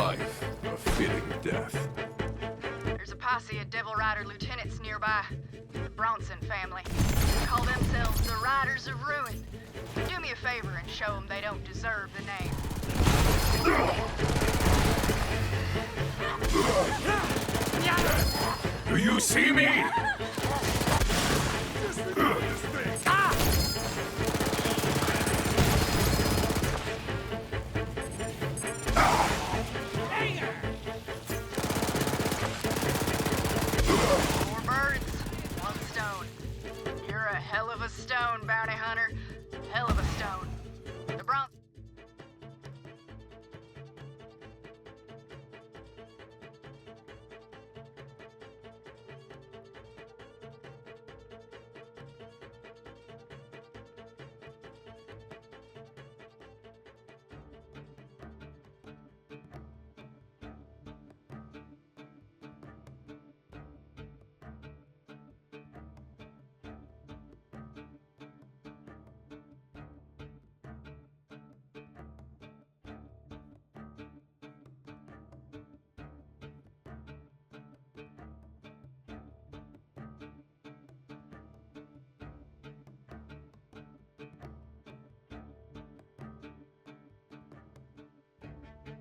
life a fitting death. There's a posse of Devil Rider lieutenants nearby. The Bronson family. They call themselves the Riders of Ruin. Do me a favor and show them they don't deserve the name. Do you see me? Four birds, one stone. You're a hell of a stone, bounty hunter. Hell of a stone. The Bronx.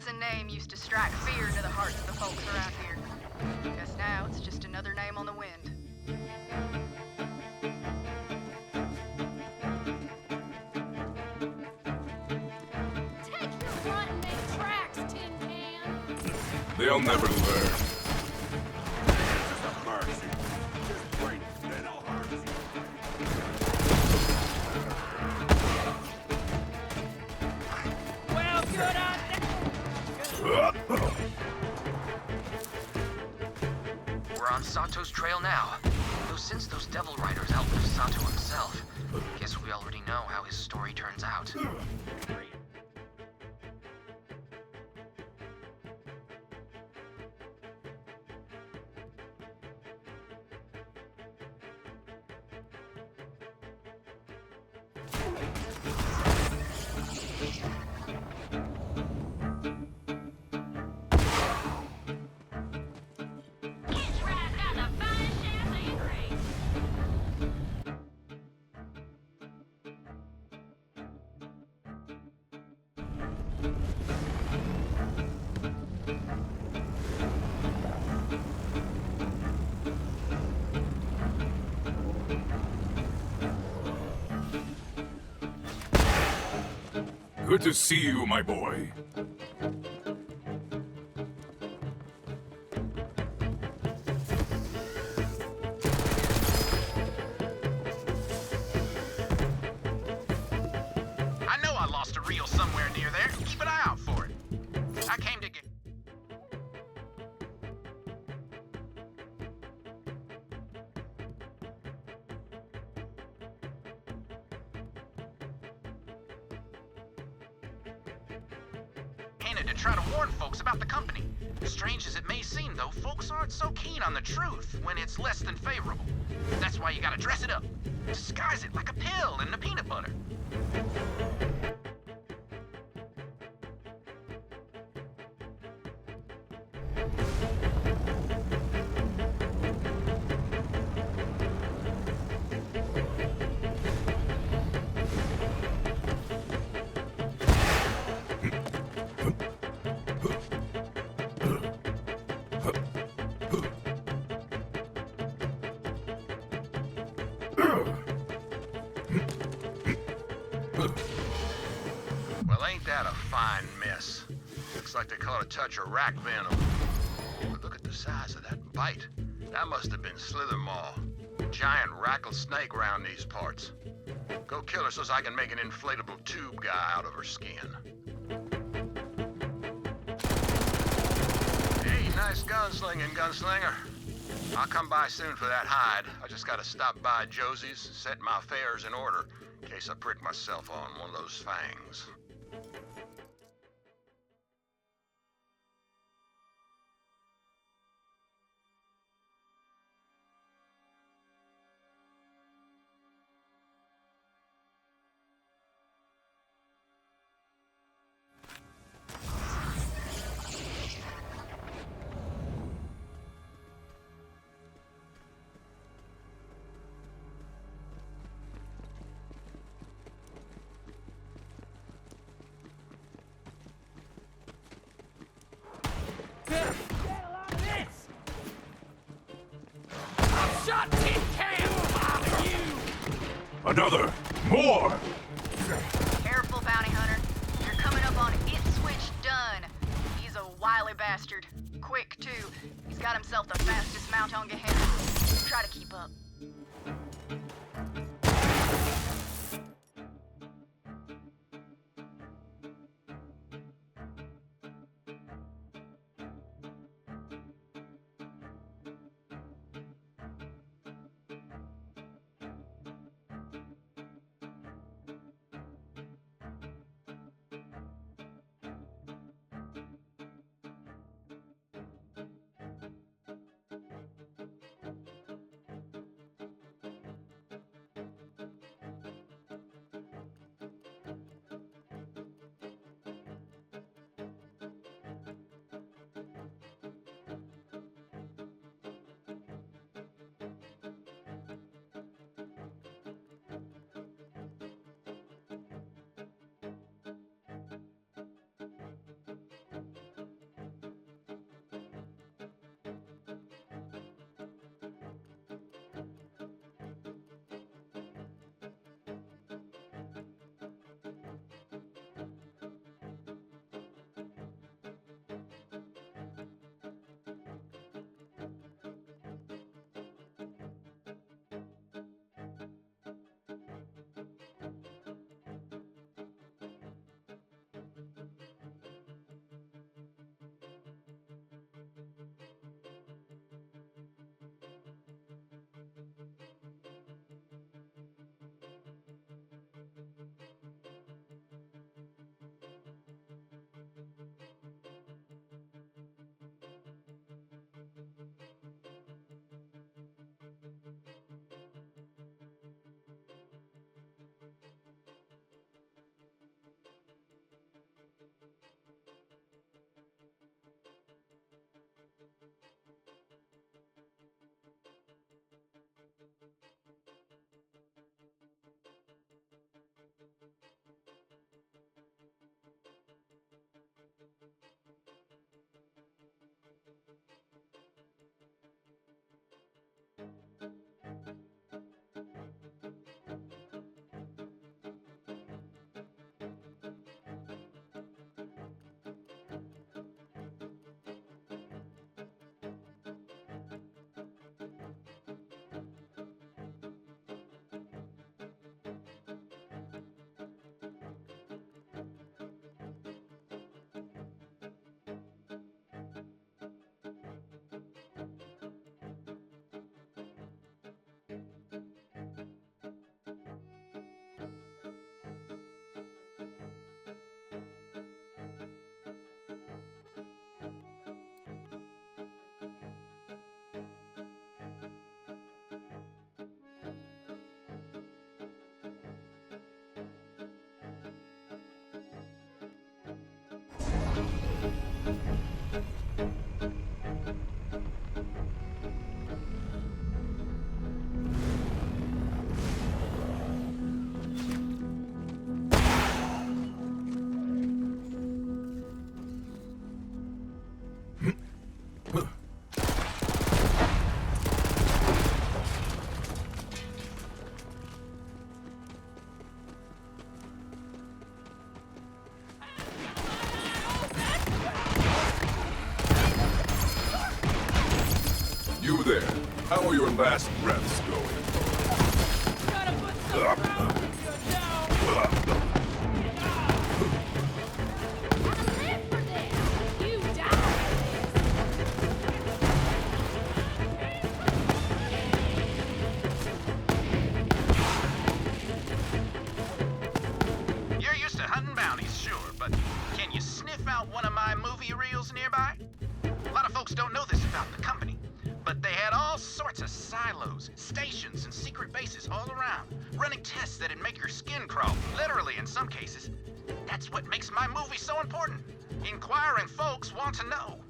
A name used to strike fear into the hearts of the folks around here. Guess now it's just another name on the wind. Take your front and make tracks, Tin Can. They'll never learn. Well, good on We're on Sato's trail now. Though since those Devil Riders outlived Sato himself, guess we already know how his story turns out. Good to see you, my boy. I know I lost a reel somewhere near there. Keep an eye out for it. I came to get... to try to warn folks about the company. Strange as it may seem, though, folks aren't so keen on the truth when it's less than favorable. That's why you gotta dress it up. Disguise it like a pill in the peanut butter. Well, ain't that a fine mess? Looks like they caught a touch of rack venom. But look at the size of that bite. That must have been Slithermaw. Giant rattlesnake round these parts. Go kill her so I can make an inflatable tube guy out of her skin. Hey, nice gunslinging, gunslinger. I'll come by soon for that hide. I just gotta stop by Josie's, set my affairs in order, in case I prick myself on one of those fangs. Another! More! Careful, bounty hunter. You're coming up on It Switch Done. He's a wily bastard. Quick, too. He's got himself the fastest mount on Gehenna. Try to keep up. You there. How are your last breaths going? You're used to hunting bounties, sure, but can you sniff out one of my movie reels nearby? A lot of folks don't know this about the company, but they had all sorts of silos, stations, and secret bases all around, running tests that'd make your skin crawl, literally in some cases. That's what makes my movie so important. Inquiring folks want to know.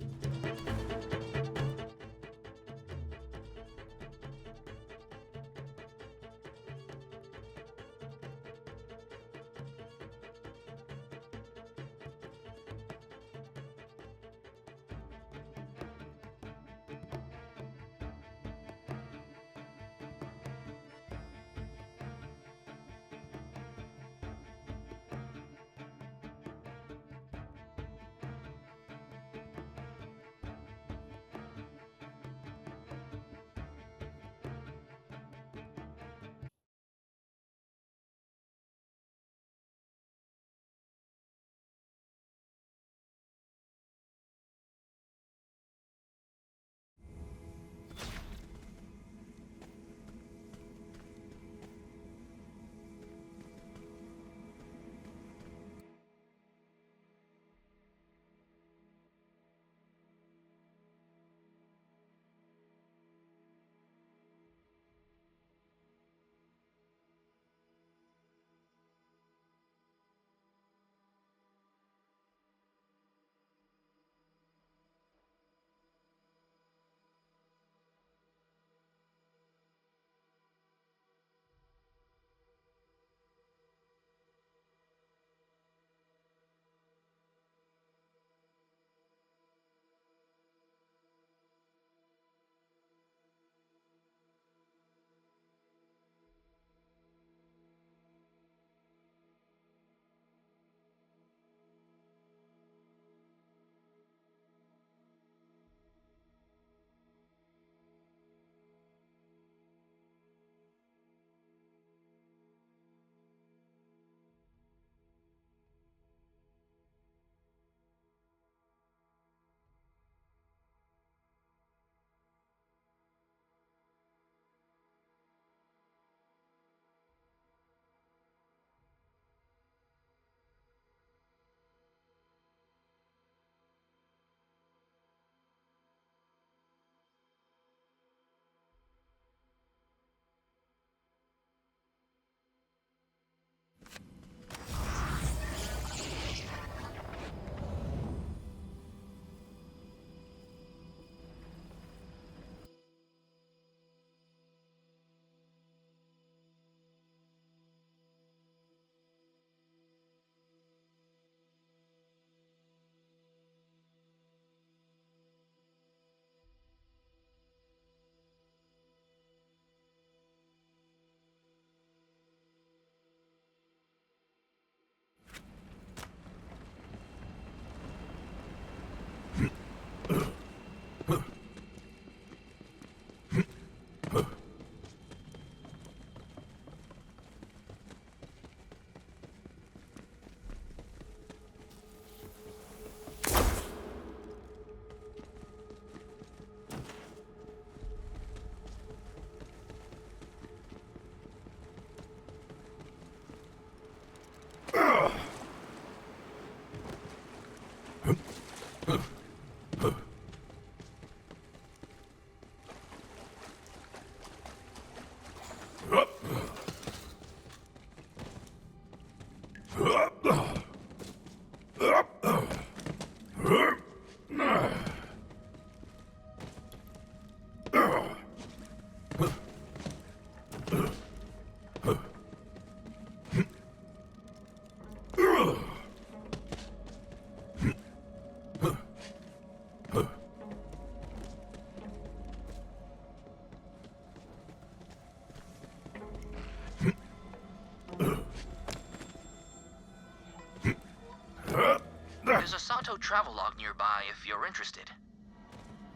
There's a Sato travelogue nearby if you're interested.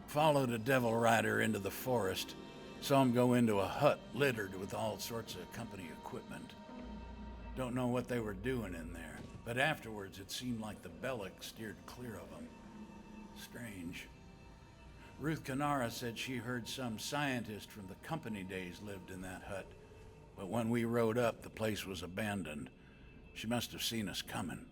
Followed a devil rider into the forest. Saw him go into a hut littered with all sorts of company equipment. Don't know what they were doing in there, but afterwards it seemed like the Bellic steered clear of them. Strange. Ruth Canara said she heard some scientist from the company days lived in that hut, but when we rode up, the place was abandoned. She must have seen us coming.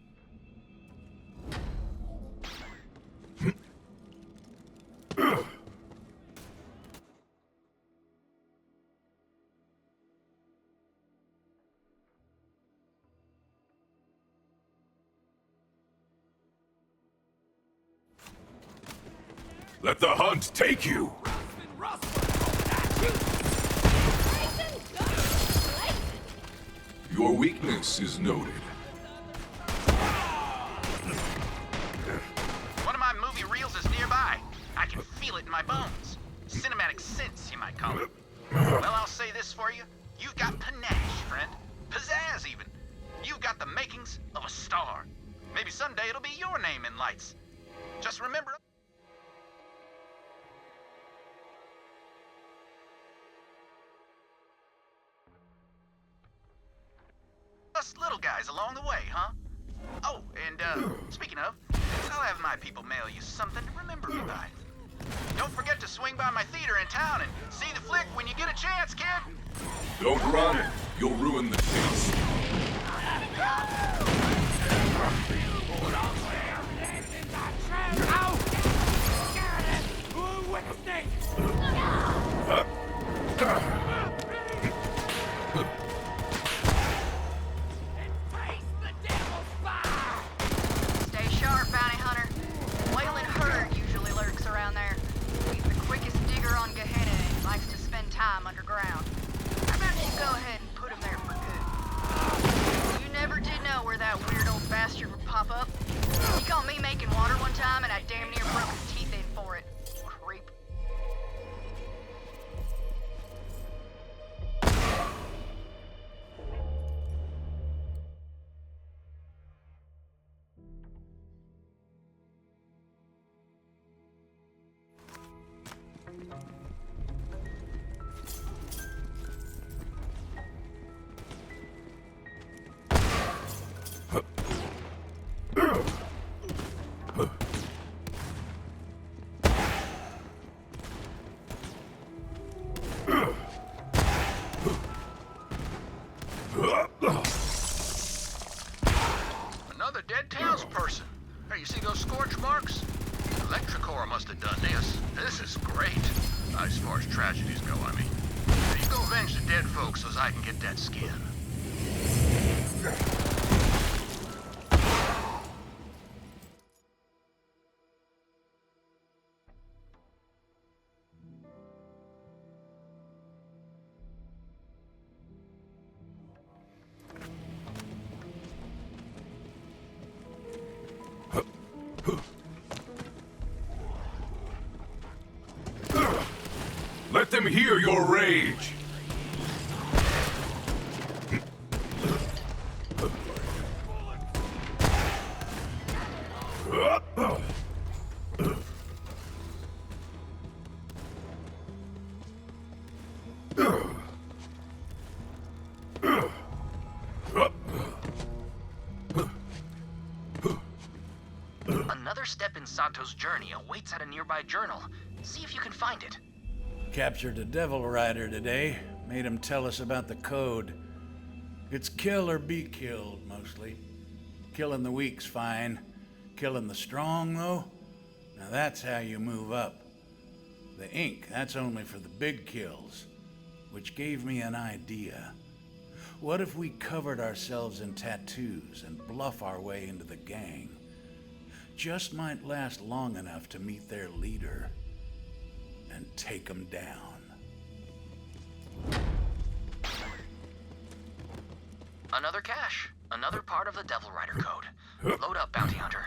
Let the hunt take you! Your weakness is noted. One of my movie reels is nearby. I can feel it in my bones. Cinematic sense, you might call it. Well, I'll say this for you. You've got panache, friend. Pizzazz, even. You've got the makings of a star. Maybe someday it'll be your name in lights. Just remember... us little guys along the way, huh? Oh, and, speaking of, I'll have my people mail you something to remember me by. Don't forget to swing by my theater in town and see the flick when you get a chance, kid! Don't run. You'll ruin the taste. Stay sharp, bounty hunter. Wailing Herd usually lurks around there. He's the quickest digger on Gehenna and likes to spend time underground. How about you go ahead and put him there for good? You never did know where that weird old bastard would pop up. He caught me making water one time and I damn near broke his teeth in for it. Creep. Another dead townsperson. Hey, you see those scorch marks? Electricore must have done this. This is great. As far as tragedies go, I mean. Now you go avenge the dead folks so I can get that skin. Let them hear your rage! Another step in Sato's journey awaits at a nearby journal. See if you can find it. Captured a devil rider today. Made him tell us about the code. It's kill or be killed, mostly. Killing the weak's fine. Killing the strong, though? Now that's how you move up. The ink, that's only for the big kills. Which gave me an idea. What if we covered ourselves in tattoos and bluff our way into the gang? Just might last long enough to meet their leader and take them down. Another cache. Another part of the Devil Rider code. Load up, Bounty Hunter.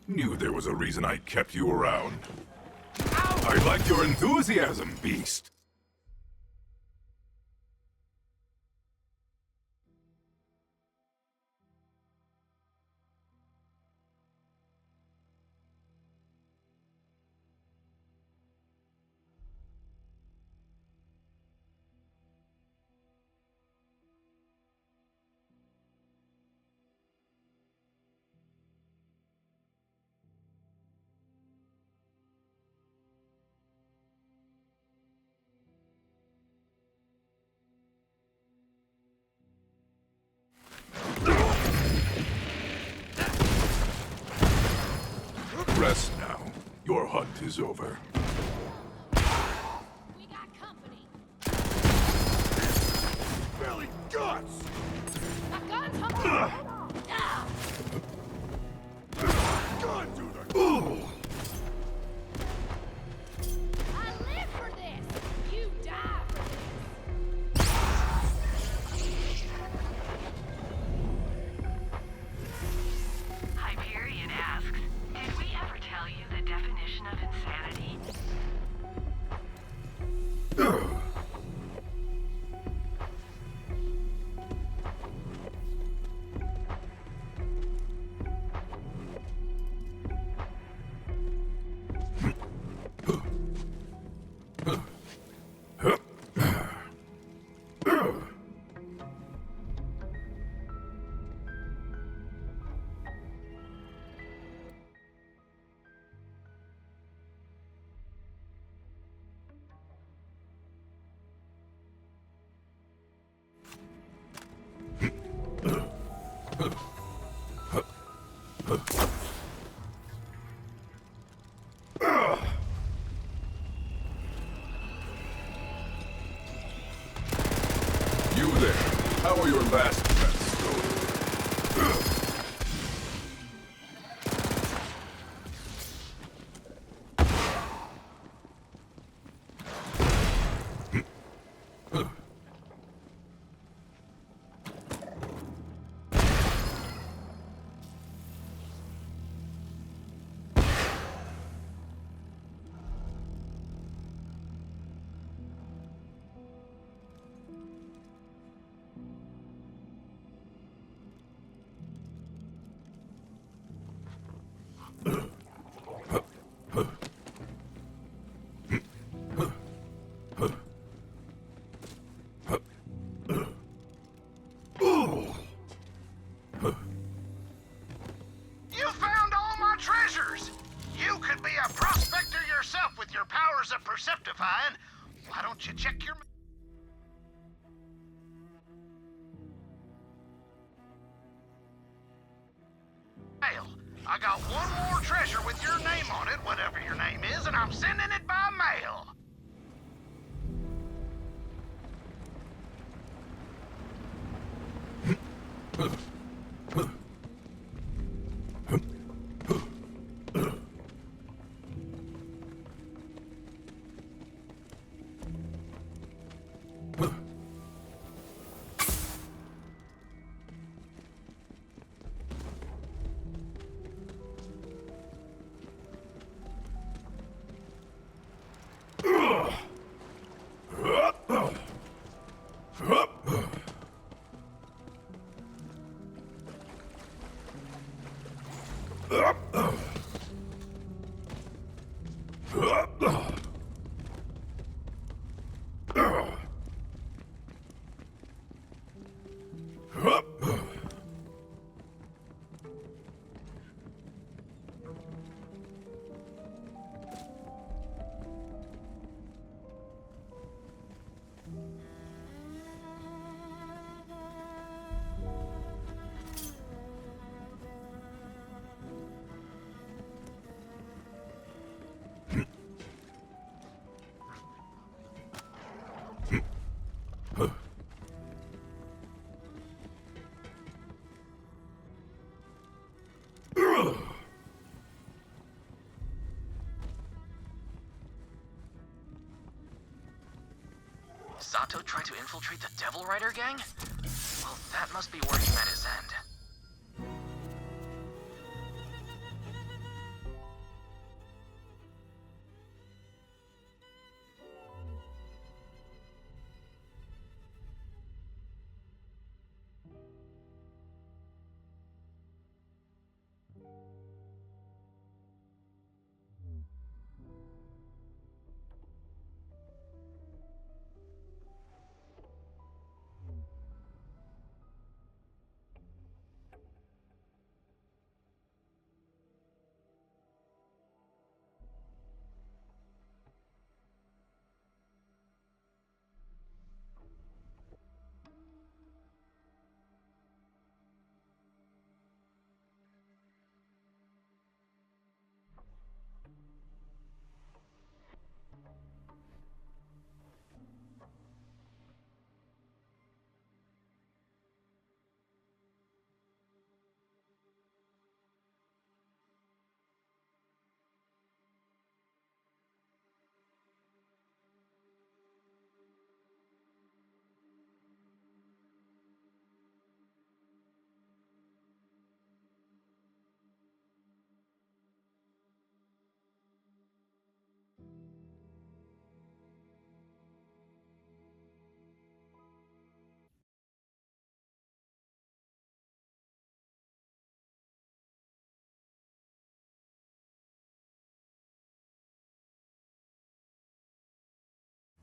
Knew there was a reason I kept you around. I like your enthusiasm, Beast. Rest now. Your hunt is over. We got company. Billy Guts! My gun's hunting. Gun to the... I live for this. You die for this. Hyperion asks, did we ever tell you the definition of insanity? You there. How are your last breaths going? You found all my treasures! You could be a prospector yourself with your powers of perceptifying. Why don't you check your... mail? I got one more treasure with your name on it, whatever your name is, and I'm sending it by mail. Sato tried to infiltrate the Devil Rider gang? Well, that must be where he met his end.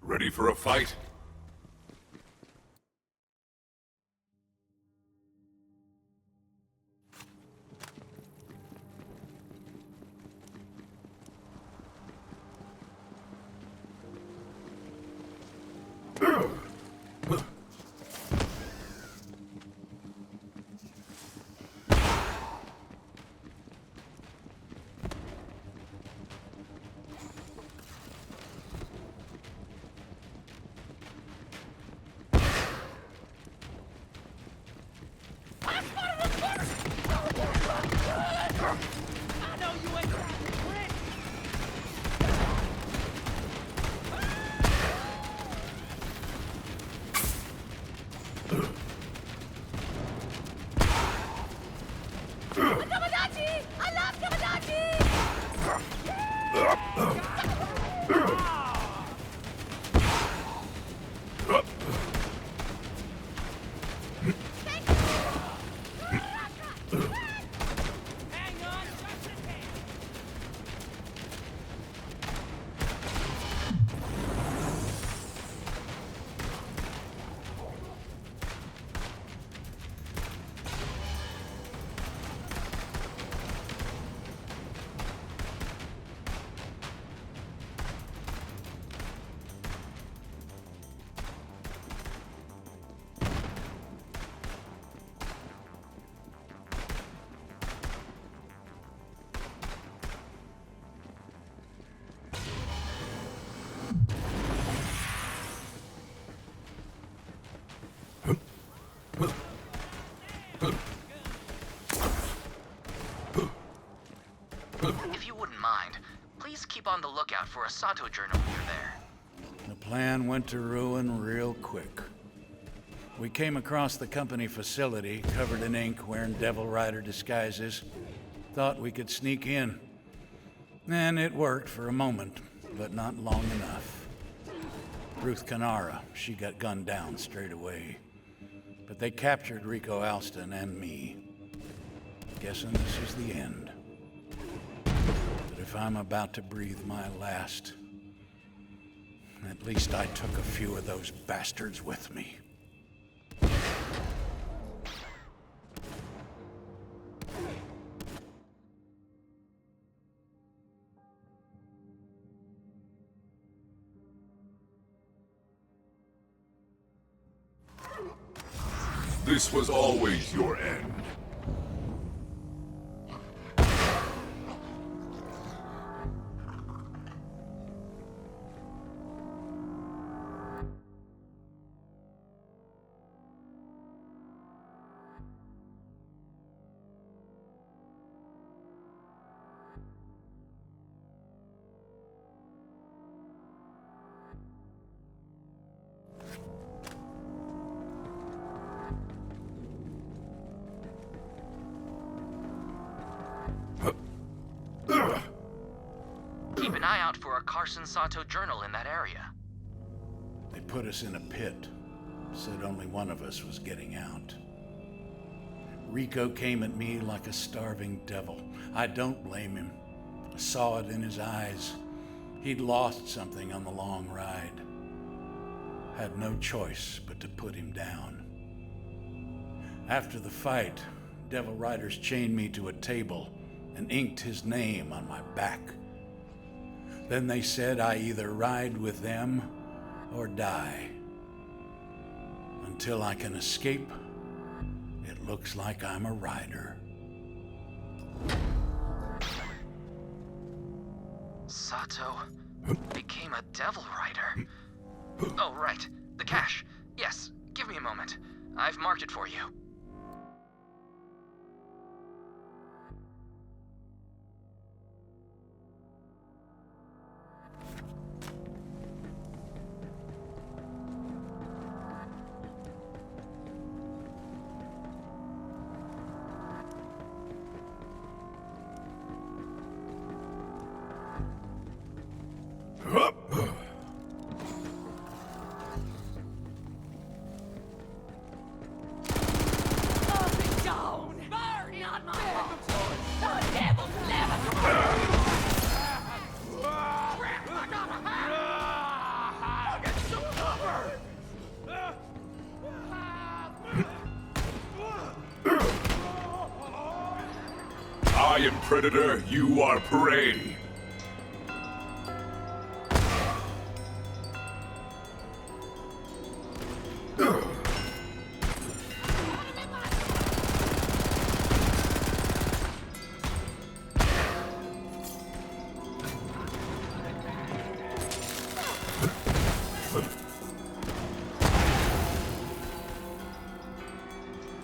Ready for a fight? I know you ain't got the grit. Kamadachi! I love Kamadachi! Hang on, just a hand. If you wouldn't mind, please keep on the lookout for a Sato journal near there. The plan went to ruin real quick. We came across the company facility, covered in ink, wearing Devil Rider disguises. Thought we could sneak in. And it worked for a moment, but not long enough. Ruth Canara, she got gunned down straight away. But they captured Rico Alston and me. Guessing this is the end. But if I'm about to breathe my last, at least I took a few of those bastards with me. This was always your end. eye out for a Carson Sato journal in that area. They put us in a pit. Said only one of us was getting out. Rico came at me like a starving devil. I don't blame him. I saw it in his eyes. He'd lost something on the long ride. Had no choice but to put him down. After the fight, Devil Riders chained me to a table and inked his name on my back. Then they said I either ride with them or die. Until I can escape, it looks like I'm a rider. Sato became a Devil Rider. Oh, right. The cache. Yes, give me a moment. I've marked it for you. I am predator, you are prey.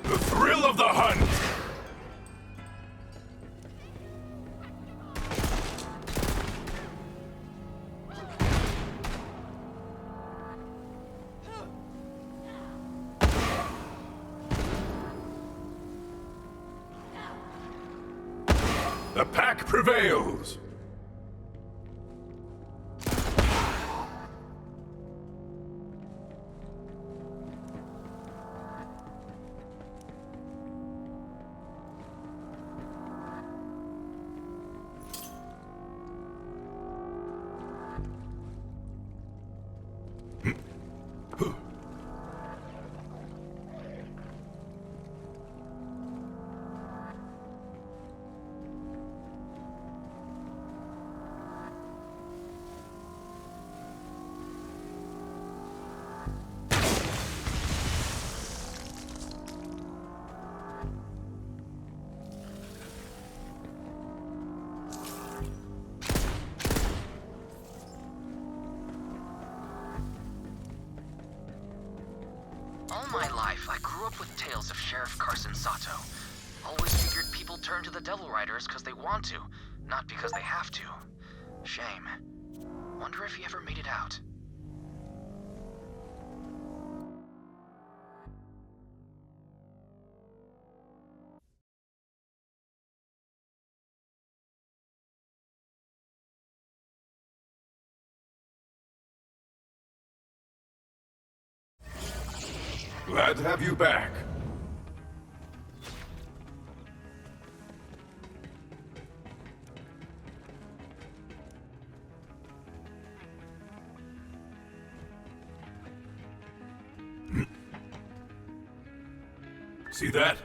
The thrill of the hunt! The pack prevails! All my life, I grew up with tales of Sheriff Carson Sato. Always figured people turn to the Devil Riders because they want to, not because they have to. Shame. Wonder if he ever made it out. Glad to have you back. See that?